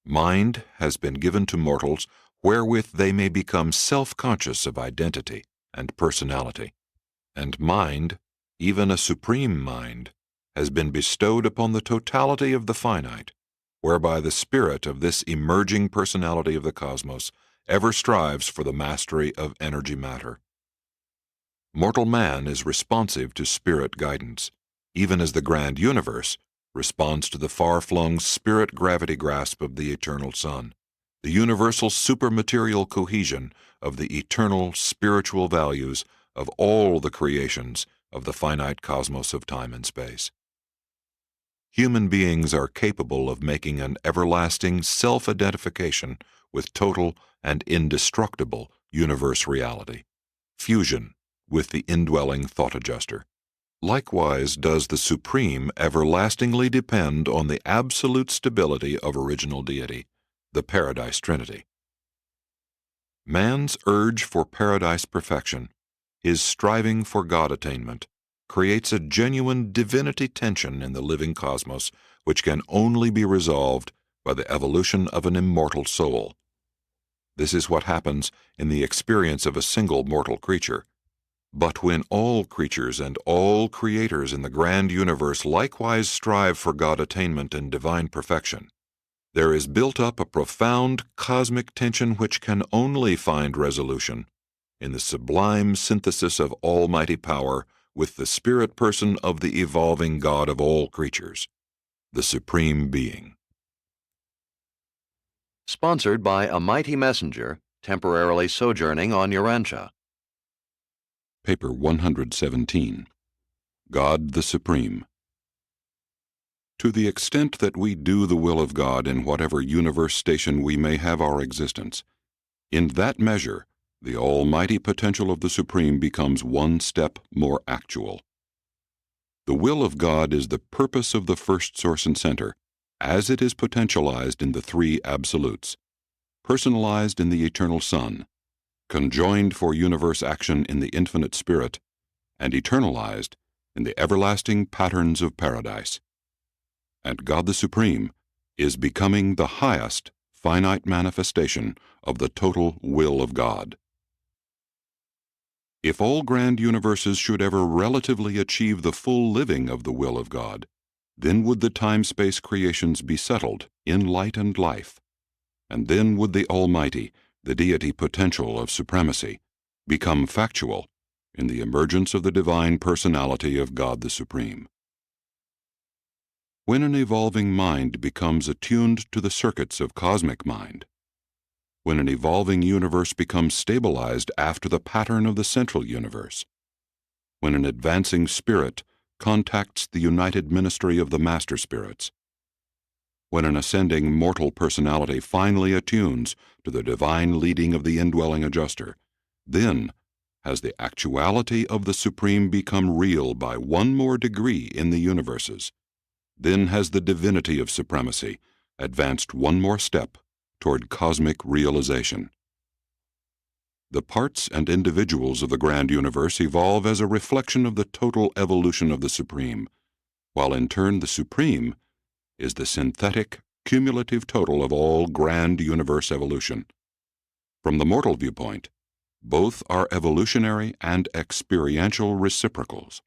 Mind has been given to mortals wherewith they may become self-conscious of identity and personality, and mind, even a supreme mind, has been bestowed upon the totality of the finite, whereby the spirit of this emerging personality of the cosmos ever strives for the mastery of energy matter. Mortal man is responsive to spirit guidance, even as the grand universe responds to the far-flung spirit gravity grasp of the eternal sun, the universal supermaterial cohesion of the eternal spiritual values of all the creations of the finite cosmos of time and space. Human beings are capable of making an everlasting self-identification with total and indestructible universe reality, fusion with the indwelling thought adjuster. Likewise does the Supreme everlastingly depend on the absolute stability of original deity, the Paradise Trinity. Man's urge for paradise perfection, his striving for God attainment, creates a genuine divinity tension in the living cosmos which can only be resolved by the evolution of an immortal soul. This is what happens in the experience of a single mortal creature. But when all creatures and all creators in the grand universe likewise strive for God attainment and divine perfection, there is built up a profound cosmic tension which can only find resolution in the sublime synthesis of almighty power with the spirit person of the evolving God of all creatures, the Supreme Being. Sponsored by a mighty messenger temporarily sojourning on Urantia. Paper 117. God the Supreme. To the extent that we do the will of God in whatever universe station we may have our existence, in that measure the almighty potential of the Supreme becomes one step more actual. The will of God is the purpose of the first source and center, as it is potentialized in the three absolutes, personalized in the eternal Son, conjoined for universe action in the infinite Spirit, and eternalized in the everlasting patterns of paradise. And God the Supreme is becoming the highest finite manifestation of the total will of God. If all grand universes should ever relatively achieve the full living of the will of God, then would the time-space creations be settled in light and life, and then would the Almighty, the deity potential of supremacy, become factual in the emergence of the divine personality of God the Supreme. When an evolving mind becomes attuned to the circuits of cosmic mind, when an evolving universe becomes stabilized after the pattern of the central universe, when an advancing spirit contacts the united ministry of the master spirits, when an ascending mortal personality finally attunes to the divine leading of the indwelling adjuster, then has the actuality of the Supreme become real by one more degree in the universes. Then has the divinity of supremacy advanced one more step toward cosmic realization. The parts and individuals of the grand universe evolve as a reflection of the total evolution of the Supreme, while in turn the Supreme is the synthetic, cumulative total of all grand universe evolution. From the mortal viewpoint, both are evolutionary and experiential reciprocals.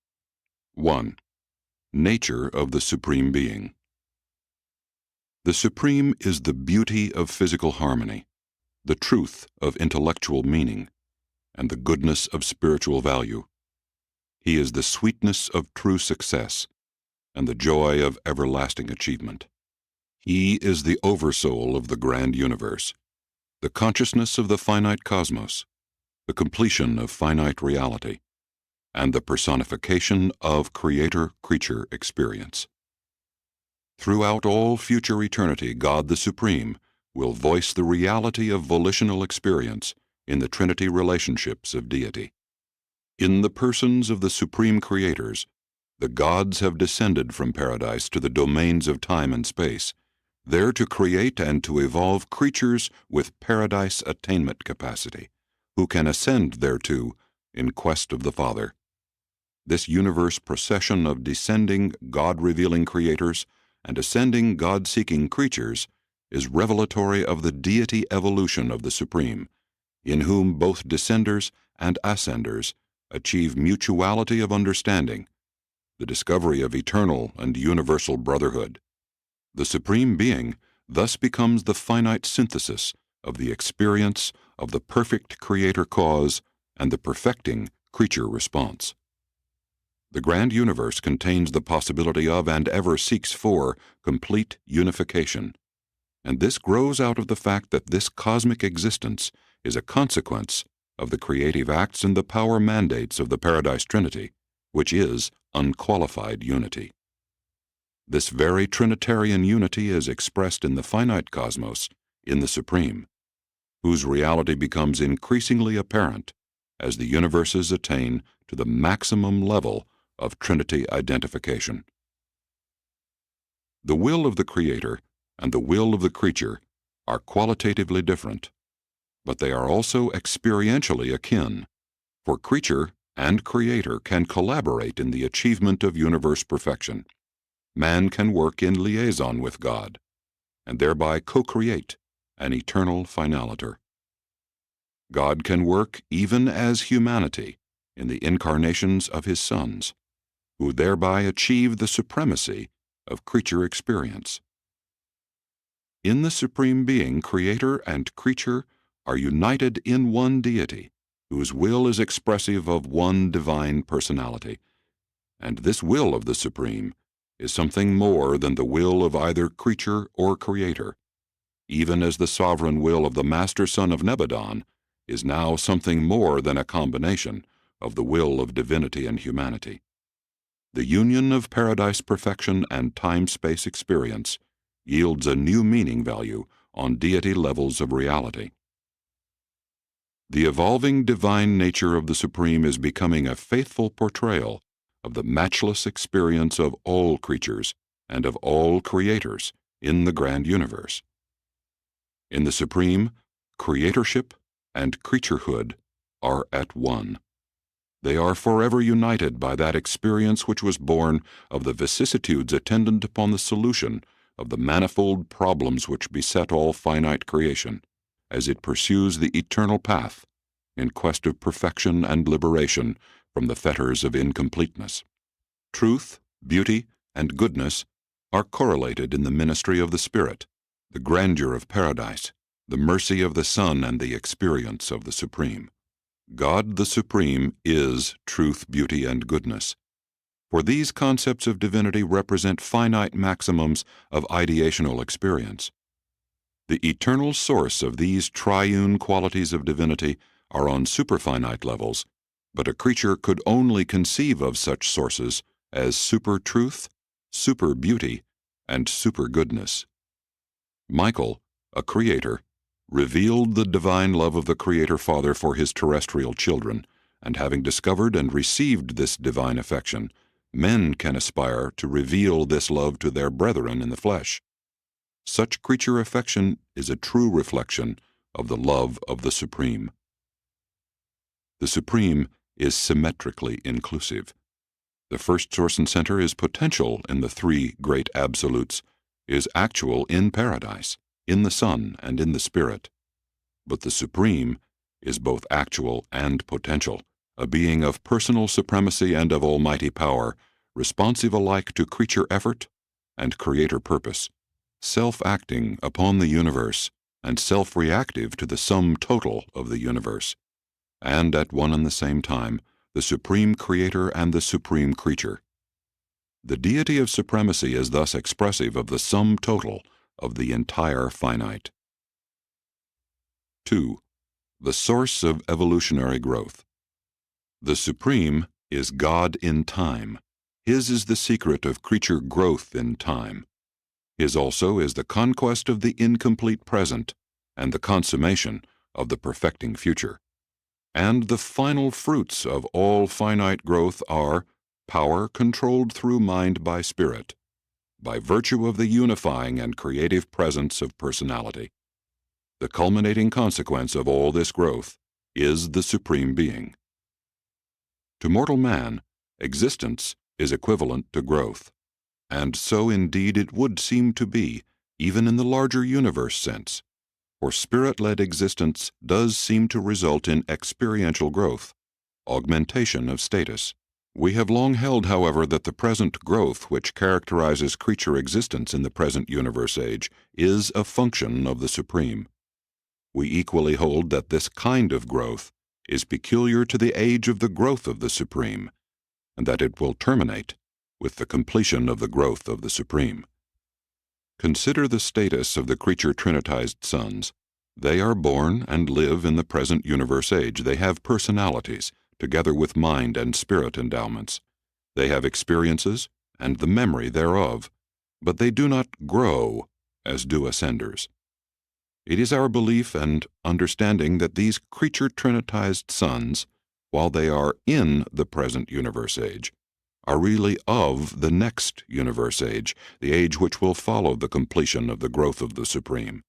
1. Nature of the Supreme Being. The Supreme is the beauty of physical harmony, the truth of intellectual meaning, and the goodness of spiritual value. He is the sweetness of true success and the joy of everlasting achievement. He is the oversoul of the grand universe, the consciousness of the finite cosmos, the completion of finite reality, and the personification of creator-creature experience. Throughout all future eternity, God the Supreme will voice the reality of volitional experience in the Trinity relationships of deity. In the persons of the Supreme Creators, the gods have descended from paradise to the domains of time and space, there to create and to evolve creatures with paradise attainment capacity, who can ascend thereto in quest of the Father. This universe procession of descending, God-revealing creators and ascending, God-seeking creatures is revelatory of the deity evolution of the Supreme, in whom both descenders and ascenders achieve mutuality of understanding, the discovery of eternal and universal brotherhood. The Supreme Being thus becomes the finite synthesis of the experience of the perfect creator cause and the perfecting creature response. The grand universe contains the possibility of and ever seeks for complete unification, and this grows out of the fact that this cosmic existence is a consequence of the creative acts and the power mandates of the Paradise Trinity, which is unqualified unity. This very Trinitarian unity is expressed in the finite cosmos, in the Supreme, whose reality becomes increasingly apparent as the universes attain to the maximum level of Trinity identification. The will of the Creator and the will of the creature are qualitatively different, but they are also experientially akin, for creature and creator can collaborate in the achievement of universe perfection. Man can work in liaison with God, and thereby co-create an eternal finaliter. God can work even as humanity in the incarnations of his sons, who thereby achieve the supremacy of creature experience. In the Supreme Being, creator and creature are united in one deity, whose will is expressive of one divine personality, and this will of the Supreme is something more than the will of either creature or creator, even as the sovereign will of the Master Son of Nebadon is now something more than a combination of the will of divinity and humanity. The union of paradise perfection and time-space experience yields a new meaning value on deity levels of reality. The evolving divine nature of the Supreme is becoming a faithful portrayal of the matchless experience of all creatures and of all creators in the grand universe. In the Supreme, creatorship and creaturehood are at one. They are forever united by that experience which was born of the vicissitudes attendant upon the solution of the manifold problems which beset all finite creation, as it pursues the eternal path in quest of perfection and liberation from the fetters of incompleteness. Truth, beauty, and goodness are correlated in the ministry of the Spirit, the grandeur of paradise, the mercy of the Son, and the experience of the Supreme. God the Supreme is truth, beauty, and goodness. For these concepts of divinity represent finite maximums of ideational experience. The eternal source of these triune qualities of divinity are on superfinite levels, but a creature could only conceive of such sources as super-truth, super-beauty, and super-goodness. Michael, a creator, revealed the divine love of the Creator Father for his terrestrial children, and having discovered and received this divine affection, men can aspire to reveal this love to their brethren in the flesh. Such creature affection is a true reflection of the love of the Supreme. The Supreme is symmetrically inclusive. The first source and center is potential in the three great absolutes, is actual in paradise, in the Son and in the Spirit. But the Supreme is both actual and potential, a being of personal supremacy and of almighty power, responsive alike to creature effort and creator purpose, self-acting upon the universe and self-reactive to the sum total of the universe, and at one and the same time, the supreme creator and the supreme creature. The deity of supremacy is thus expressive of the sum total of the entire finite. 2. The source of evolutionary growth. The Supreme is God in time. His is the secret of creature growth in time. His also is the conquest of the incomplete present and the consummation of the perfecting future. And the final fruits of all finite growth are power controlled through mind by spirit, by virtue of the unifying and creative presence of personality. The culminating consequence of all this growth is the Supreme Being. To mortal man, existence is equivalent to growth, and so indeed it would seem to be, even in the larger universe sense, for spirit-led existence does seem to result in experiential growth, augmentation of status. We have long held, however, that the present growth which characterizes creature existence in the present universe age is a function of the Supreme. We equally hold that this kind of growth is peculiar to the age of the growth of the Supreme, and that it will terminate with the completion of the growth of the Supreme. Consider the status of the creature trinitized sons. They are born and live in the present universe age. They have personalities, together with mind and spirit endowments. They have experiences and the memory thereof, but they do not grow as do ascenders. It is our belief and understanding that these creature trinitized sons, while they are in the present universe age, are really of the next universe age, the age which will follow the completion of the growth of the Supreme.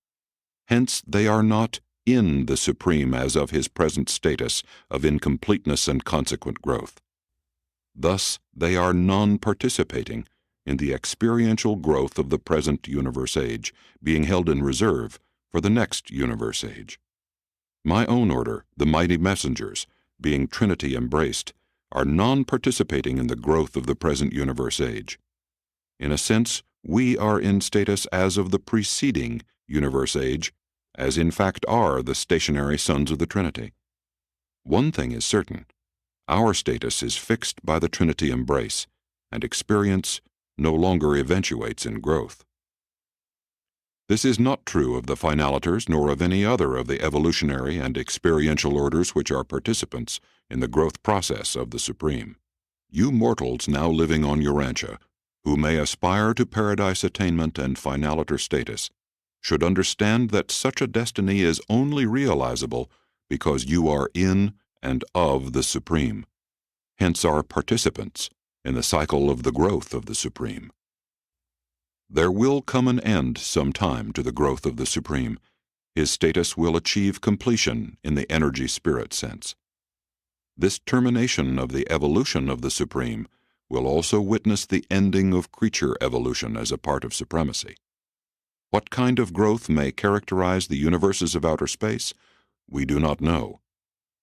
Hence they are not in the Supreme as of his present status of incompleteness and consequent growth. Thus they are non-participating in the experiential growth of the present universe age, being held in reserve for the next universe age. My own order, the mighty messengers, being Trinity embraced, are non-participating in the growth of the present universe age. In a sense, we are in status as of the preceding universe age, as in fact are the stationary sons of the Trinity. One thing is certain: our status is fixed by the Trinity embrace, and experience no longer eventuates in growth. This is not true of the finaliters nor of any other of the evolutionary and experiential orders which are participants in the growth process of the Supreme. You mortals now living on Urantia, who may aspire to paradise attainment and finaliter status, should understand that such a destiny is only realizable because you are in and of the Supreme, hence are participants in the cycle of the growth of the Supreme. There will come an end some time to the growth of the Supreme. His status will achieve completion in the energy-spirit sense. This termination of the evolution of the Supreme will also witness the ending of creature evolution as a part of supremacy. What kind of growth may characterize the universes of outer space, we do not know,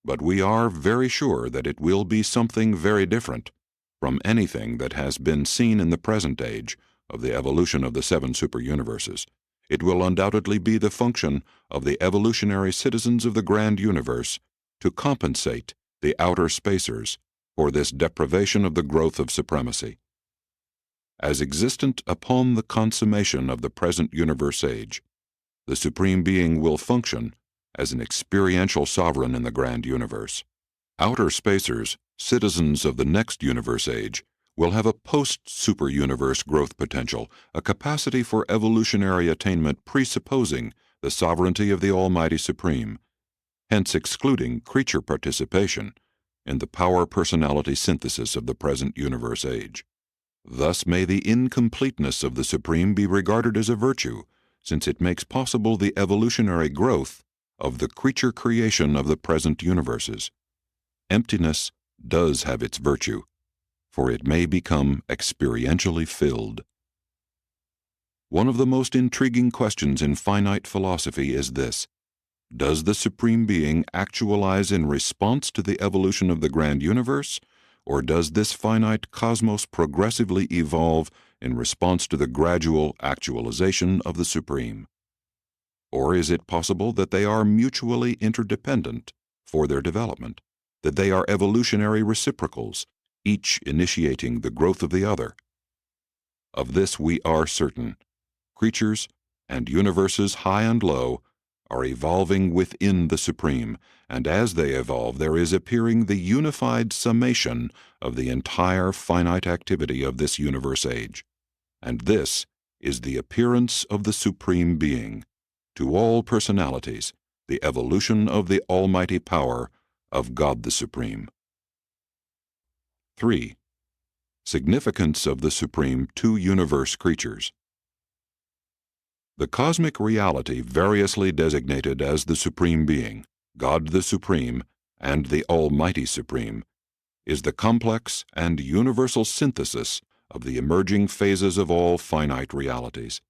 but we are very sure that it will be something very different from anything that has been seen in the present age of the evolution of the 7 super-universes. It will undoubtedly be the function of the evolutionary citizens of the grand universe to compensate the outer spacers for this deprivation of the growth of supremacy. As existent upon the consummation of the present universe age, the Supreme Being will function as an experiential sovereign in the grand universe. Outer spacers, citizens of the next universe age, will have a post-super-universe growth potential, a capacity for evolutionary attainment presupposing the sovereignty of the Almighty Supreme, hence excluding creature participation in the power-personality synthesis of the present universe age. Thus may the incompleteness of the Supreme be regarded as a virtue, since it makes possible the evolutionary growth of the creature creation of the present universes. Emptiness does have its virtue, for it may become experientially filled. One of the most intriguing questions in finite philosophy is this: does the Supreme Being actualize in response to the evolution of the grand universe, or does this finite cosmos progressively evolve in response to the gradual actualization of the Supreme? Or is it possible that they are mutually interdependent for their development, that they are evolutionary reciprocals, each initiating the growth of the other? Of this we are certain. Creatures and universes high and low are evolving within the Supreme, and as they evolve there is appearing the unified summation of the entire finite activity of this universe age. And this is the appearance of the Supreme Being, to all personalities, the evolution of the almighty power of God the Supreme. 3. Significance of the Supreme to universe creatures. The cosmic reality variously designated as the Supreme Being, God the Supreme, and the Almighty Supreme, is the complex and universal synthesis of the emerging phases of all finite realities.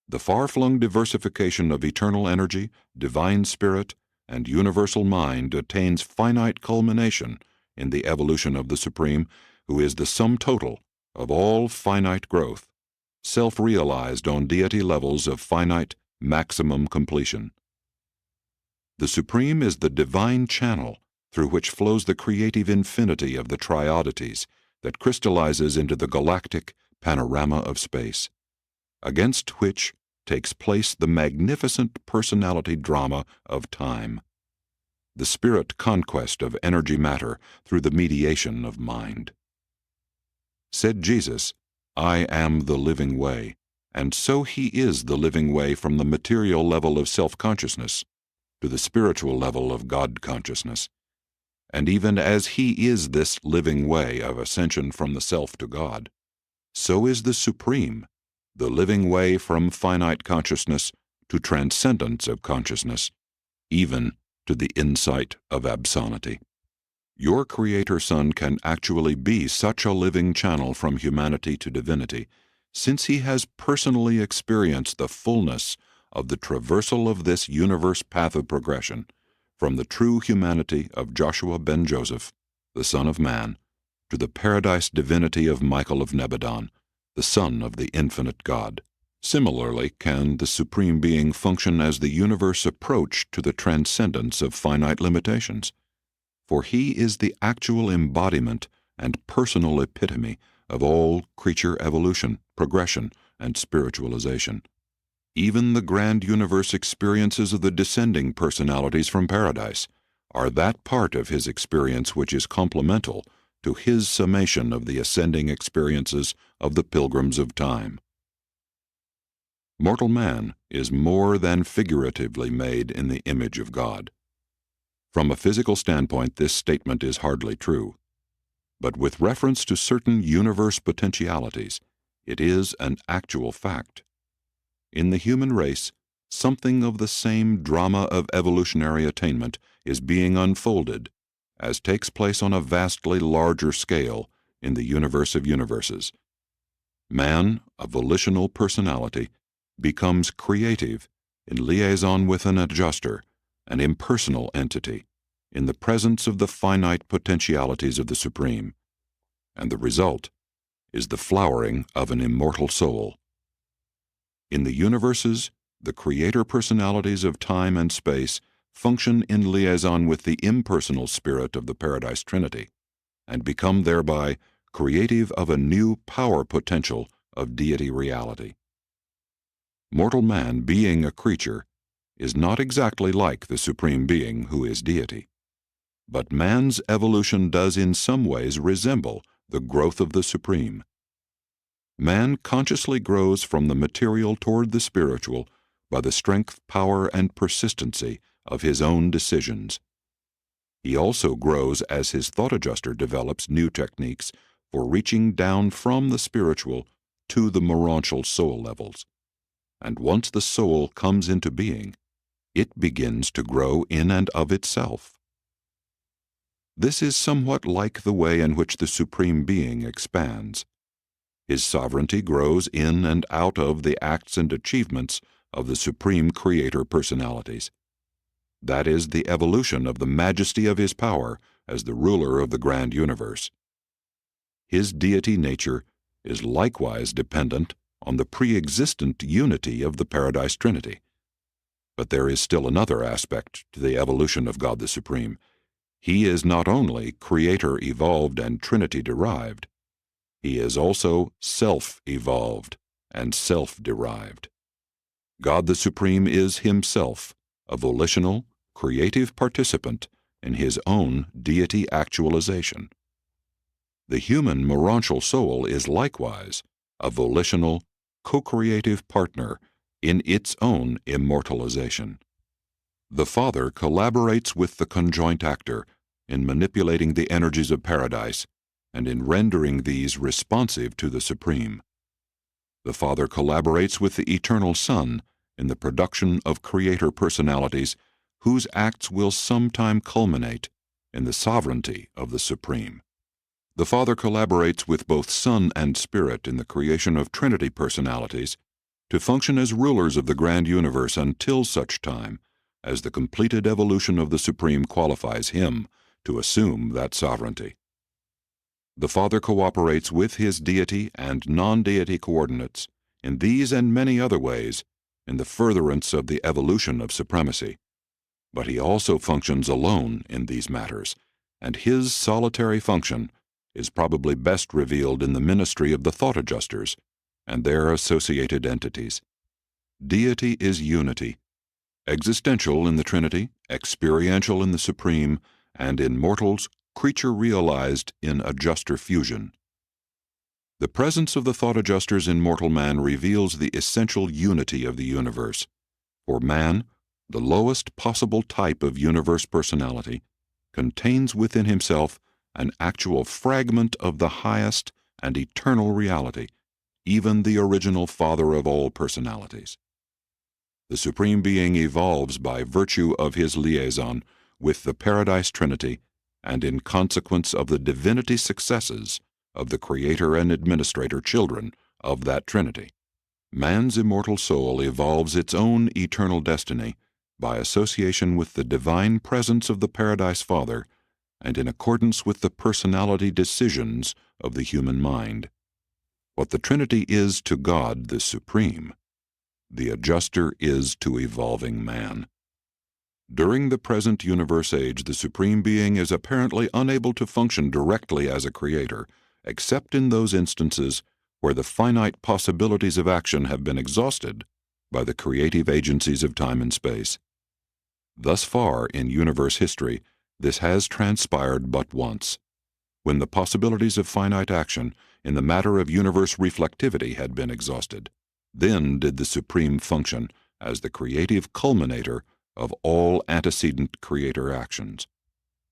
The far-flung diversification of eternal energy, divine spirit, and universal mind attains finite culmination in the evolution of the Supreme, who is the sum total of all finite growth, self-realized on deity levels of finite maximum completion. The Supreme is the divine channel through which flows the creative infinity of the triodities that crystallizes into the galactic panorama of space, against which takes place the magnificent personality drama of time, the spirit conquest of energy matter through the mediation of mind. Said Jesus, "I am the living way," and so he is the living way from the material level of self-consciousness to the spiritual level of God-consciousness. And even as he is this living way of ascension from the self to God, so is the Supreme, the living way from finite consciousness to transcendence of consciousness, even to the insight of absoluty. Your Creator Son can actually be such a living channel from humanity to divinity, since he has personally experienced the fullness of the traversal of this universe path of progression, from the true humanity of Joshua ben Joseph, the Son of Man, to the paradise divinity of Michael of Nebadon, the Son of the infinite God. Similarly can the Supreme Being function as the universe approach to the transcendence of finite limitations, for he is the actual embodiment and personal epitome of all creature evolution, progression, and spiritualization. Even the grand universe experiences of the descending personalities from paradise are that part of his experience which is complemental to his summation of the ascending experiences of the pilgrims of time. Mortal man is more than figuratively made in the image of God. From a physical standpoint, this statement is hardly true. But with reference to certain universe potentialities, it is an actual fact. In the human race, something of the same drama of evolutionary attainment is being unfolded, as takes place on a vastly larger scale in the universe of universes. Man, a volitional personality, becomes creative in liaison with an adjuster, an impersonal entity, in the presence of the finite potentialities of the Supreme, and the result is the flowering of an immortal soul. In the universes, the creator personalities of time and space function in liaison with the impersonal spirit of the Paradise Trinity, and become thereby creative of a new power potential of deity reality. Mortal man, being a creature, is not exactly like the Supreme Being who is deity. But man's evolution does in some ways resemble the growth of the Supreme. Man consciously grows from the material toward the spiritual by the strength, power, and persistency of his own decisions. He also grows as his thought adjuster develops new techniques for reaching down from the spiritual to the morontial soul levels. And once the soul comes into being, it begins to grow in and of itself. This is somewhat like the way in which the Supreme Being expands. His sovereignty grows in and out of the acts and achievements of the supreme creator personalities. That is the evolution of the majesty of his power as the ruler of the grand universe. His deity nature is likewise dependent on the pre-existent unity of the Paradise Trinity. But there is still another aspect to the evolution of God the Supreme. He is not only creator-evolved and Trinity-derived, he is also self-evolved and self-derived. God the Supreme is himself a volitional, creative participant in his own deity actualization. The human morontial soul is likewise a volitional, co-creative partner in its own immortalization. The Father collaborates with the conjoint actor in manipulating the energies of paradise and in rendering these responsive to the Supreme. The Father collaborates with the Eternal Son in the production of creator personalities whose acts will sometime culminate in the sovereignty of the Supreme. The Father collaborates with both Son and Spirit in the creation of Trinity personalities to function as rulers of the grand universe until such time as the completed evolution of the Supreme qualifies him to assume that sovereignty. The Father cooperates with his deity and non-deity coordinates in these and many other ways in the furtherance of the evolution of supremacy. But he also functions alone in these matters, and his solitary function is probably best revealed in the ministry of the thought adjusters and their associated entities. Deity is unity, existential in the Trinity, experiential in the Supreme, and in mortals, creature-realized in adjuster fusion. The presence of the thought adjusters in mortal man reveals the essential unity of the universe. For man, the lowest possible type of universe personality, contains within himself an actual fragment of the highest and eternal reality, even the original Father of all personalities. The Supreme Being evolves by virtue of his liaison with the Paradise Trinity and in consequence of the divinity successes of the Creator and Administrator children of that Trinity. Man's immortal soul evolves its own eternal destiny by association with the divine presence of the Paradise Father and in accordance with the personality decisions of the human mind. What the Trinity is to God the Supreme, the adjuster is to evolving man. During the present universe age, the Supreme Being is apparently unable to function directly as a creator, except in those instances where the finite possibilities of action have been exhausted by the creative agencies of time and space. Thus far in universe history, this has transpired but once, when the possibilities of finite action in the matter of universe reflectivity had been exhausted. Then did the Supreme function as the creative culminator of all antecedent creator actions.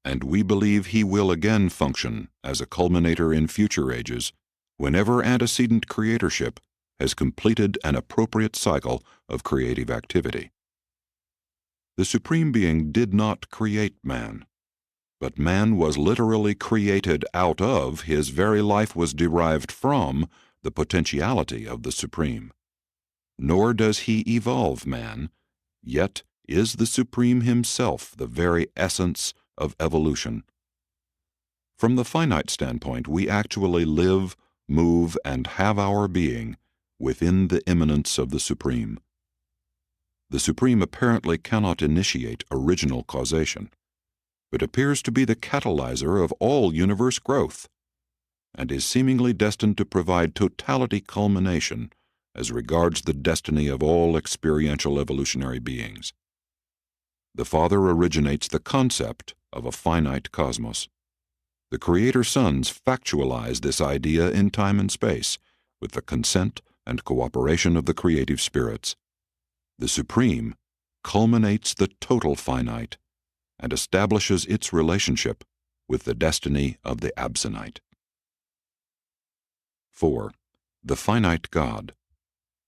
And we believe he will again function as a culminator in future ages whenever antecedent creatorship has completed an appropriate cycle of creative activity. The Supreme Being did not create man, but man was literally created out of, his very life was derived from, the potentiality of the Supreme. Nor does he evolve man, yet is the Supreme himself the very essence of evolution. From the finite standpoint, we actually live, move, and have our being within the immanence of the Supreme. The Supreme apparently cannot initiate original causation, but appears to be the catalyzer of all universe growth, and is seemingly destined to provide totality culmination as regards the destiny of all experiential evolutionary beings. The Father originates the concept of a finite cosmos. The Creator Sons factualize this idea in time and space with the consent and cooperation of the creative spirits. The Supreme culminates the total finite and establishes its relationship with the destiny of the absonite. 4. The finite God.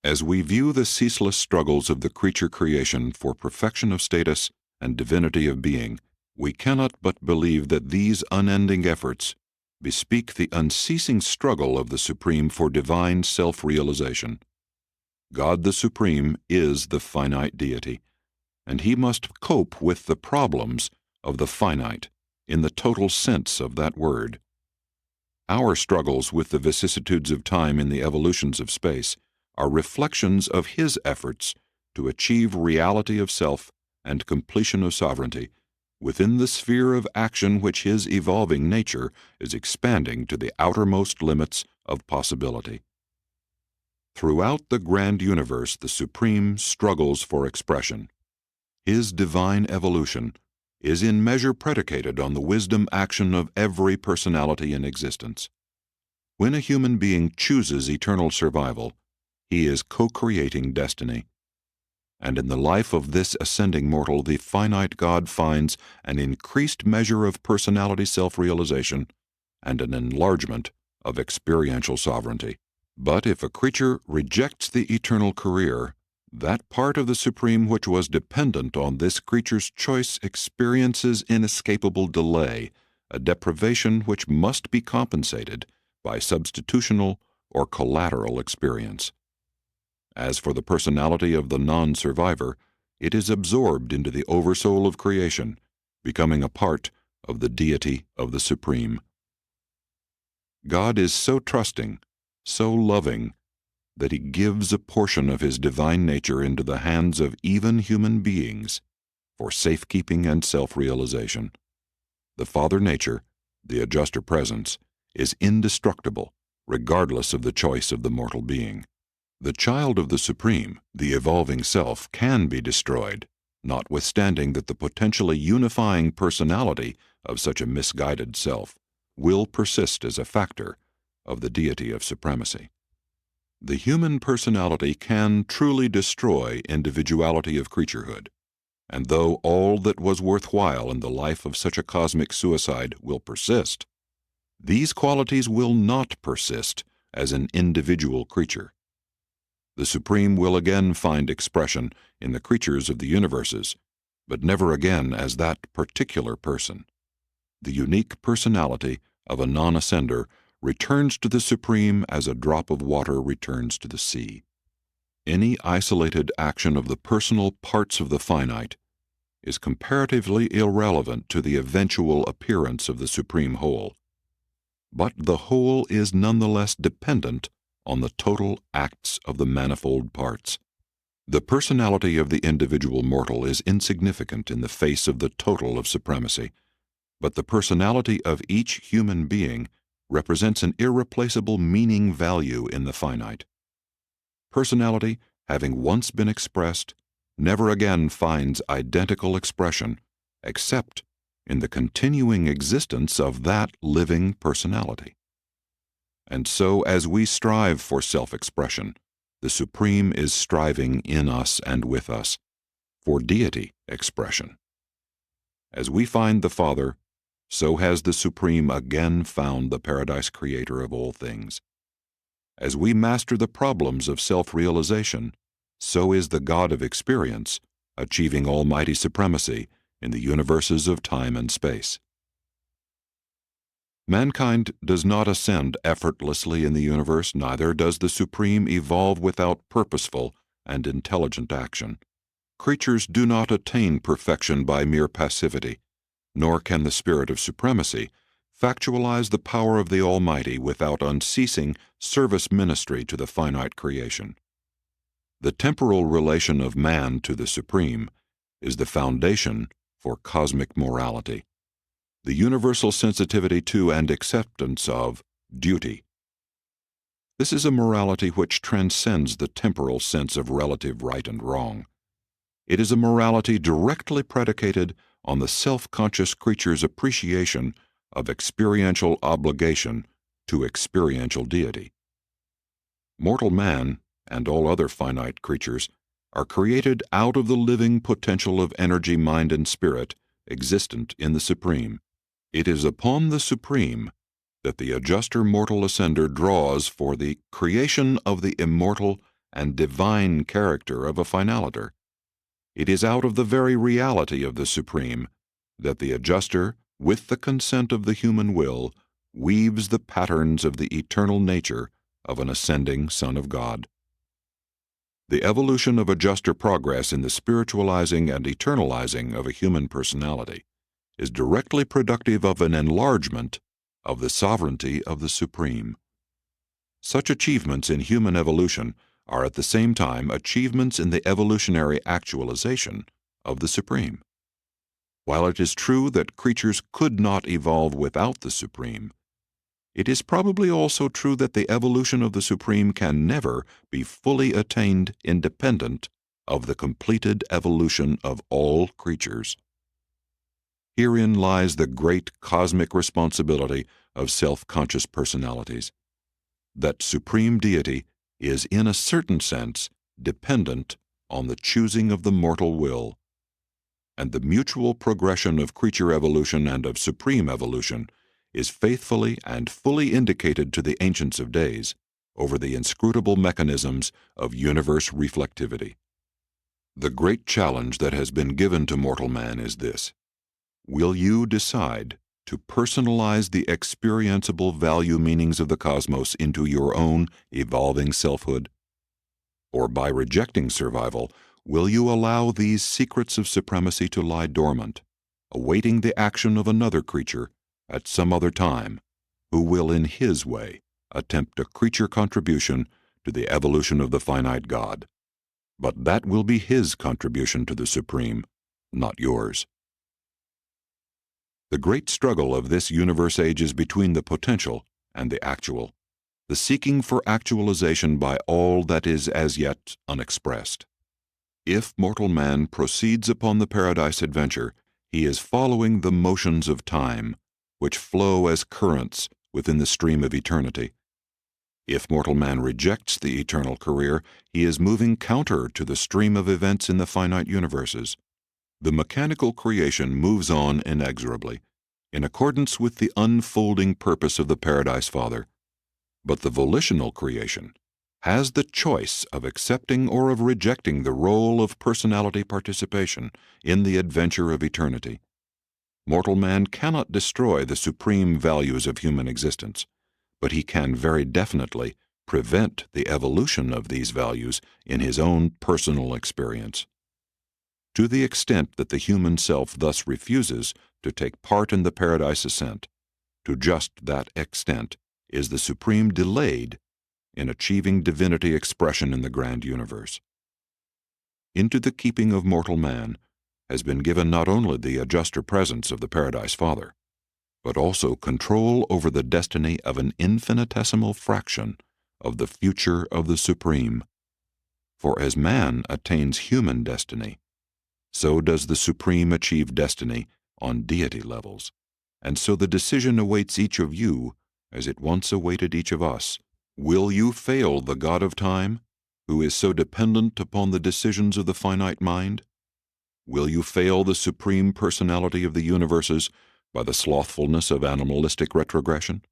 As we view the ceaseless struggles of the creature creation for perfection of status and divinity of being, we cannot but believe that these unending efforts bespeak the unceasing struggle of the Supreme for divine self-realization. God the Supreme is the finite deity, and he must cope with the problems of the finite in the total sense of that word. Our struggles with the vicissitudes of time in the evolutions of space are reflections of his efforts to achieve reality of self and completion of sovereignty within the sphere of action which his evolving nature is expanding to the outermost limits of possibility. Throughout the grand universe, the Supreme struggles for expression. His divine evolution is in measure predicated on the wisdom action of every personality in existence. When a human being chooses eternal survival, he is co-creating destiny. And in the life of this ascending mortal, the finite God finds an increased measure of personality self-realization and an enlargement of experiential sovereignty. But if a creature rejects the eternal career, that part of the Supreme which was dependent on this creature's choice experiences inescapable delay, a deprivation which must be compensated by substitutional or collateral experience. As for the personality of the non-survivor, it is absorbed into the oversoul of creation, becoming a part of the deity of the Supreme. God is so trusting, so loving, that he gives a portion of his divine nature into the hands of even human beings for safekeeping and self-realization. The Father Nature, the Adjuster Presence, is indestructible, regardless of the choice of the mortal being. The child of the Supreme, the evolving self, can be destroyed, notwithstanding that the potentially unifying personality of such a misguided self will persist as a factor of the deity of supremacy. The human personality can truly destroy individuality of creaturehood, and though all that was worthwhile in the life of such a cosmic suicide will persist, these qualities will not persist as an individual creature. The Supreme will again find expression in the creatures of the universes, but never again as that particular person. The unique personality of a non-ascender returns to the Supreme as a drop of water returns to the sea. Any isolated action of the personal parts of the finite is comparatively irrelevant to the eventual appearance of the Supreme Whole, but the whole is nonetheless dependent on the total acts of the manifold parts. The personality of the individual mortal is insignificant in the face of the total of supremacy, but the personality of each human being represents an irreplaceable meaning value in the finite. Personality, having once been expressed, never again finds identical expression except in the continuing existence of that living personality. And so, as we strive for self-expression, the Supreme is striving in us and with us for deity expression. As we find the Father, so has the Supreme again found the Paradise Creator of all things. As we master the problems of self-realization, so is the God of experience achieving almighty supremacy in the universes of time and space. Mankind does not ascend effortlessly in the universe, neither does the Supreme evolve without purposeful and intelligent action. Creatures do not attain perfection by mere passivity, nor can the spirit of supremacy factualize the power of the Almighty without unceasing service ministry to the finite creation. The temporal relation of man to the Supreme is the foundation for cosmic morality, the universal sensitivity to and acceptance of duty. This is a morality which transcends the temporal sense of relative right and wrong. It is a morality directly predicated on the self-conscious creature's appreciation of experiential obligation to experiential deity. Mortal man, and all other finite creatures, are created out of the living potential of energy, mind, and spirit existent in the Supreme. It is upon the Supreme that the adjuster mortal ascender draws for the creation of the immortal and divine character of a finaliter. It is out of the very reality of the Supreme that the adjuster, with the consent of the human will, weaves the patterns of the eternal nature of an ascending Son of God. The evolution of a juster progress in the spiritualizing and eternalizing of a human personality is directly productive of an enlargement of the sovereignty of the Supreme. Such achievements in human evolution are at the same time achievements in the evolutionary actualization of the Supreme. While it is true that creatures could not evolve without the Supreme, it is probably also true that the evolution of the Supreme can never be fully attained independent of the completed evolution of all creatures. Herein lies the great cosmic responsibility of self-conscious personalities. That supreme deity is in a certain sense dependent on the choosing of the mortal will, and the mutual progression of creature evolution and of supreme evolution is faithfully and fully indicated to the ancients of days over the inscrutable mechanisms of universe reflectivity. The great challenge that has been given to mortal man is this: will you decide to personalize the experienceable value meanings of the cosmos into your own evolving selfhood? Or by rejecting survival, will you allow these secrets of supremacy to lie dormant, awaiting the action of another creature at some other time, who will in his way attempt a creature contribution to the evolution of the finite God? But that will be his contribution to the Supreme, not yours. The great struggle of this universe age is between the potential and the actual, the seeking for actualization by all that is as yet unexpressed. If mortal man proceeds upon the paradise adventure, he is following the motions of time, which flow as currents within the stream of eternity. If mortal man rejects the eternal career, he is moving counter to the stream of events in the finite universes. The mechanical creation moves on inexorably, in accordance with the unfolding purpose of the Paradise Father. But the volitional creation has the choice of accepting or of rejecting the role of personality participation in the adventure of eternity. Mortal man cannot destroy the supreme values of human existence, but he can very definitely prevent the evolution of these values in his own personal experience. To the extent that the human self thus refuses to take part in the paradise ascent, to just that extent is the Supreme delayed in achieving divinity expression in the grand universe. Into the keeping of mortal man has been given not only the adjuster presence of the Paradise Father, but also control over the destiny of an infinitesimal fraction of the future of the Supreme. For as man attains human destiny, so does the Supreme achieve destiny on deity levels, and so the decision awaits each of you as it once awaited each of us. Will you fail the God of time, who is so dependent upon the decisions of the finite mind? Will you fail the Supreme Personality of the universes by the slothfulness of animalistic retrogression?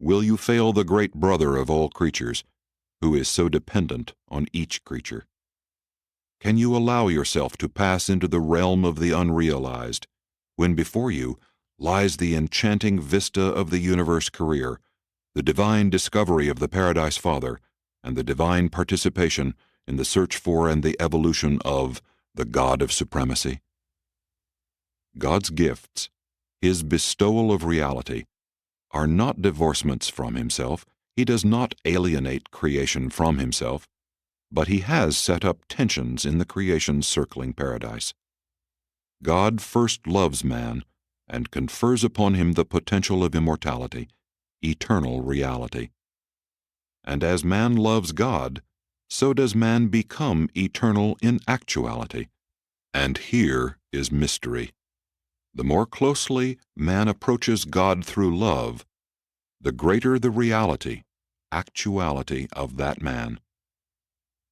Will you fail the great brother of all creatures, who is so dependent on each creature? Can you allow yourself to pass into the realm of the unrealized, when before you lies the enchanting vista of the universe career, the divine discovery of the Paradise Father, and the divine participation in the search for and the evolution of the God of supremacy? God's gifts, his bestowal of reality, are not divorcements from himself. He does not alienate creation from himself, but he has set up tensions in the creation's circling paradise. God first loves man and confers upon him the potential of immortality, eternal reality. And as man loves God, so does man become eternal in actuality. And here is mystery. The more closely man approaches God through love, the greater the reality, actuality of that man.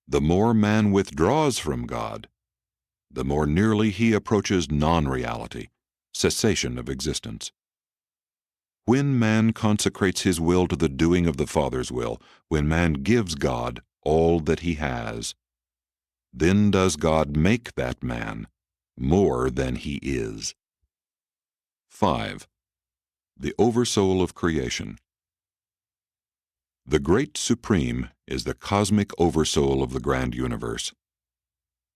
The more man withdraws from God, the more nearly he approaches non-reality, cessation of existence. When man consecrates his will to the doing of the Father's will, when man gives God all that he has, then does God make that man more than he is. 5. The Oversoul of Creation. The Great Supreme is the cosmic oversoul of the grand universe.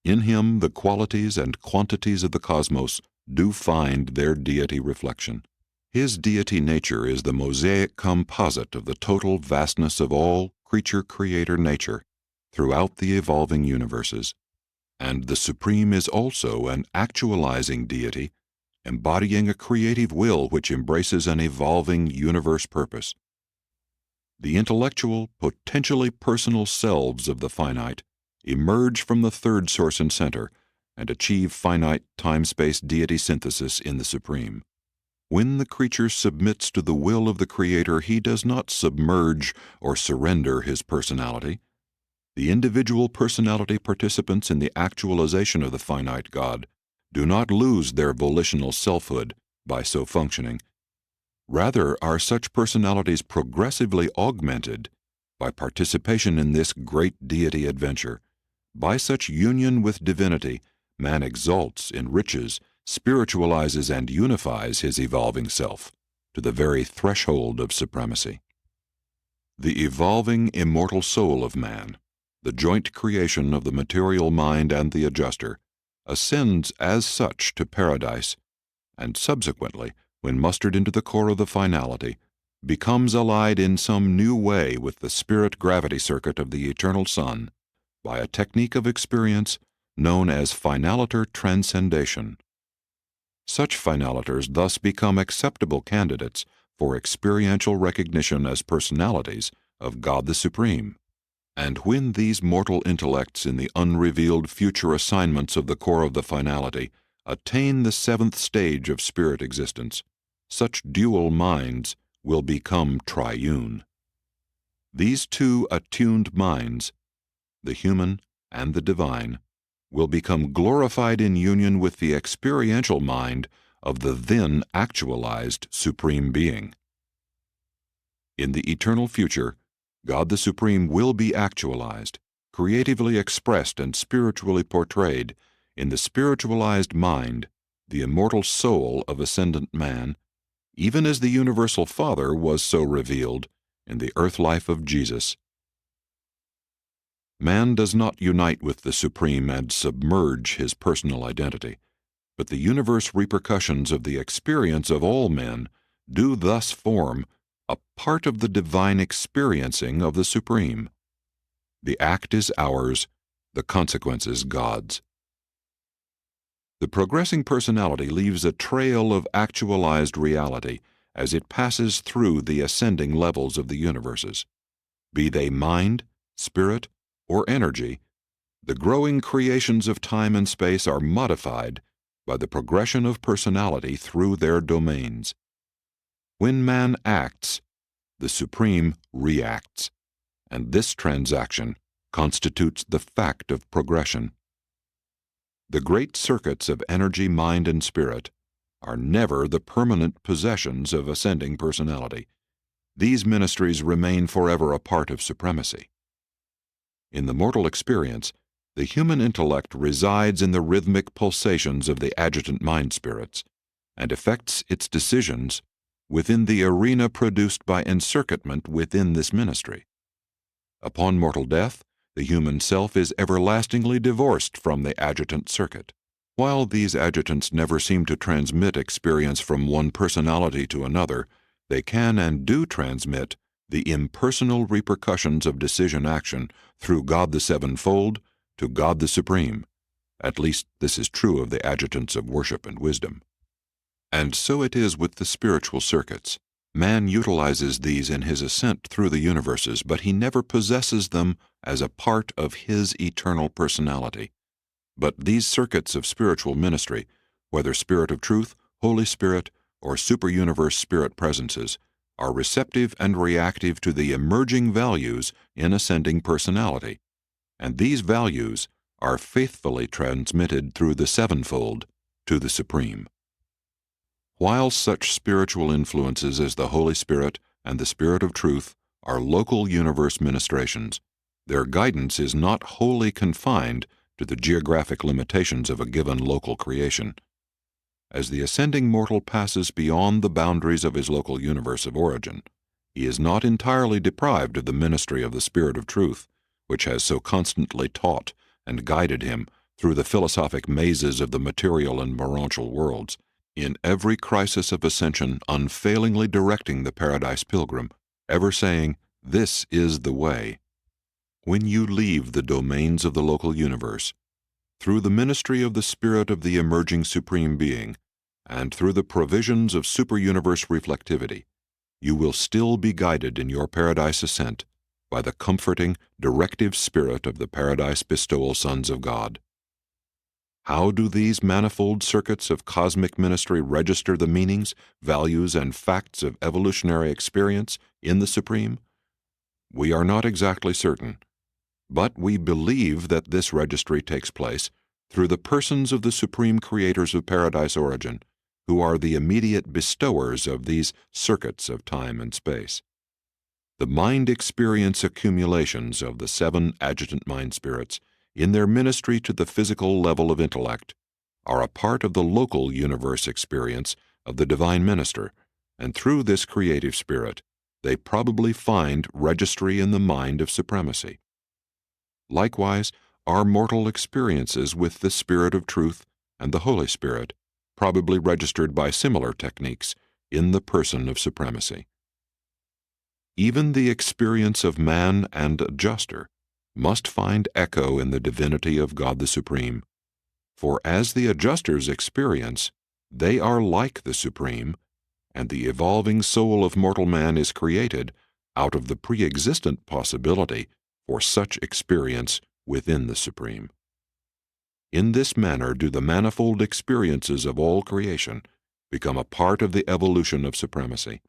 In him the qualities and quantities of the cosmos do find their deity reflection. His deity nature is the mosaic composite of the total vastness of all creature-creator nature throughout the evolving universes. And the Supreme is also an actualizing deity, embodying a creative will which embraces an evolving universe purpose. The intellectual, potentially personal selves of the finite emerge from the third source and center and achieve finite time-space deity synthesis in the Supreme. When the creature submits to the will of the Creator, he does not submerge or surrender his personality. The individual personality participants in the actualization of the finite God do not lose their volitional selfhood by so functioning. Rather, are such personalities progressively augmented by participation in this great deity adventure. By such union with divinity, man exalts, enriches, spiritualizes, and unifies his evolving self to the very threshold of supremacy. The evolving immortal soul of man, the joint creation of the material mind and the adjuster, ascends as such to paradise, and subsequently, when mustered into the core of the finality, becomes allied in some new way with the spirit-gravity circuit of the eternal Sun by a technique of experience known as finaliter transcendation. Such finaliters thus become acceptable candidates for experiential recognition as personalities of God the Supreme. And when these mortal intellects in the unrevealed future assignments of the core of the finality attain the seventh stage of spirit existence, such dual minds will become triune. These two attuned minds, the human and the divine, will become glorified in union with the experiential mind of the then actualized Supreme Being. In the eternal future, God the Supreme will be actualized, creatively expressed and spiritually portrayed in the spiritualized mind, the immortal soul of ascendant man, even as the universal Father was so revealed in the earth life of Jesus. Man does not unite with the Supreme and submerge his personal identity, but the universe repercussions of the experience of all men do thus form a part of the divine experiencing of the Supreme. The act is ours, the consequences God's. The progressing personality leaves a trail of actualized reality as it passes through the ascending levels of the universes. Be they mind, spirit, or energy, the growing creations of time and space are modified by the progression of personality through their domains. When man acts, the Supreme reacts, and this transaction constitutes the fact of progression. The great circuits of energy, mind, and spirit are never the permanent possessions of ascending personality. These ministries remain forever a part of supremacy. In the mortal experience, the human intellect resides in the rhythmic pulsations of the adjutant mind spirits and effects its decisions within the arena produced by encircuitment within this ministry. Upon mortal death, the human self is everlastingly divorced from the adjutant circuit. While these adjutants never seem to transmit experience from one personality to another, they can and do transmit the impersonal repercussions of decision action through God the Sevenfold to God the Supreme. At least this is true of the adjutants of worship and wisdom. And so it is with the spiritual circuits. Man utilizes these in his ascent through the universes, but he never possesses them as a part of his eternal personality. But these circuits of spiritual ministry, whether Spirit of Truth, Holy Spirit, or super-universe spirit presences, are receptive and reactive to the emerging values in ascending personality, and these values are faithfully transmitted through the sevenfold to the Supreme. While such spiritual influences as the Holy Spirit and the Spirit of Truth are local universe ministrations, their guidance is not wholly confined to the geographic limitations of a given local creation. as the ascending mortal passes beyond the boundaries of his local universe of origin, he is not entirely deprived of the ministry of the Spirit of Truth, which has so constantly taught and guided him through the philosophic mazes of the material and morontial worlds, in every crisis of ascension unfailingly directing the Paradise Pilgrim, ever saying, "This is the way." When you leave the domains of the local universe, through the ministry of the Spirit of the emerging Supreme Being, and through the provisions of super-universe reflectivity, you will still be guided in your paradise ascent by the comforting, directive spirit of the Paradise Bestowal Sons of God. How do these manifold circuits of cosmic ministry register the meanings, values, and facts of evolutionary experience in the Supreme? We are not exactly certain, but we believe that this registry takes place through the persons of the Supreme Creators of Paradise origin, who are the immediate bestowers of these circuits of time and space. The mind experience accumulations of the 7 adjutant mind spirits in their ministry to the physical level of intellect are a part of the local universe experience of the divine minister, and through this creative spirit, they probably find registry in the mind of supremacy. Likewise, our mortal experiences with the Spirit of Truth and the Holy Spirit probably registered by similar techniques in the person of supremacy. Even the experience of man and adjuster must find echo in the divinity of God the Supreme, for as the adjuster's experience, they are like the Supreme, and the evolving soul of mortal man is created out of the pre-existent possibility for such experience within the Supreme. In this manner do the manifold experiences of all creation become a part of the evolution of supremacy.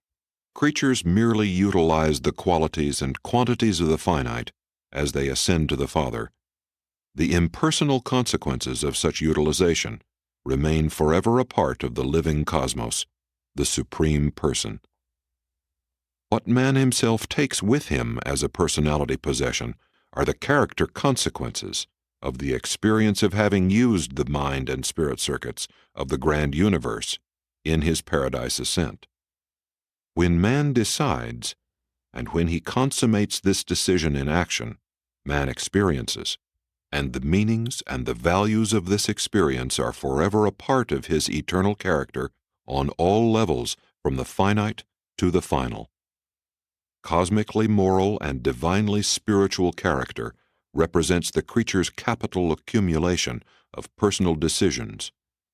Creatures merely utilize the qualities and quantities of the finite as they ascend to the Father. The impersonal consequences of such utilization remain forever a part of the living cosmos, the Supreme Person. What man himself takes with him as a personality possession are the character consequences of the experience of having used the mind and spirit circuits of the grand universe in his paradise ascent. When man decides, and when he consummates this decision in action, man experiences, and the meanings and the values of this experience are forever a part of his eternal character on all levels from the finite to the final. Cosmically moral and divinely spiritual character represents the creature's capital accumulation of personal decisions,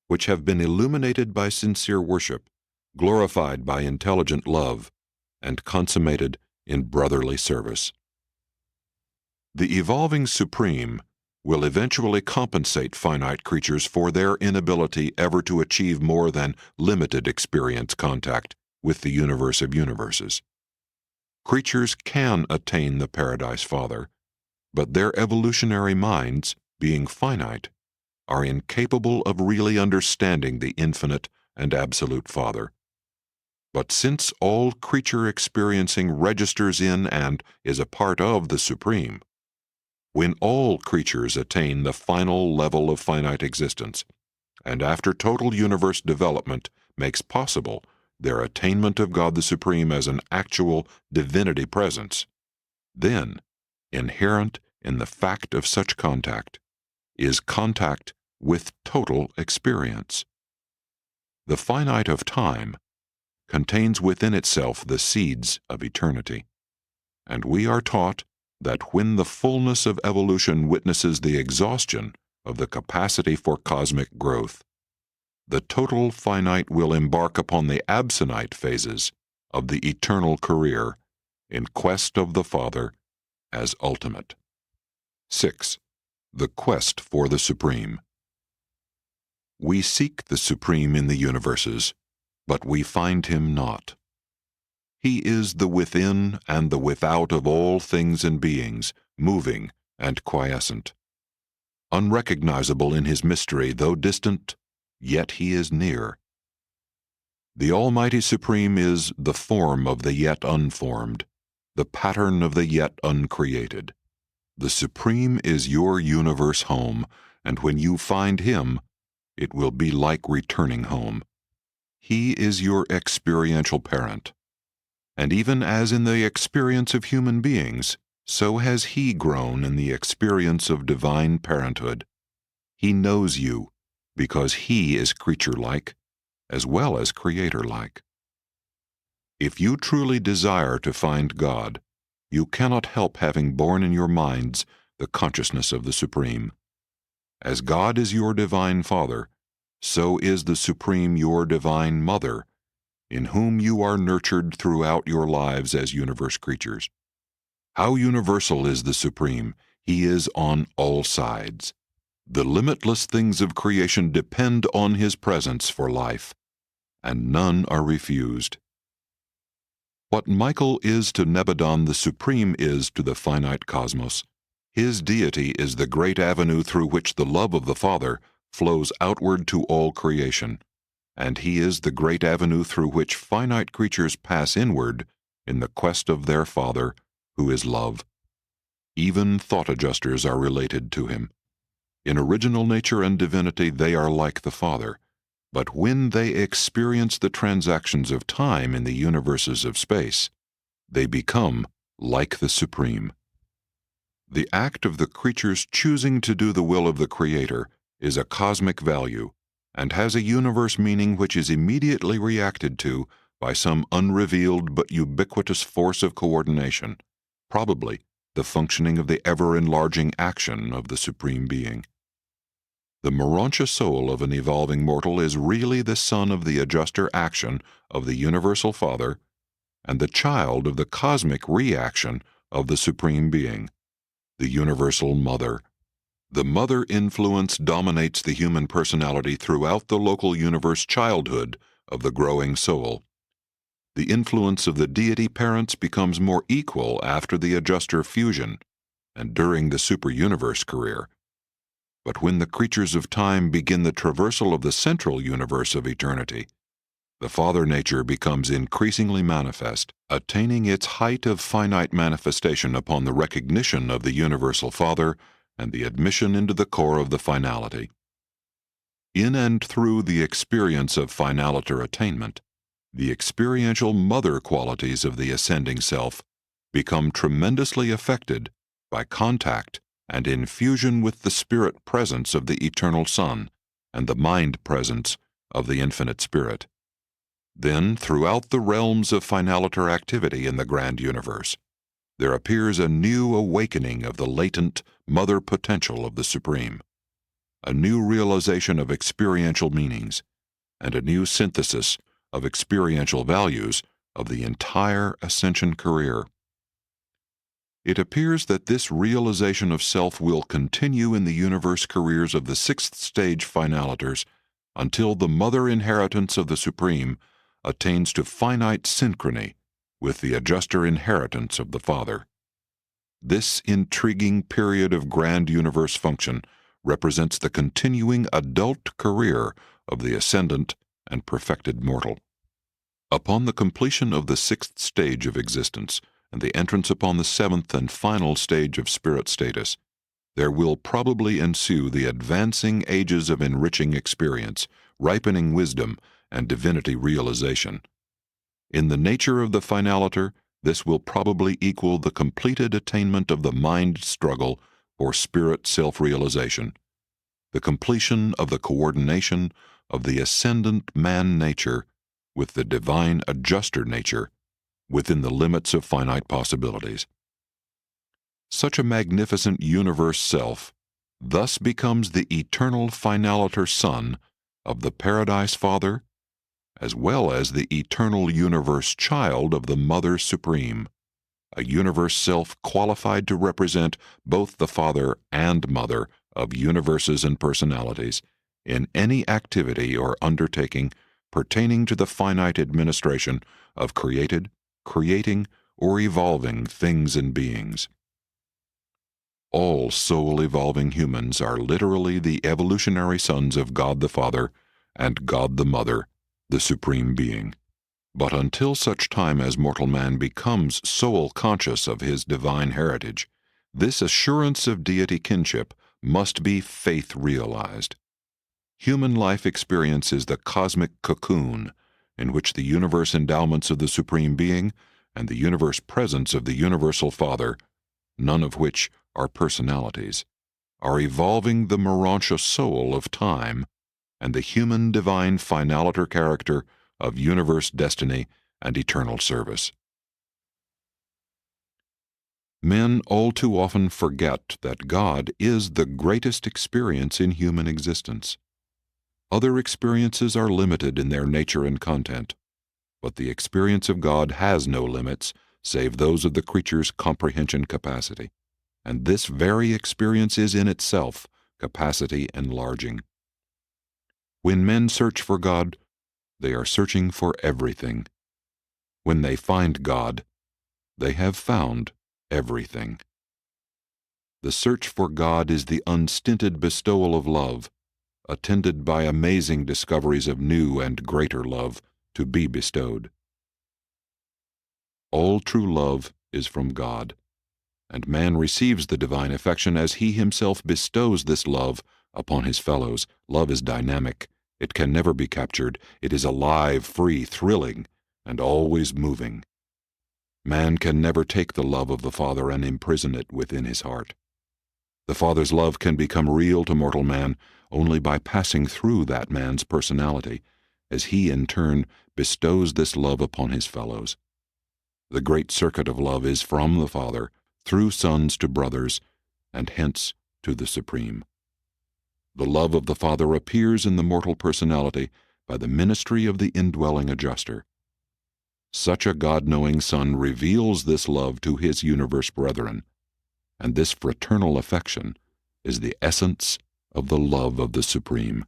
which have been illuminated by sincere worship, glorified by intelligent love, and consummated in brotherly service. The evolving Supreme will eventually compensate finite creatures for their inability ever to achieve more than limited experience contact with the universe of universes. Creatures can attain the Paradise Father, but their evolutionary minds, being finite, are incapable of really understanding the infinite and absolute Father. But since all creature experiencing registers in and is a part of the Supreme, when all creatures attain the final level of finite existence, and after total universe development makes possible their attainment of God the Supreme as an actual divinity presence, then, inherent in the fact of such contact, is contact with total experience. The finite of time contains within itself the seeds of eternity, and we are taught that when the fullness of evolution witnesses the exhaustion of the capacity for cosmic growth, the total finite will embark upon the absonite phases of the eternal career in quest of the Father as ultimate. 6. The quest for the Supreme. We seek the Supreme in the universes, but we find him not. He is the within and the without of all things and beings, moving and quiescent. Unrecognizable in his mystery, though distant, yet he is near. The Almighty Supreme is the form of the yet unformed, the pattern of the yet uncreated. The Supreme is your universe home, and when you find him, It will be like returning home. He is your experiential parent. And even as in the experience of human beings, so has he grown in the experience of divine parenthood. He knows you because he is creature-like as well as creator-like. If you truly desire to find God, you cannot help having born in your minds the consciousness of the Supreme. As God is your divine Father, so is the Supreme your divine Mother, in whom you are nurtured throughout your lives as universe creatures. How universal is the Supreme! He is on all sides. The limitless things of creation depend on his presence for life, and none are refused. What Michael is to Nebadon the Supreme is to the finite cosmos. His deity is the great avenue through which the love of the Father flows outward to all creation, and he is the great avenue through which finite creatures pass inward in the quest of their Father, who is love. Even thought adjusters are related to him. In original nature and divinity they are like the Father, but when they experience the transactions of time in the universes of space, they become like the Supreme. The act of the creatures choosing to do the will of the Creator is a cosmic value and has a universe meaning which is immediately reacted to by some unrevealed but ubiquitous force of coordination, probably the functioning of the ever-enlarging action of the Supreme Being. The Urantia soul of an evolving mortal is really the son of the adjuster action of the Universal Father and the child of the cosmic reaction of the Supreme Being, the Universal Mother. The mother influence dominates the human personality throughout the local universe childhood of the growing soul. The influence of the deity parents becomes more equal after the adjuster fusion and during the super-universe career. But when the creatures of time begin the traversal of the central universe of eternity, the Father nature becomes increasingly manifest, attaining its height of finite manifestation upon the recognition of the Universal Father and the admission into the core of the finality. In and through the experience of finaliter attainment, the experiential mother qualities of the ascending self become tremendously affected by contact and in fusion with the spirit presence of the eternal Son and the mind presence of the infinite Spirit. Then, throughout the realms of finaliter activity in the grand universe, there appears a new awakening of the latent mother potential of the Supreme, a new realization of experiential meanings, and a new synthesis of experiential values of the entire ascension career. It appears that this realization of self will continue in the universe careers of the sixth stage finaliters until the mother inheritance of the Supreme attains to finite synchrony with the adjuster inheritance of the Father. This intriguing period of grand universe function represents the continuing adult career of the ascendant and perfected mortal. Upon the completion of the sixth stage of existence and the entrance upon the seventh and final stage of spirit status, there will probably ensue the advancing ages of enriching experience, ripening wisdom, and divinity realization. In the nature of the finaliter, this will probably equal the completed attainment of the mind struggle for spirit self-realization, the completion of the coordination of the ascendant man nature with the divine adjuster nature within the limits of finite possibilities. Such a magnificent universe self thus becomes the eternal finaliter Son of the Paradise Father, as well as the eternal universe child of the Mother Supreme, a universe self qualified to represent both the Father and Mother of universes and personalities in any activity or undertaking pertaining to the finite administration of created, creating, or evolving things and beings. All soul-evolving humans are literally the evolutionary sons of God the Father and God the Mother, the Supreme Being. But until such time as mortal man becomes soul-conscious of his divine heritage, this assurance of deity kinship must be faith-realized. Human life experience is the cosmic cocoon in which the universe endowments of the Supreme Being and the universe presence of the Universal Father, none of which are personalities, are evolving the Urantia soul of time and the human divine finaliter character of universe destiny and eternal service. Men all too often forget that God is the greatest experience in human existence. Other experiences are limited in their nature and content, but the experience of God has no limits save those of the creature's comprehension capacity, and this very experience is in itself capacity enlarging. When men search for God, they are searching for everything. When they find God, they have found everything. The search for God is the unstinted bestowal of love, attended by amazing discoveries of new and greater love to be bestowed. All true love is from God, and man receives the divine affection as he himself bestows this love upon his fellows. Love is dynamic. It can never be captured. It is alive, free, thrilling, and always moving. Man can never take the love of the Father and imprison it within his heart. The Father's love can become real to mortal man only by passing through that man's personality, as he in turn bestows this love upon his fellows. The great circuit of love is from the Father, through sons to brothers, and hence to the Supreme. The love of the Father appears in the mortal personality by the ministry of the indwelling adjuster. Such a God-knowing Son reveals this love to his universe brethren, and this fraternal affection is the essence of the love of the Supreme.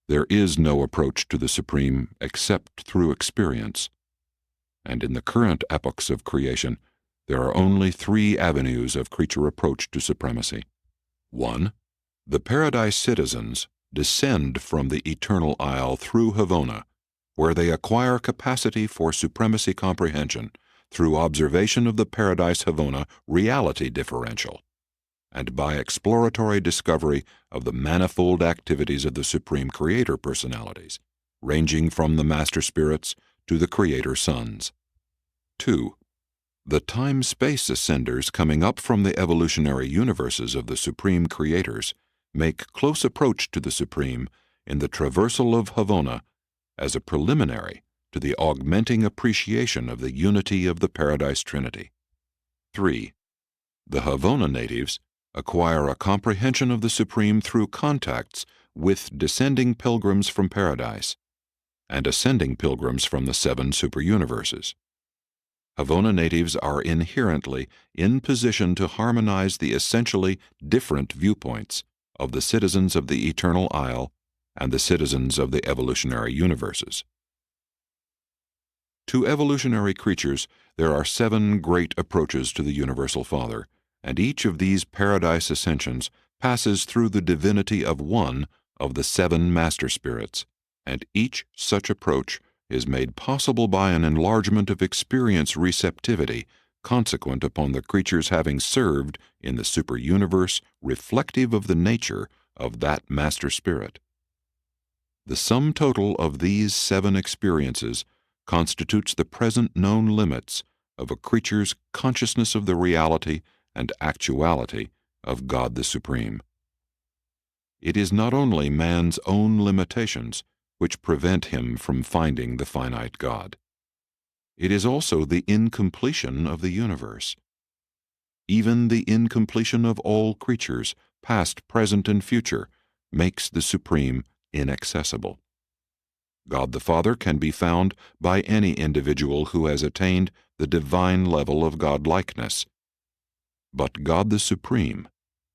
There is no approach to the Supreme except through experience, and in the current epochs of creation, there are only 3 avenues of creature approach to supremacy. 1. The Paradise citizens descend from the eternal isle through Havona, where they acquire capacity for supremacy comprehension through observation of the Paradise Havona reality differential, and by exploratory discovery of the manifold activities of the Supreme Creator personalities, ranging from the Master Spirits to the Creator Sons. 2. The time-space ascenders coming up from the evolutionary universes of the Supreme Creators make close approach to the Supreme in the traversal of Havona as a preliminary to the augmenting appreciation of the unity of the Paradise Trinity. 3. The Havona natives acquire a comprehension of the Supreme through contacts with descending pilgrims from Paradise and ascending pilgrims from the 7 superuniverses. Havona natives are inherently in position to harmonize the essentially different viewpoints of the citizens of the Eternal Isle and the citizens of the evolutionary universes. To evolutionary creatures, there are 7 great approaches to the Universal Father, and each of these Paradise ascensions passes through the divinity of one of the 7 Master Spirits, and each such approach is made possible by an enlargement of experience receptivity consequent upon the creature's having served in the super-universe reflective of the nature of that Master Spirit. The sum total of these 7 experiences constitutes the present known limits of a creature's consciousness of the reality and actuality of God the Supreme. It is not only man's own limitations which prevent him from finding the finite God. It is also the incompletion of the universe. Even the incompletion of all creatures, past, present, and future, makes the Supreme inaccessible. God the Father can be found by any individual who has attained the divine level of godlikeness. But God the Supreme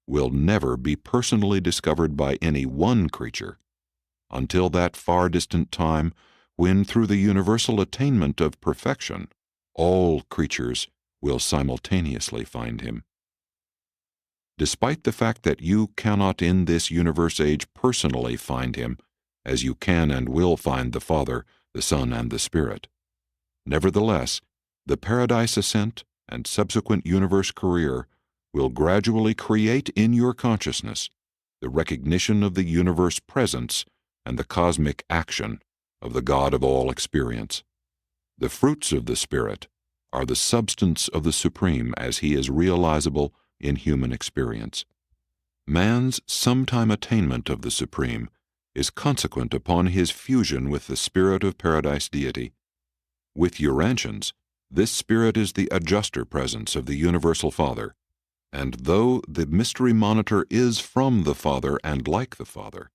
will never be personally discovered by any one creature until that far distant time when, through the universal attainment of perfection, all creatures will simultaneously find him. Despite the fact that you cannot in this universe age personally find him, as you can and will find the Father, the Son, and the Spirit, nevertheless, the Paradise ascent and subsequent universe career will gradually create in your consciousness the recognition of the universe presence and the cosmic action of the God of all experience. The fruits of the Spirit are the substance of the Supreme as he is realizable in human experience. Man's sometime attainment of the Supreme is consequent upon his fusion with the Spirit of Paradise Deity. With Urantians, this Spirit is the adjuster presence of the Universal Father, and though the Mystery Monitor is from the Father and like the Father,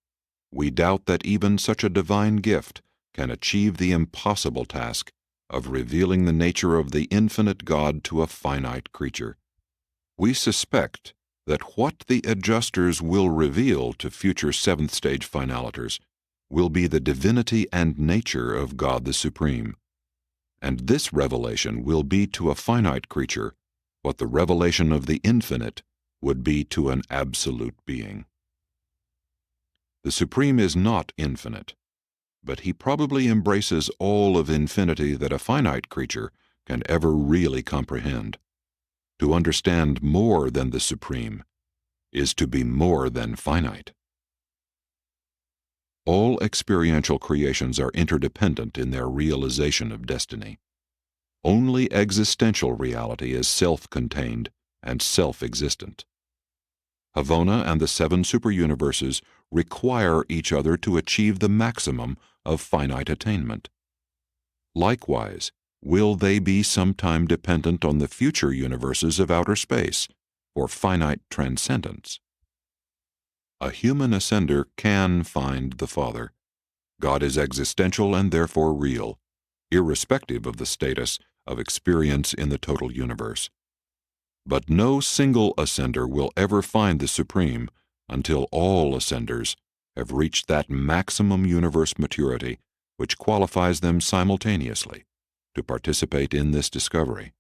we doubt that even such a divine gift can achieve the impossible task of revealing the nature of the infinite God to a finite creature. We suspect that what the adjusters will reveal to future seventh-stage finaliters will be the divinity and nature of God the Supreme, and this revelation will be to a finite creature what the revelation of the infinite would be to an absolute being. The Supreme is not infinite, but he probably embraces all of infinity that a finite creature can ever really comprehend. To understand more than the Supreme is to be more than finite. All experiential creations are interdependent in their realization of destiny. Only existential reality is self-contained and self-existent. Havona and the seven superuniverses require each other to achieve the maximum of finite attainment. Likewise, will they be sometime dependent on the future universes of outer space for finite transcendence? A human ascender can find the Father. God is existential and therefore real, irrespective of the status of experience in the total universe. But no single ascender will ever find the Supreme until all ascenders have reached that maximum universe maturity which qualifies them simultaneously to participate in this discovery.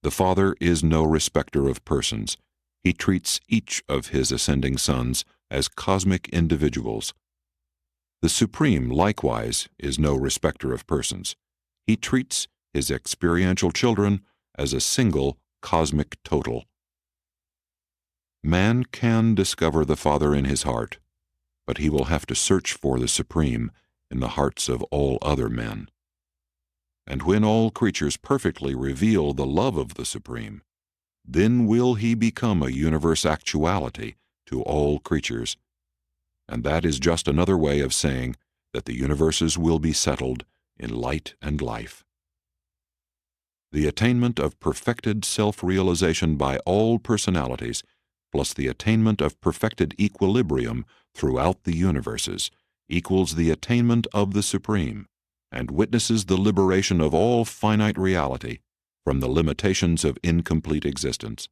The Father is no respecter of persons. He treats each of his ascending sons as cosmic individuals. The Supreme, likewise, is no respecter of persons. He treats his experiential children as a single cosmic total. Man can discover the Father in his heart, but he will have to search for the Supreme in the hearts of all other men. And when all creatures perfectly reveal the love of the Supreme, then will he become a universe actuality to all creatures. And that is just another way of saying that the universes will be settled in light and life. The attainment of perfected self-realization by all personalities, plus the attainment of perfected equilibrium throughout the universes, equals the attainment of the Supreme, and witnesses the liberation of all finite reality from the limitations of incomplete existence.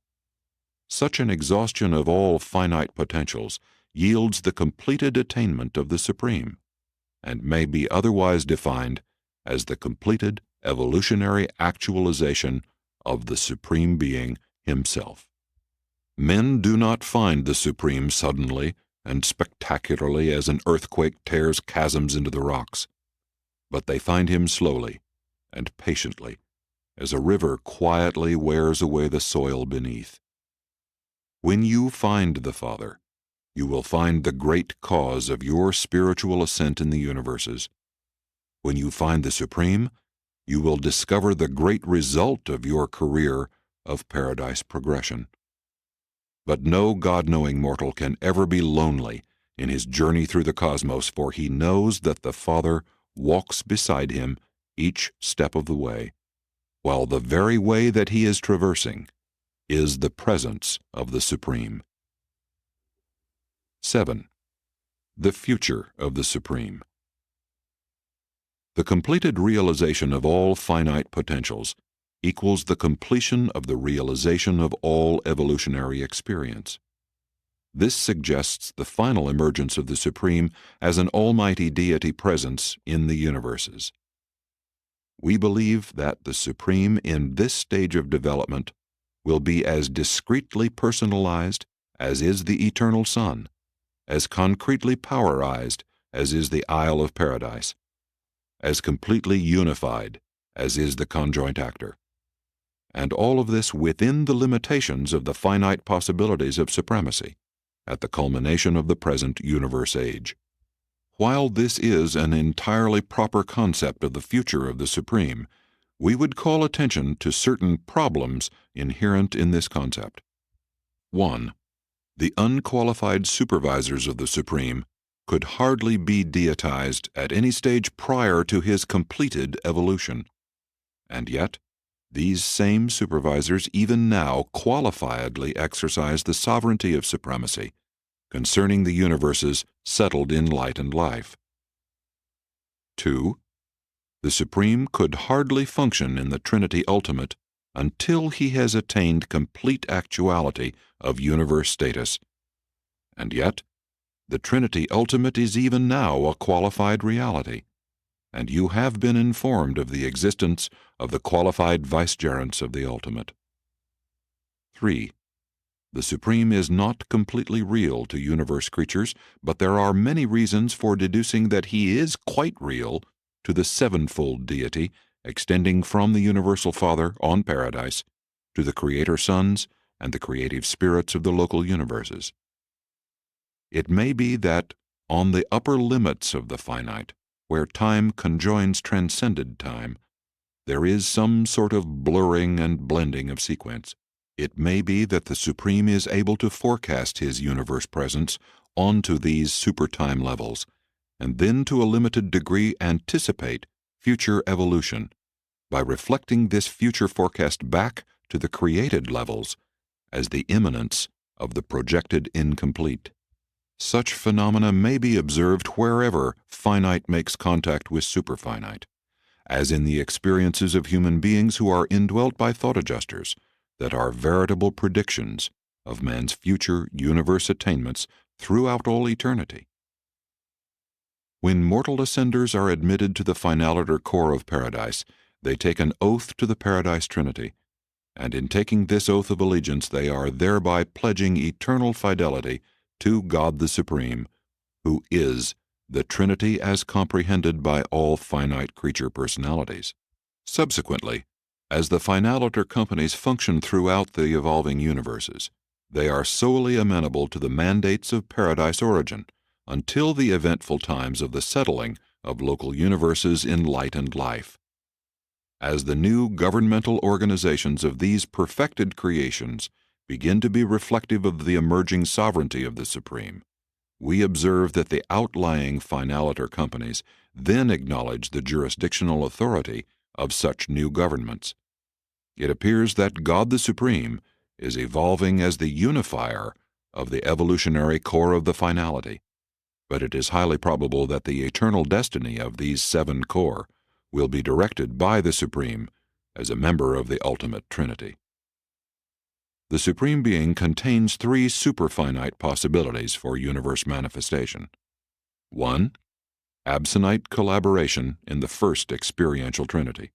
Such an exhaustion of all finite potentials yields the completed attainment of the Supreme, and may be otherwise defined as the completed evolutionary actualization of the Supreme Being himself. Men do not find the Supreme suddenly and spectacularly as an earthquake tears chasms into the rocks, but they find him slowly and patiently as a river quietly wears away the soil beneath. When you find the Father, you will find the great cause of your spiritual ascent in the universes. When you find the Supreme, you will discover the great result of your career of paradise progression. But no God-knowing mortal can ever be lonely in his journey through the cosmos, for he knows that the Father walks beside him each step of the way, while the very way that he is traversing is the presence of the Supreme. 7. The future of the Supreme. The completed realization of all finite potentials equals the completion of the realization of all evolutionary experience. This suggests the final emergence of the Supreme as an almighty deity presence in the universes. We believe that the Supreme in this stage of development will be as discretely personalized as is the eternal Son, as concretely powerized as is the Isle of Paradise, as completely unified as is the conjoint actor. And all of this within the limitations of the finite possibilities of supremacy, at the culmination of the present universe age. While this is an entirely proper concept of the future of the Supreme, we would call attention to certain problems inherent in this concept. 1. The unqualified supervisors of the Supreme could hardly be deitized at any stage prior to his completed evolution. And yet, these same supervisors even now qualifiedly exercise the sovereignty of supremacy concerning the universes settled in light and life. 2. The Supreme could hardly function in the Trinity Ultimate until he has attained complete actuality of universe status. And yet, the Trinity Ultimate is even now a qualified reality, and you have been informed of the existence of the qualified vicegerents of the Ultimate. 3. The Supreme is not completely real to universe creatures, but there are many reasons for deducing that he is quite real to the sevenfold deity extending from the Universal Father on Paradise to the Creator Sons and the creative spirits of the local universes. It may be that on the upper limits of the finite, where time conjoins transcended time, there is some sort of blurring and blending of sequence. It may be that the Supreme is able to forecast his universe presence onto these supertime levels, and then to a limited degree anticipate future evolution by reflecting this future forecast back to the created levels as the imminence of the projected incomplete. Such phenomena may be observed wherever finite makes contact with superfinite, as in the experiences of human beings who are indwelt by thought adjusters that are veritable predictions of man's future universe attainments throughout all eternity. When mortal ascenders are admitted to the finaliter core of Paradise, they take an oath to the Paradise Trinity, and in taking this oath of allegiance they are thereby pledging eternal fidelity to God the Supreme, who is the Trinity as comprehended by all finite creature personalities. Subsequently, as the finaliter companies function throughout the evolving universes, they are solely amenable to the mandates of Paradise origin until the eventful times of the settling of local universes in light and life. As the new governmental organizations of these perfected creations begin to be reflective of the emerging sovereignty of the Supreme, we observe that the outlying finaliter companies then acknowledge the jurisdictional authority of such new governments. It appears that God the Supreme is evolving as the unifier of the evolutionary core of the finality, but it is highly probable that the eternal destiny of these seven core will be directed by the Supreme as a member of the ultimate Trinity. The Supreme Being contains three superfinite possibilities for universe manifestation. 1. Absonite collaboration in the first experiential Trinity.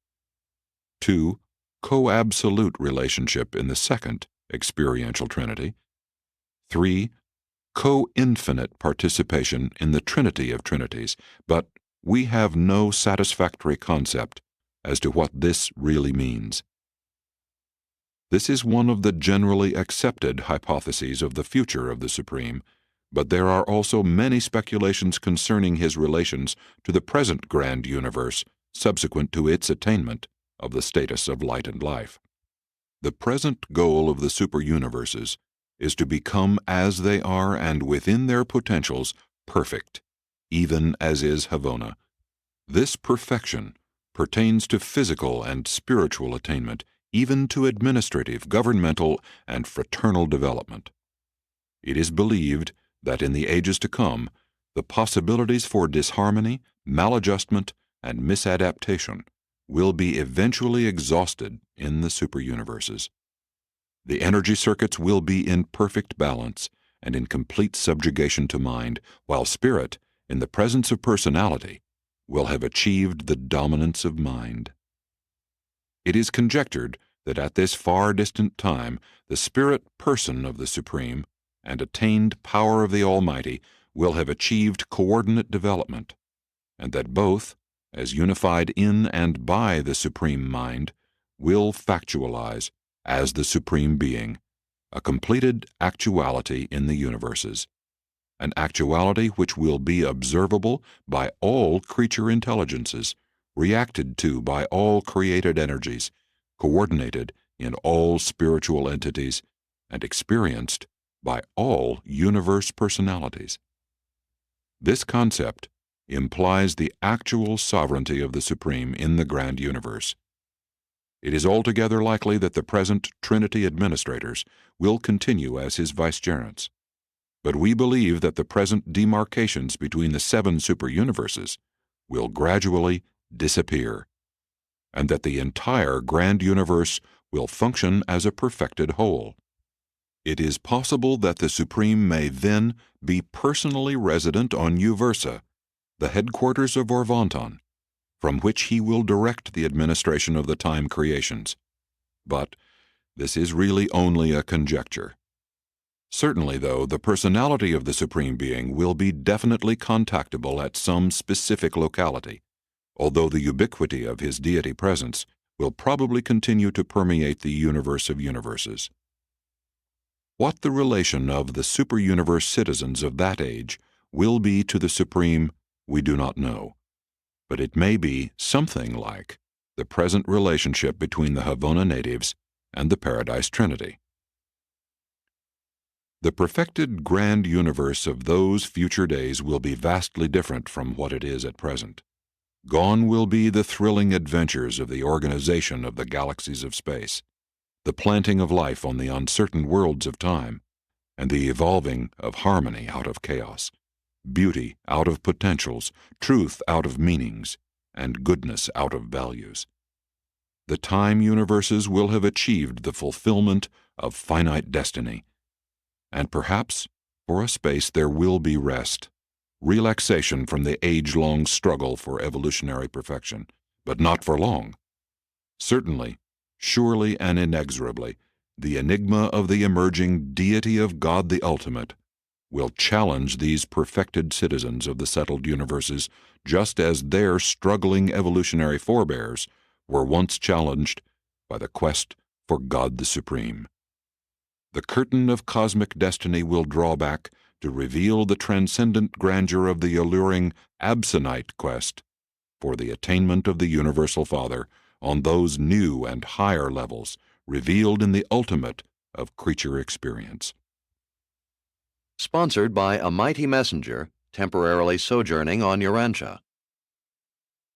2. Co-absolute relationship in the second experiential Trinity. 3. Co-infinite participation in the Trinity of Trinities, but we have no satisfactory concept as to what this really means. This is one of the generally accepted hypotheses of the future of the Supreme, but there are also many speculations concerning his relations to the present grand universe subsequent to its attainment of the status of light and life. The present goal of the super-universes is to become as they are and within their potentials perfect, even as is Havona. This perfection pertains to physical and spiritual attainment, even to administrative, governmental, and fraternal development. It is believed that in the ages to come, the possibilities for disharmony, maladjustment, and misadaptation will be eventually exhausted in the super-universes. The energy circuits will be in perfect balance and in complete subjugation to mind, while spirit, in the presence of personality, will have achieved the dominance of mind. It is conjectured that at this far distant time, the spirit person of the Supreme and attained power of the Almighty will have achieved coordinate development, and that both, as unified in and by the Supreme Mind, will factualize as the Supreme Being, a completed actuality in the universes, an actuality which will be observable by all creature intelligences, reacted to by all created energies, coordinated in all spiritual entities, and experienced by all universe personalities. This concept implies the actual sovereignty of the Supreme in the grand universe. It is altogether likely that the present Trinity administrators will continue as his vicegerents. But we believe that the present demarcations between the 7 superuniverses will gradually disappear, and that the entire grand universe will function as a perfected whole. It is possible that the Supreme may then be personally resident on Uversa, the headquarters of Orvonton, from which he will direct the administration of the time creations. But this is really only a conjecture. Certainly, though, the personality of the Supreme Being will be definitely contactable at some specific locality, although the ubiquity of his deity presence will probably continue to permeate the universe of universes. What the relation of the superuniverse citizens of that age will be to the Supreme, we do not know, but it may be something like the present relationship between the Havona natives and the Paradise Trinity. The perfected grand universe of those future days will be vastly different from what it is at present. Gone will be the thrilling adventures of the organization of the galaxies of space, the planting of life on the uncertain worlds of time, and the evolving of harmony out of chaos, beauty out of potentials, truth out of meanings, and goodness out of values. The time universes will have achieved the fulfillment of finite destiny, and perhaps, for a space, there will be rest, relaxation from the age-long struggle for evolutionary perfection, but not for long. Certainly, surely and inexorably, the enigma of the emerging deity of God the Ultimate will challenge these perfected citizens of the settled universes, just as their struggling evolutionary forebears were once challenged by the quest for God the Supreme. The curtain of cosmic destiny will draw back to reveal the transcendent grandeur of the alluring Absonite quest for the attainment of the Universal Father on those new and higher levels revealed in the ultimate of creature experience. Sponsored by a mighty messenger temporarily sojourning on Urantia.